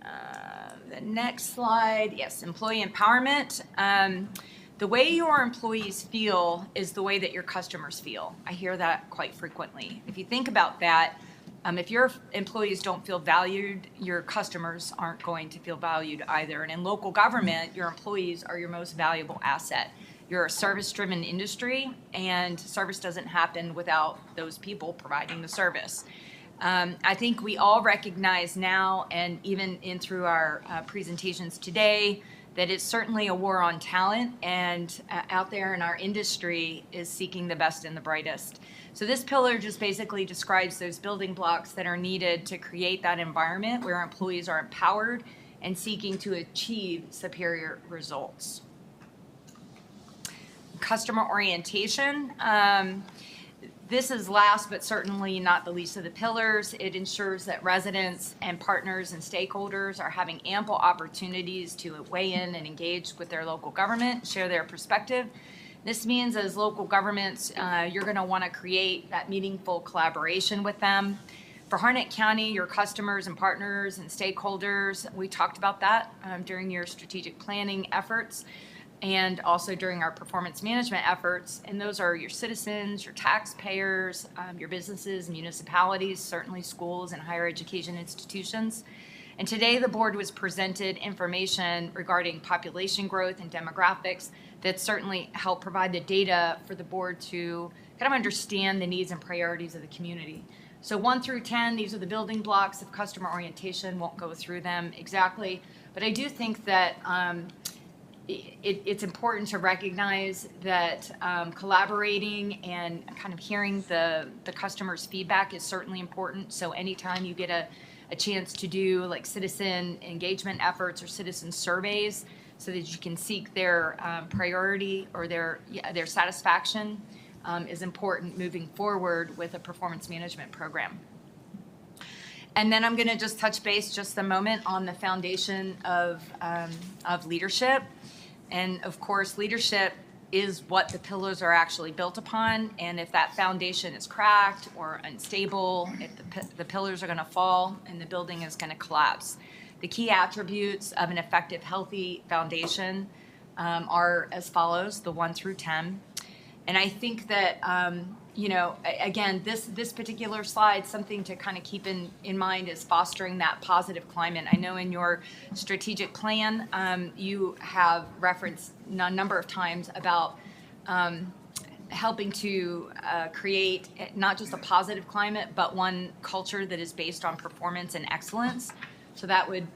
[SPEAKER 11] The next slide, yes, employee empowerment. The way your employees feel is the way that your customers feel. I hear that quite frequently. If you think about that, if your employees don't feel valued, your customers aren't going to feel valued either. And in local government, your employees are your most valuable asset. You're a service-driven industry, and service doesn't happen without those people providing the service. I think we all recognize now, and even through our presentations today, that it's certainly a war on talent, and out there in our industry is seeking the best and the brightest. So this pillar just basically describes those building blocks that are needed to create that environment where employees are empowered and seeking to achieve superior results. Customer orientation. This is last but certainly not the least of the pillars. It ensures that residents and partners and stakeholders are having ample opportunities to weigh in and engage with their local government, share their perspective. This means as local governments, you're going to want to create that meaningful collaboration with them. For Harnett County, your customers and partners and stakeholders, we talked about that during your strategic planning efforts, and also during our performance management efforts. And those are your citizens, your taxpayers, your businesses, municipalities, certainly schools and higher education institutions. And today the board was presented information regarding population growth and demographics that certainly help provide the data for the board to kind of understand the needs and priorities of the community. So 1 through 10, these are the building blocks of customer orientation. Won't go through them exactly, but I do think that it's important to recognize that collaborating and kind of hearing the customer's feedback is certainly important. So anytime you get a chance to do like citizen engagement efforts or citizen surveys so that you can seek their priority or their satisfaction is important moving forward with a performance management program. And then I'm going to just touch base just a moment on the foundation of leadership. And of course, leadership is what the pillars are actually built upon. And if that foundation is cracked or unstable, if the pillars are going to fall and the building is going to collapse. The key attributes of an effective, healthy foundation are as follows, the 1 through 10. And I think that, again, this particular slide, something to kind of keep in mind is fostering that positive climate. I know in your strategic plan, you have referenced a number of times about helping to create not just a positive climate, but one culture that is based on performance and excellence. So that would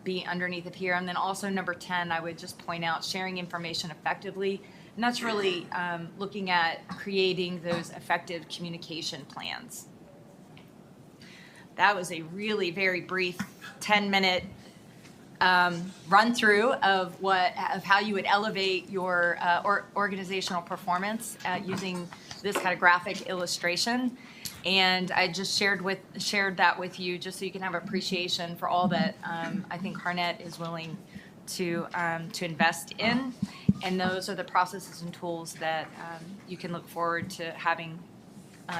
[SPEAKER 11] be underneath it here. And then also number 10, I would just point out sharing information effectively. And that's really looking at creating those effective communication plans. That was a really very brief 10-minute run through of how you would elevate your organizational performance using this kind of graphic illustration. And I just shared that with you just so you can have appreciation for all that I think Harnett is willing to invest in. And those are the processes and tools that you can look forward to having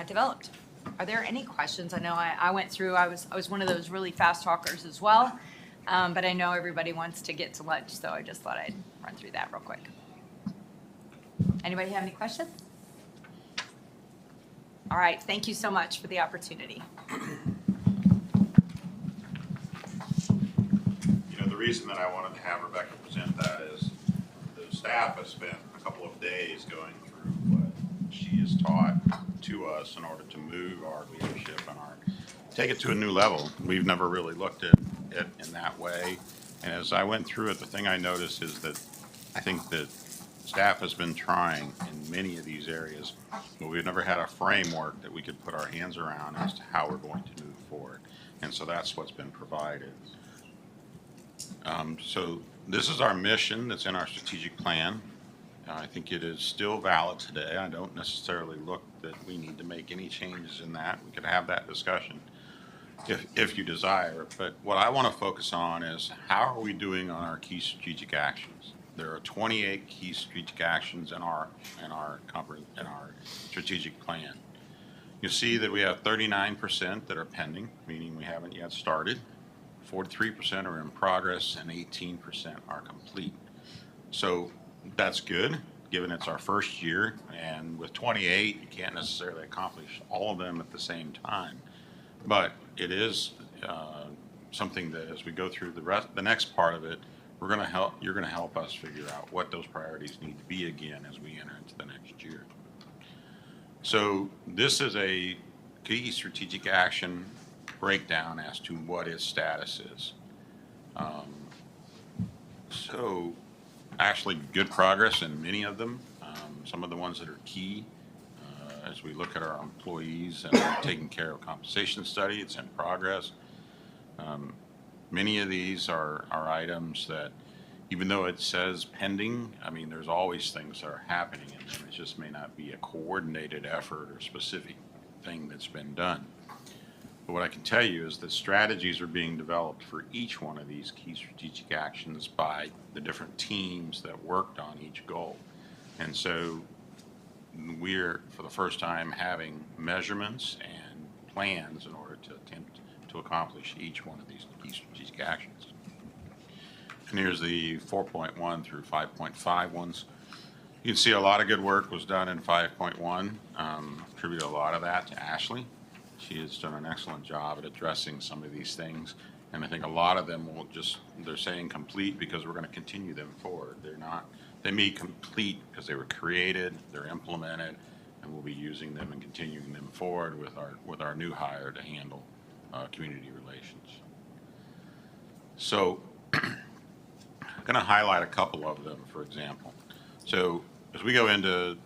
[SPEAKER 11] developed. Are there any questions? I know I went through, I was one of those really fast talkers as well, but I know everybody wants to get to lunch, so I just thought I'd run through that real quick. Anybody have any questions? All right, thank you so much for the opportunity.
[SPEAKER 4] The reason that I wanted to have Rebecca present that is the staff has spent a couple of days going through what she has taught to us in order to move our leadership and take it to a new level. We've never really looked at it in that way. And as I went through it, the thing I noticed is that I think that staff has been trying in many of these areas, but we've never had a framework that we could put our hands around as to how we're going to move forward. And so that's what's been provided. So this is our mission that's in our strategic plan. I think it is still valid today. I don't necessarily look that we need to make any changes in that. We could have that discussion if you desire. But what I want to focus on is how are we doing on our key strategic actions? There are 28 key strategic actions in our strategic plan. You see that we have 39% that are pending, meaning we haven't yet started. 43% are in progress and 18% are complete. So that's good, given it's our first year, and with 28, you can't necessarily accomplish all of them at the same time. But it is something that as we go through the next part of it, you're going to help us figure out what those priorities need to be again as we enter into the next year. So this is a key strategic action breakdown as to what its status is. So So actually good progress in many of them. Some of the ones that are key, as we look at our employees and taking care of compensation study, it's in progress. Many of these are items that, even though it says pending, I mean, there's always things that are happening in them. It just may not be a coordinated effort or specific thing that's been done. But what I can tell you is that strategies are being developed for each one of these key strategic actions by the different teams that worked on each goal. And so we're, for the first time, having measurements and plans in order to attempt to accomplish each one of these key strategic actions. And here's the 4.1 through 5.5 ones. You can see a lot of good work was done in 5.1. Attribute a lot of that to Ashley. She has done an excellent job at addressing some of these things. And I think a lot of them will just, they're saying complete because we're going to continue them forward. They're not, they may complete because they were created, they're implemented, and we'll be using them and continuing them forward with our new hire to handle community relations. So I'm going to highlight a couple of them, for example. So as we go into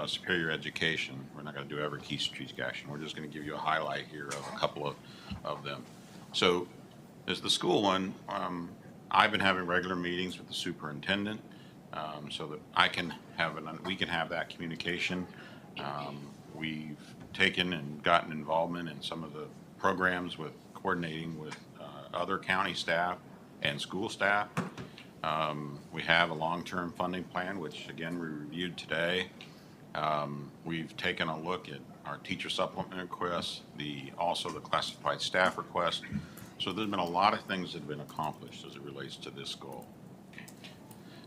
[SPEAKER 4] superior education, we're not going to do every key strategic action. We're just going to give you a highlight here of a couple of them. So as the school one, I've been having regular meetings with the superintendent so that we can have that communication. We've taken and gotten involvement in some of the programs with coordinating with other county staff and school staff. We have a long-term funding plan, which again we reviewed today. We've taken a look at our teacher supplement requests, also the classified staff request. So there's been a lot of things that have been accomplished as it relates to this goal.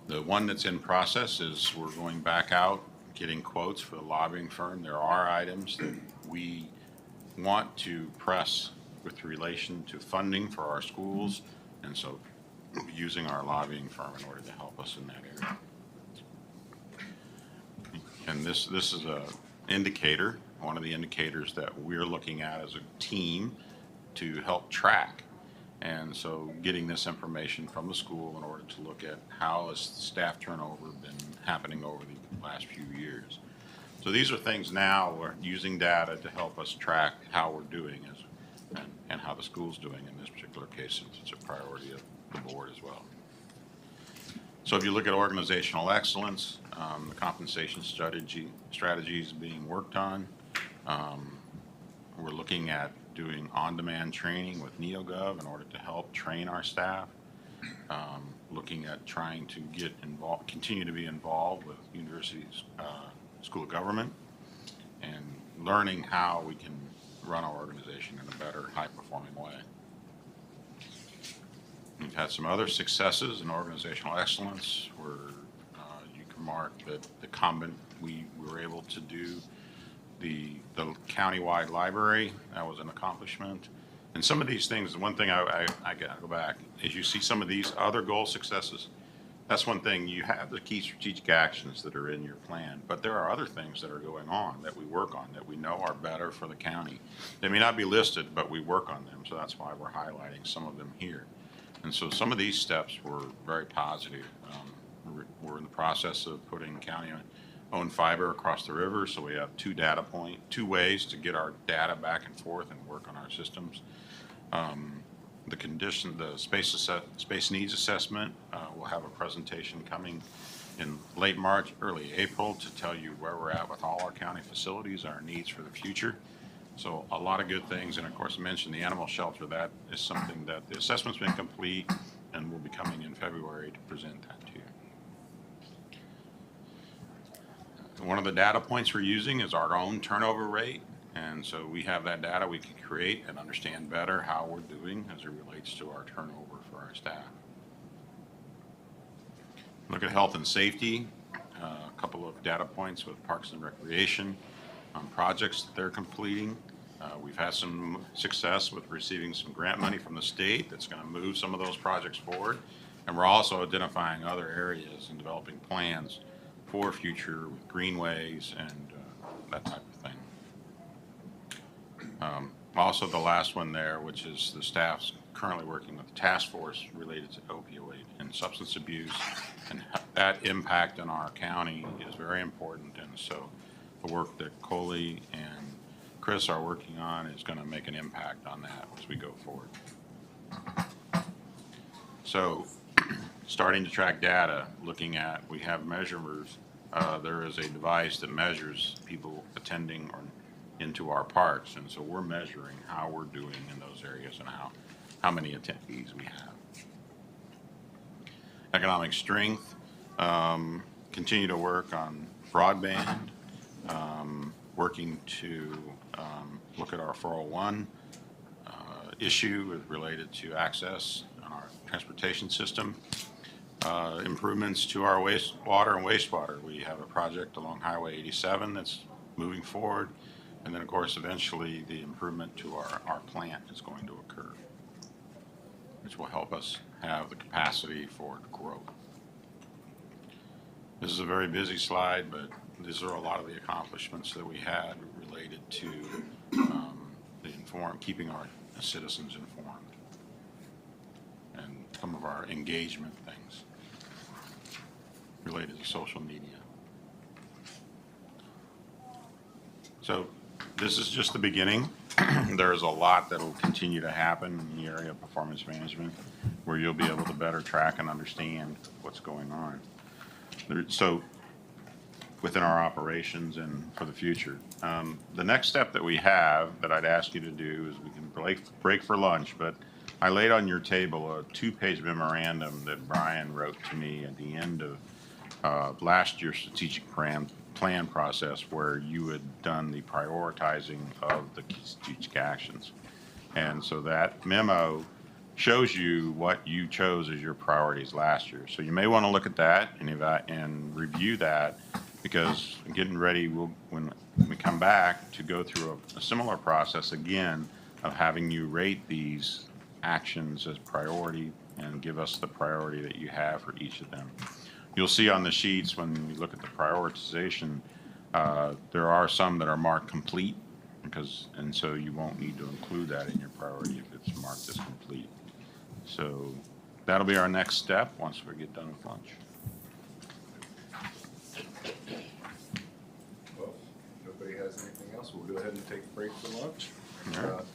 [SPEAKER 4] The one that's in process is we're going back out, getting quotes for the lobbying firm. There are items that we want to press with relation to funding for our schools, and so we'll be using our lobbying firm in order to help us in that area. And this is a indicator, one of the indicators that we're looking at as a team to help track. And so getting this information from the school in order to look at how has staff turnover been happening over the last few years. So these are things now we're using data to help us track how we're doing and how the school's doing in this particular case, since it's a priority of the board as well. So if you look at organizational excellence, the compensation strategies being worked on. We're looking at doing on-demand training with NeoGov in order to help train our staff. Looking at trying to get involved, continue to be involved with universities, school of government, and learning how we can run our organization in a better, high-performing way. We've had some other successes in organizational excellence where you can mark that we were able to do the countywide library. That was an accomplishment. And some of these things, the one thing I gotta go back, is you see some of these other goal successes. That's one thing. You have the key strategic actions that are in your plan, but there are other things that are going on that we work on that we know are better for the county. They may not be listed, but we work on them, so that's why we're highlighting some of them here. And so some of these steps were very positive. We're in the process of putting county-owned fiber across the river, so we have two ways to get our data back and forth and work on our systems. The space needs assessment, we'll have a presentation coming in late March, early April to tell you where we're at with all our county facilities, our needs for the future. So a lot of good things, and of course I mentioned the animal shelter. That is something that the assessment's been complete and we'll be coming in February to present that to you. One of the data points we're using is our own turnover rate. And so we have that data we can create and understand better how we're doing as it relates to our turnover for our staff. Look at health and safety, a couple of data points with Parks and Recreation on projects that they're completing. We've had some success with receiving some grant money from the state that's going to move some of those projects forward. And we're also identifying other areas and developing plans for future greenways and that type of thing. Also the last one there, which is the staff's currently working with a task force related to opioid and substance abuse, and that impact in our county is very important. And so the work that Coley and Chris are working on is going to make an impact on that as we go forward. So starting to track data, looking at, we have measurers. There is a device that measures people attending or into our parks, and so we're measuring how we're doing in those areas and how many attendees we have. Economic strength, continue to work on broadband, working to look at our 401 issue related to access on our transportation system. Improvements to our wastewater and wastewater. We have a project along Highway 87 that's moving forward. And then, of course, eventually the improvement to our plant is going to occur, which will help us have the capacity for growth. This is a very busy slide, but these are a lot of the accomplishments that we had related to keeping our citizens informed and some of our engagement things related to social media. So this is just the beginning. There's a lot that will continue to happen in the area of performance management where you'll be able to better track and understand what's going on. So within our operations and for the future. The next step that we have that I'd ask you to do is we can break for lunch, but I laid on your table a 2-page memorandum that Brian wrote to me at the end of last year's strategic plan process where you had done the prioritizing of the strategic actions. And so that memo shows you what you chose as your priorities last year. So you may want to look at that and review that, because getting ready, when we come back to go through a similar process again of having you rate these actions as priority and give us the priority that you have for each of them. You'll see on the sheets when we look at the prioritization, there are some that are marked complete, and so you won't need to include that in your priority if it's marked as complete. So that'll be our next step once we get done with lunch.
[SPEAKER 1] Well, if nobody has anything else, we'll go ahead and take a break for lunch.
[SPEAKER 4] All right.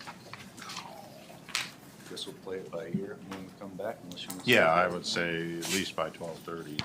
[SPEAKER 1] Guess we'll play it by ear when we come back, unless you want to.
[SPEAKER 4] Yeah, I would say at least by 12:30.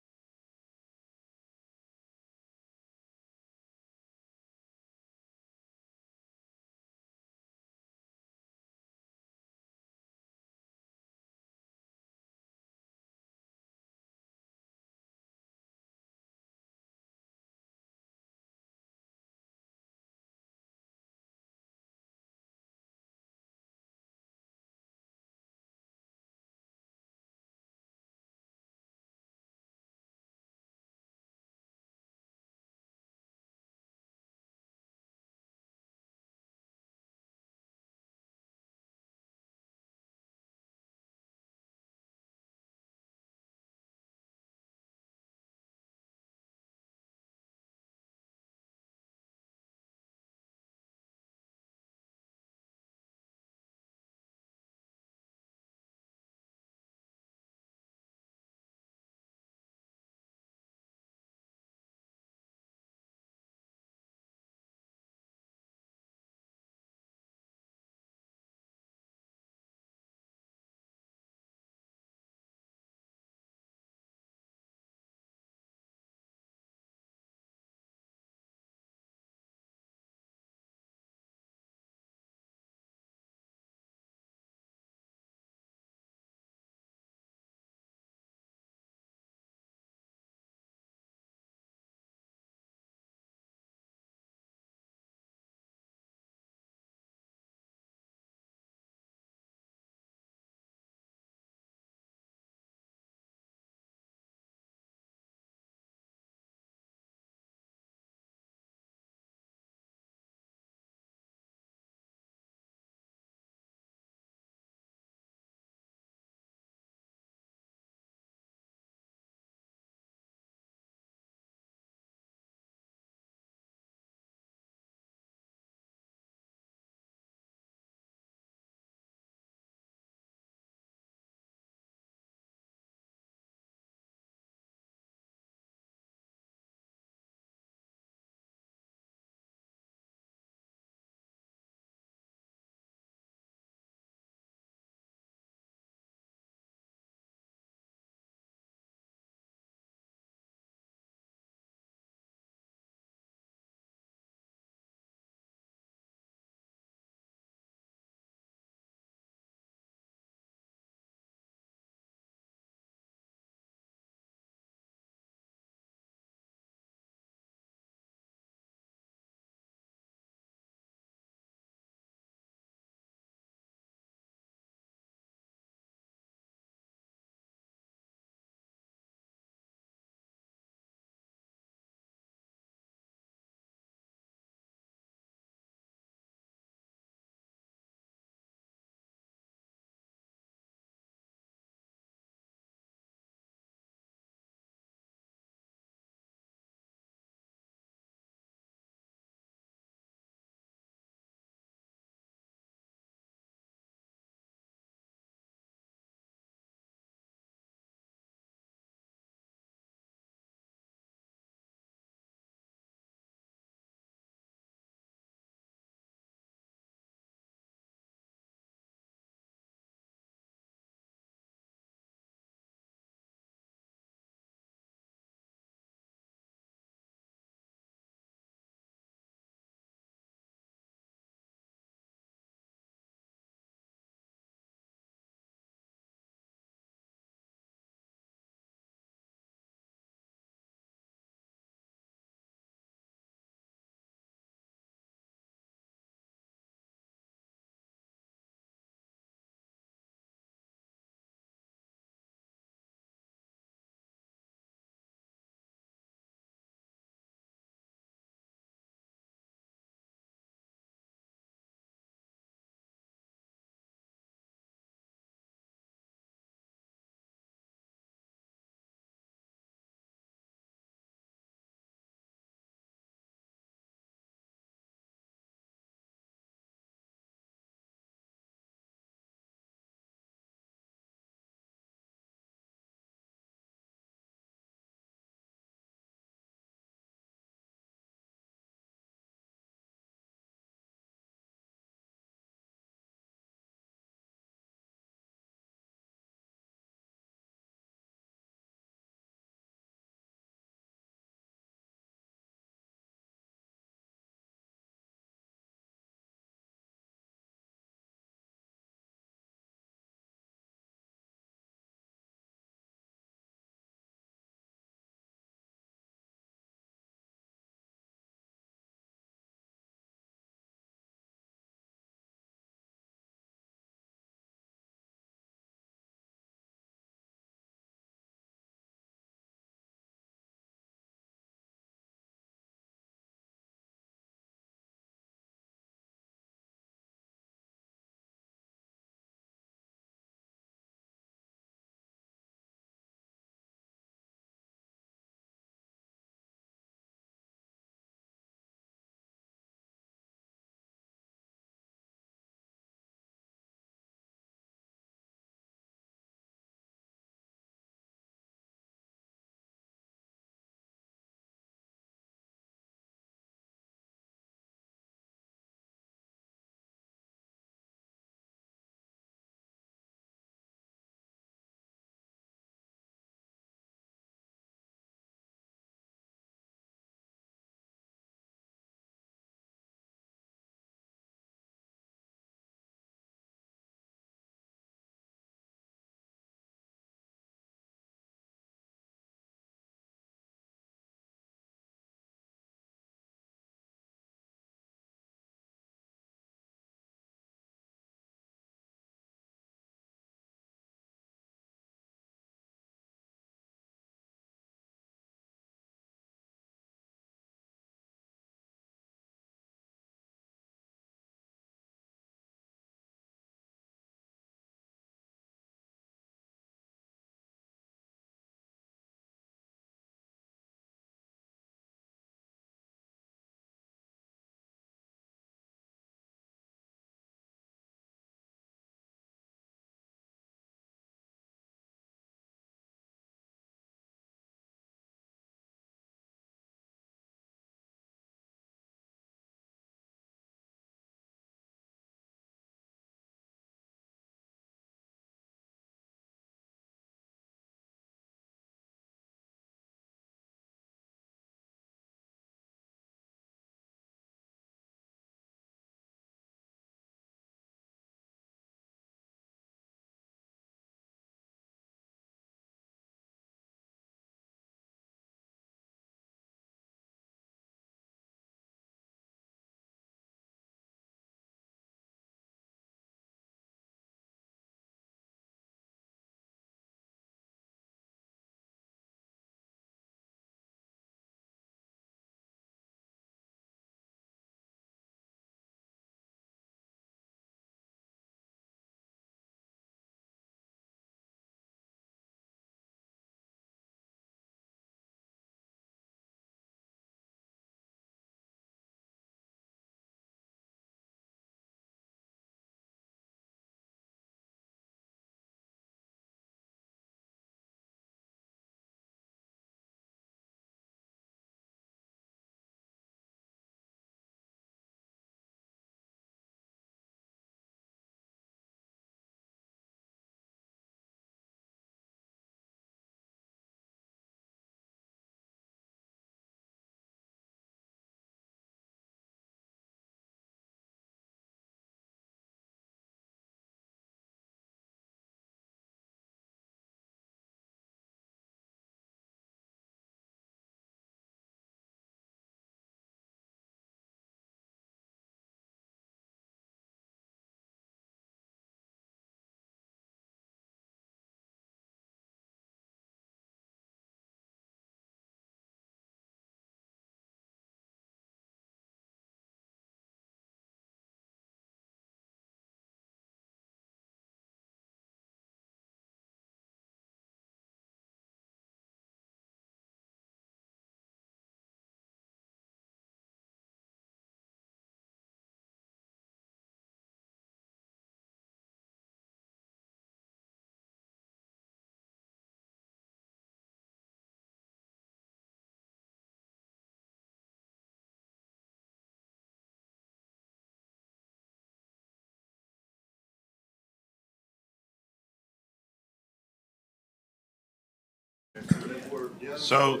[SPEAKER 4] So,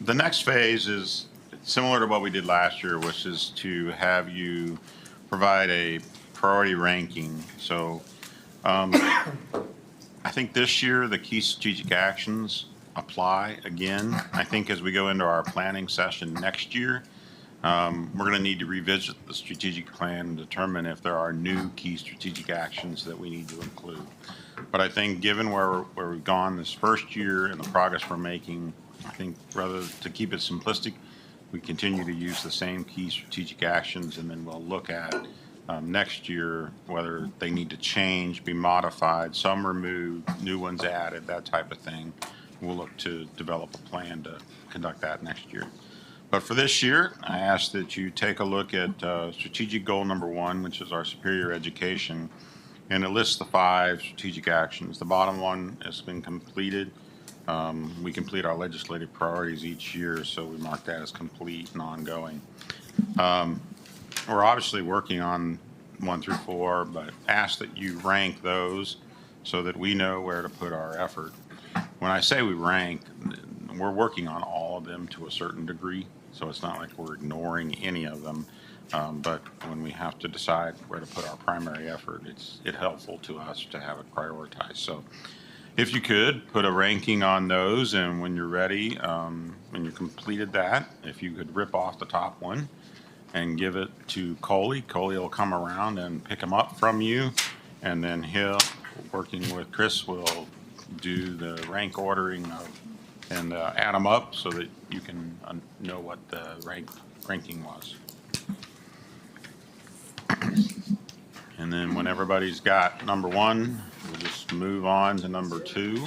[SPEAKER 4] the next phase is similar to what we did last year, which is to have you provide a priority ranking. So, I think this year, the key strategic actions apply again. I think as we go into our planning session next year, we're going to need to revisit the strategic plan and determine if there are new key strategic actions that we need to include. But I think given where we've gone this first year and the progress we're making, I think rather to keep it simplistic, we continue to use the same key strategic actions, and then we'll look at next year whether they need to change, be modified, some removed, new ones added, that type of thing. We'll look to develop a plan to conduct that next year. But for this year, I ask that you take a look at strategic goal number 1, which is our superior education, and it lists the 5 strategic actions. The bottom one has been completed. We complete our legislative priorities each year, so we mark that as complete and ongoing. We're obviously working on 1 through 4, but ask that you rank those so that we know where to put our effort. When I say we rank, we're working on all of them to a certain degree, so it's not like we're ignoring any of them. But when we have to decide where to put our primary effort, it's helpful to us to have it prioritized. So if you could, put a ranking on those, and when you're ready, when you completed that, if you could rip off the top one and give it to Coley. Coley will come around and pick them up from you, and then he'll, working with Chris, will do the rank ordering and add them up so that you can know what the ranking was. And then when everybody's got number 1, we'll just move on to number 2.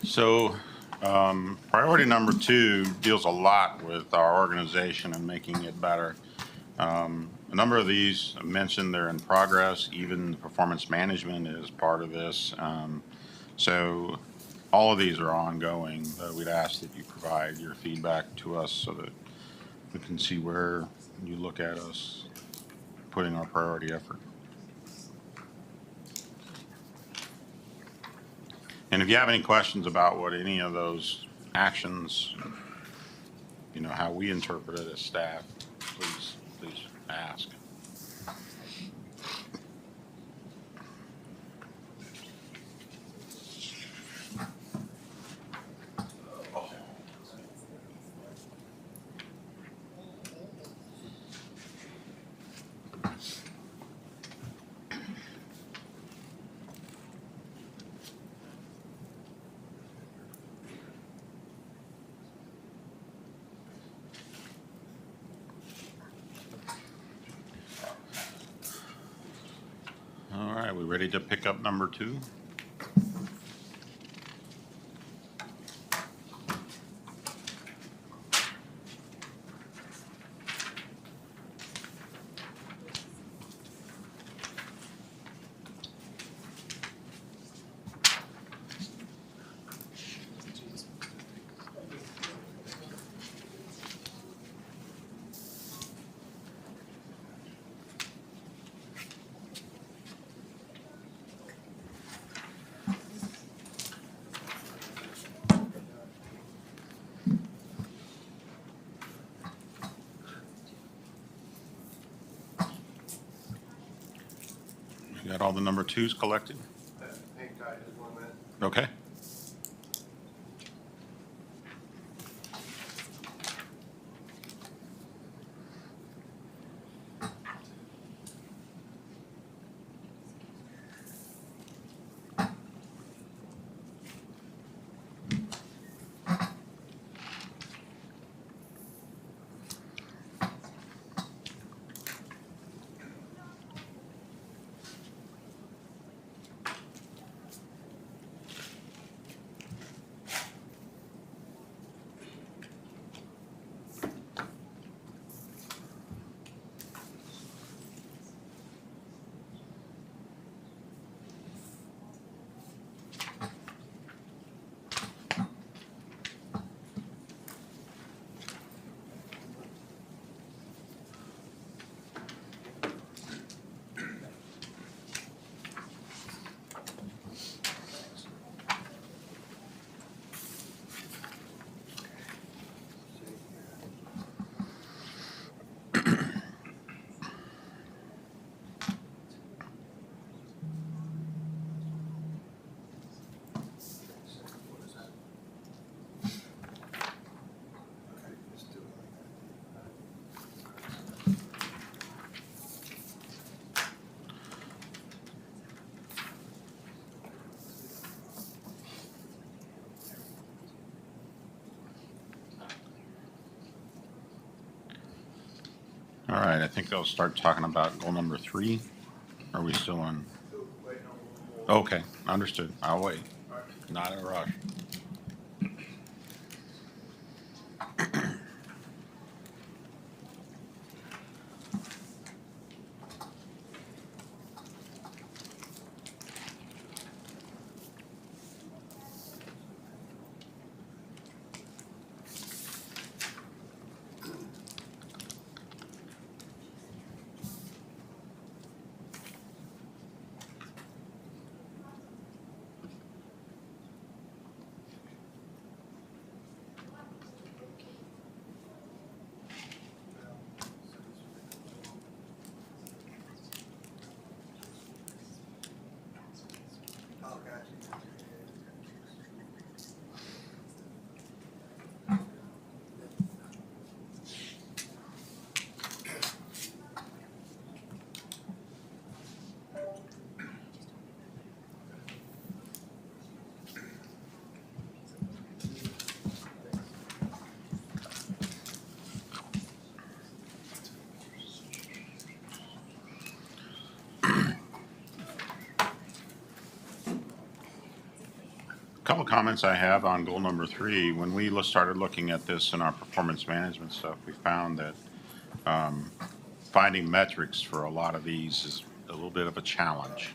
[SPEAKER 4] So priority number 2 deals a lot with our organization and making it better. A number of these I mentioned they're in progress. Even performance management is part of this. So all of these are ongoing. We'd ask that you provide your feedback to us so that we can see where you look at us putting our priority effort. And if you have any questions about what any of those actions, you know, how we interpret it as staff, please ask. All right, we ready to pick up number 2? You got all the number 2s collected?
[SPEAKER 2] Hang tight just 1 minute.
[SPEAKER 4] Okay. All right, I think I'll start talking about goal number 3. Are we still on? Okay, understood. I'll wait. Not in a rush. Couple comments I have on goal number 3. When we started looking at this in our performance management stuff, we found that finding metrics for a lot of these is a little bit of a challenge.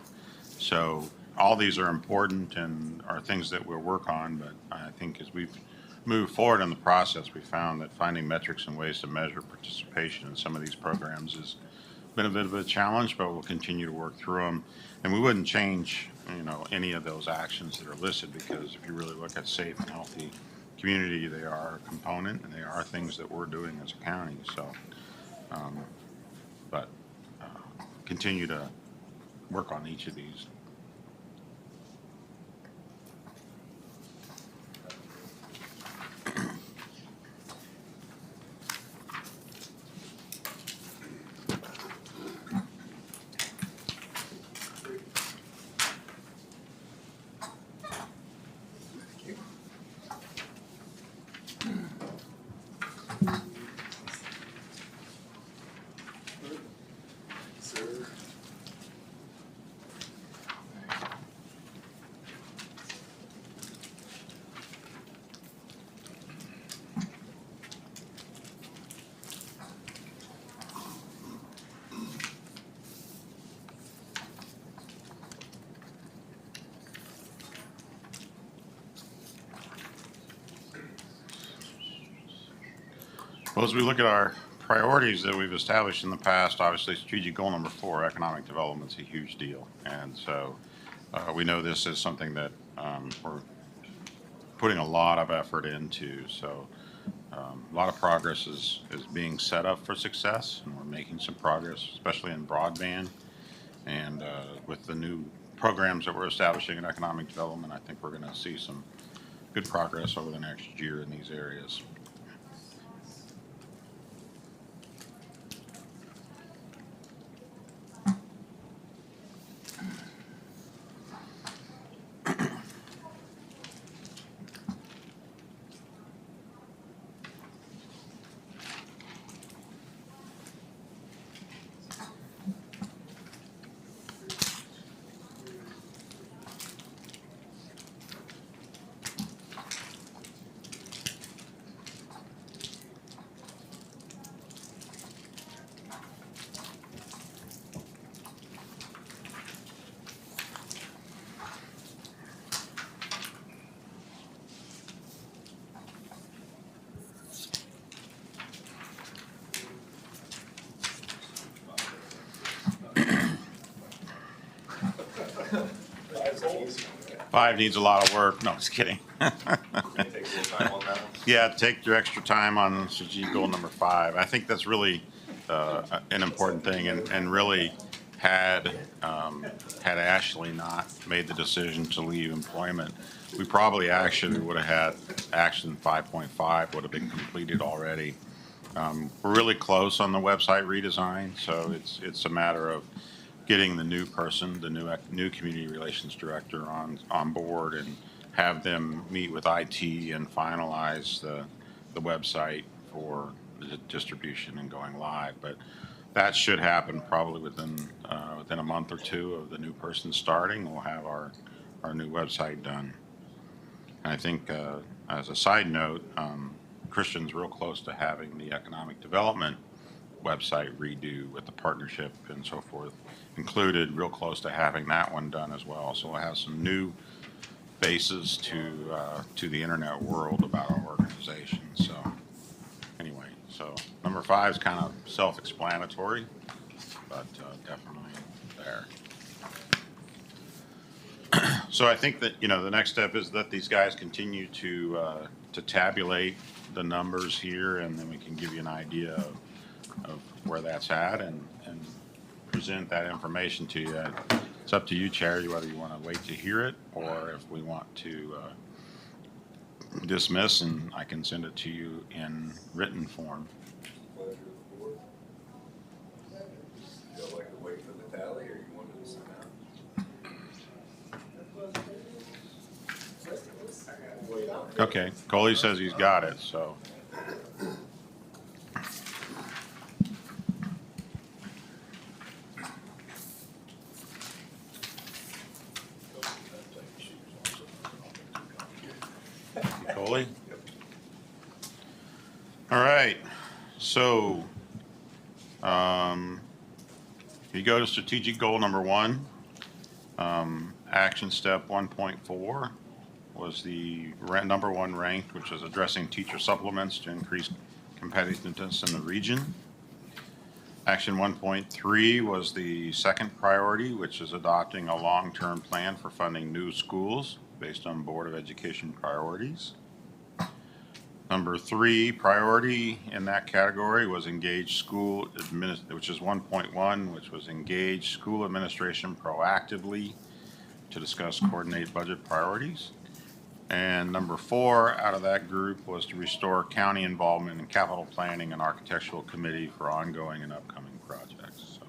[SPEAKER 4] So all these are important and are things that we'll work on, but I think as we've moved forward in the process, we found that finding metrics and ways to measure participation in some of these programs has been a bit of a challenge, but we'll continue to work through them. And we wouldn't change, any of those actions that are listed, because if you really look at safe and healthy community, they are a component and they are things that we're doing as a county. So, but continue to work on each of these. Well, as we look at our priorities that we've established in the past, obviously strategic goal number 4, economic development, is a huge deal. And so we know this is something that we're putting a lot of effort into. So a lot of progress is being set up for success, and we're making some progress, especially in broadband. And with the new programs that we're establishing in economic development, I think we're going to see some good progress over the next year in these areas. Five needs a lot of work. No, just kidding. Yeah, take your extra time on strategic goal number 5. I think that's really an important thing, and really had Ashley not made the decision to leave employment, we probably actually would have had action 5.5 would have been completed already. We're really close on the website redesign, so it's a matter of getting the new person, the new community relations director on board, and have them meet with IT and finalize the website for distribution and going live. But that should happen probably within a month or two of the new person starting. We'll have our new website done. And I think as a side note, Christian's real close to having the economic development website redo with the partnership and so forth included, real close to having that one done as well. So we'll have some new faces to the internet world about our organization. So anyway, so number 5 is kind of self-explanatory, but definitely there. So I think that, the next step is that these guys continue to tabulate the numbers here, and then we can give you an idea of where that's at and present that information to you. It's up to you, Chair, whether you want to wait to hear it or if we want to dismiss, and I can send it to you in written form.
[SPEAKER 1] Pleasure of the board. Y'all like to wait for the tally, or you want to sign out?
[SPEAKER 4] Okay, Coley says he's got it, so. Coley? All right, so if you go to strategic goal number 1, action step 1.4 was the number 1 ranked, which is addressing teacher supplements to increase competitiveness in the region. Action 1.3 was the second priority, which is adopting a long-term plan for funding new schools based on Board of Education priorities. Number 3 priority in that category was engage school which is 1.1, which was engage school administration proactively to discuss coordinate budget priorities. And number 4 out of that group was to restore county involvement in capital planning and architectural committee for ongoing and upcoming projects.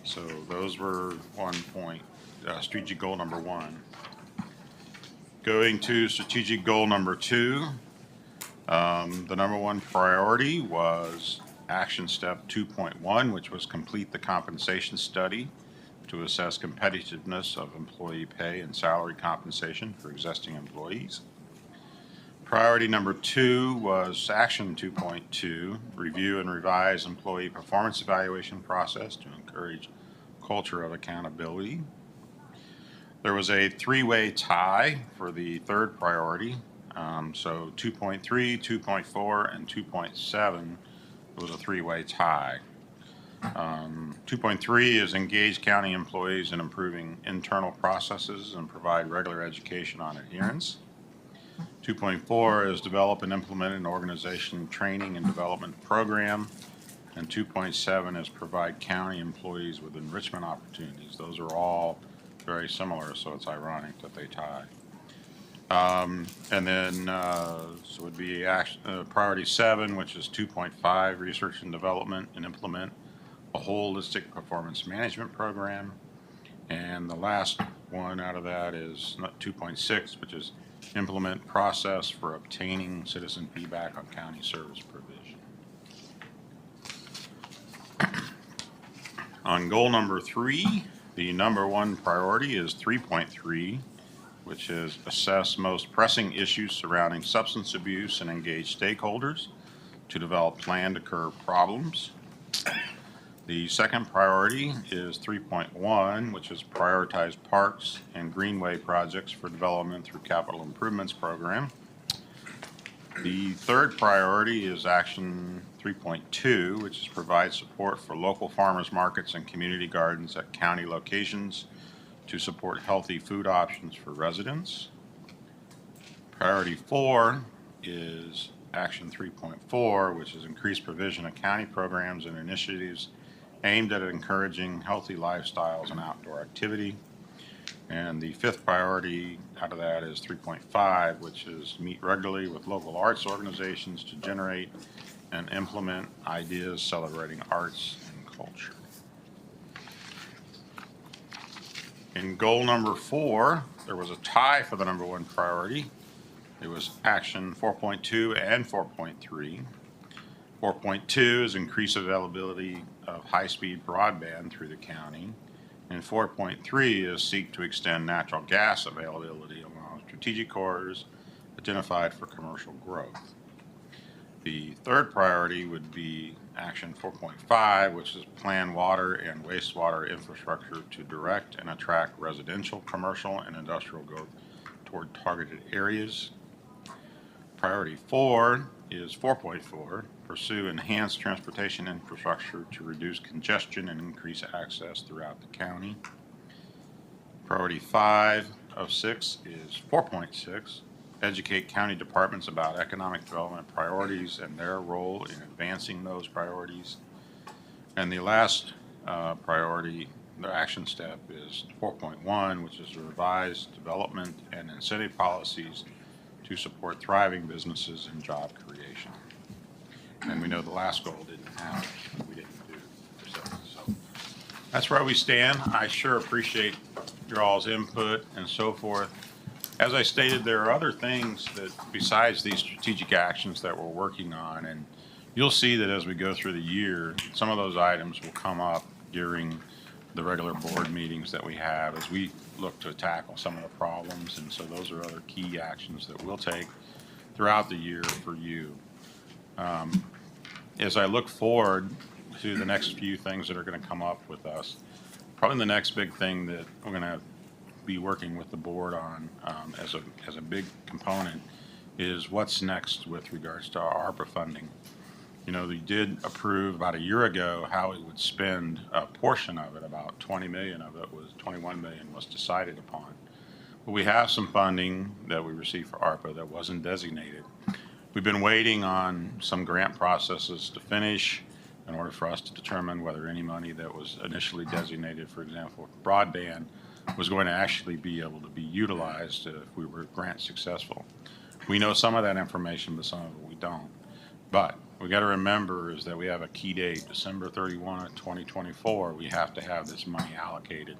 [SPEAKER 4] So those were strategic goal number 1. Going to strategic goal number 2, the number 1 priority was action step 2.1, which was complete the compensation study to assess competitiveness of employee pay and salary compensation for existing employees. Priority number 2 was action 2.2, review and revise employee performance evaluation process to encourage culture of accountability. There was a 3-way tie for the 3rd priority. So 2.3, 2.4, and 2.7 was a 3-way tie. 2.3 is engage county employees in improving internal processes and provide regular education on adherence. 2.4 is develop and implement an organization training and development program. And 2.7 is provide county employees with enrichment opportunities. Those are all very similar, so it's ironic that they tie. And then, so it would be priority 7, which is 2.5, research and development and implement a holistic performance management program. And the last one out of that is 2.6, which is implement process for obtaining citizen feedback on county service provision. On goal number 3, the number 1 priority is 3.3, which is assess most pressing issues surrounding substance abuse and engage stakeholders to develop plan to curb problems. The second priority is 3.1, which is prioritize parks and greenway projects for development through capital improvements program. The third priority is action 3.2, which is provide support for local farmers markets and community gardens at county locations to support healthy food options for residents. Priority 4 is action 3.4, which is increased provision of county programs and initiatives aimed at encouraging healthy lifestyles and outdoor activity. And the fifth priority out of that is 3.5, which is meet regularly with local arts organizations to generate and implement ideas celebrating arts and culture. In goal number 4, there was a tie for the number 1 priority. It was action 4.2 and 4.3. 4.2 is increase availability of high-speed broadband through the county. And 4.3 is seek to extend natural gas availability along strategic corridors identified for commercial growth. The third priority would be action 4.5, which is plan water and wastewater infrastructure to direct and attract residential, commercial, and industrial growth toward targeted areas. Priority 4 is 4.4, pursue enhanced transportation infrastructure to reduce congestion and increase access throughout the county. Priority 5 of 6 is 4.6, educate county departments about economic development priorities and their role in advancing those priorities. And the last priority, the action step, is 4.1, which is revise development and incentive policies to support thriving businesses and job creation. And we know the last goal didn't happen, we didn't do. So that's where we stand. I sure appreciate your all's input and so forth. As I stated, there are other things that besides these strategic actions that we're working on, and you'll see that as we go through the year, some of those items will come up during the regular board meetings that we have as we look to tackle some of the problems. And so those are other key actions that we'll take throughout the year for you. As I look forward to the next few things that are going to come up with us, probably the next big thing that we're going to be working with the board on as a big component is what's next with regards to our ARPA funding. You know, we did approve about a year ago how we would spend a portion of it. About 20 million of it was 21 million was decided upon. But we have some funding that we received for ARPA that wasn't designated. We've been waiting on some grant processes to finish in order for us to determine whether any money that was initially designated, for example, broadband, was going to actually be able to be utilized if we were grant successful. We know some of that information, but some of it we don't. But we got to remember is that we have a key date, December 31 of 2024. We have to have this money allocated.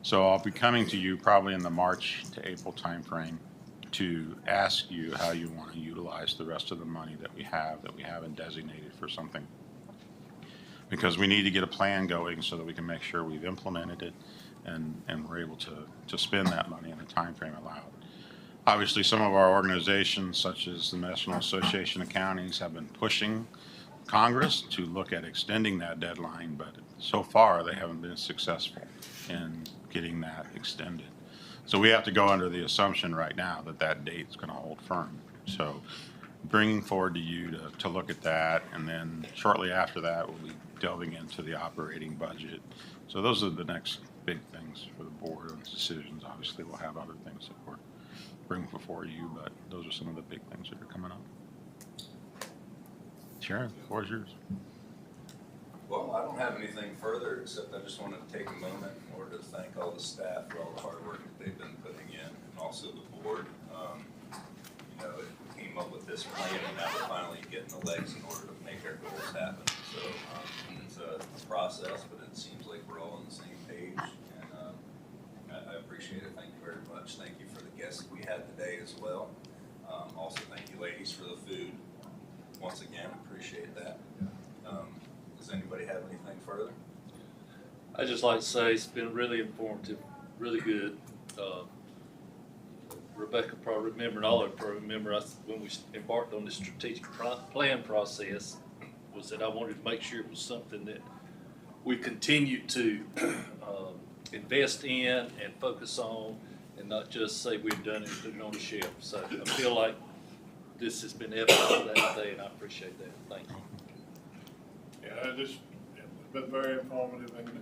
[SPEAKER 4] So I'll be coming to you probably in the March to April timeframe to ask you how you want to utilize the rest of the money that we haven't designated for something. Because we need to get a plan going so that we can make sure we've implemented it and we're able to spend that money in the time frame allowed. Obviously, some of our organizations, such as the National Association of Counties, have been pushing Congress to look at extending that deadline, but so far they haven't been successful in getting that extended. So we have to go under the assumption right now that that date is going to hold firm. So bringing forward to you to look at that, and then shortly after that, we'll be delving into the operating budget. So those are the next big things for the board and decisions. Obviously, we'll have other things that we're bringing before you, but those are some of the big things that are coming up. Sharon, the floor is yours.
[SPEAKER 1] Well, I don't have anything further, except I just wanted to take a moment in order to thank all the staff for all the hard work that they've been putting in, and also the board. You know, we came up with this plan, and now we're finally getting the legs in order to make our goals happen. So it's a process, but it seems like we're all on the same page, and I appreciate it. Thank you very much. Thank you for the guests that we had today as well. Also, thank you, ladies, for the food. Once again, appreciate that. Does anybody have anything further?
[SPEAKER 9] I'd just like to say it's been really informative, really good. Rebecca probably remember, and all of you probably remember when we embarked on this strategic plan process, was that I wanted to make sure it was something that we continued to invest in and focus on, and not just say we've done it and put it on the shelf. So I feel like this has been evidence of that today, and I appreciate that. Thank you.
[SPEAKER 8] Yeah, it's been very informative and to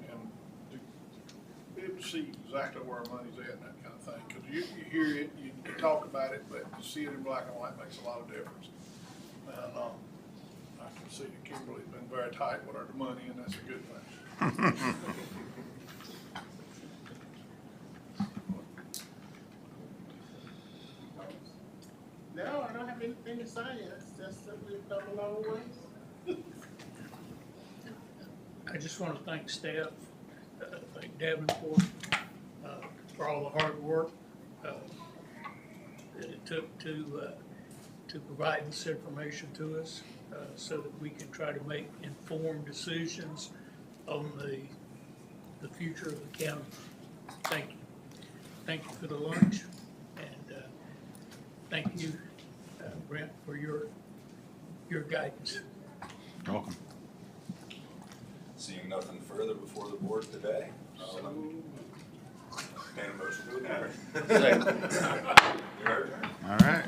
[SPEAKER 8] be able to see exactly where our money's at and that kind of thing. Because you hear it, you talk about it, but to see it in black and white makes a lot of difference. And I can see that Kimberly's been very tight with our money, and that's a good thing.
[SPEAKER 3] No, I don't have anything to say. It's just that we've come a long ways.
[SPEAKER 12] I just want to thank staff, thank Devin for all the hard work that it took to provide this information to us. so that we can try to make informed decisions on the future of the county. Thank you. Thank you for the lunch, and thank you, Brent, for your guidance.
[SPEAKER 4] You're welcome.
[SPEAKER 1] Seeing nothing further before the board today, entertain a motion to adjourn.
[SPEAKER 9] Second.
[SPEAKER 1] You're adjourned.
[SPEAKER 4] All right.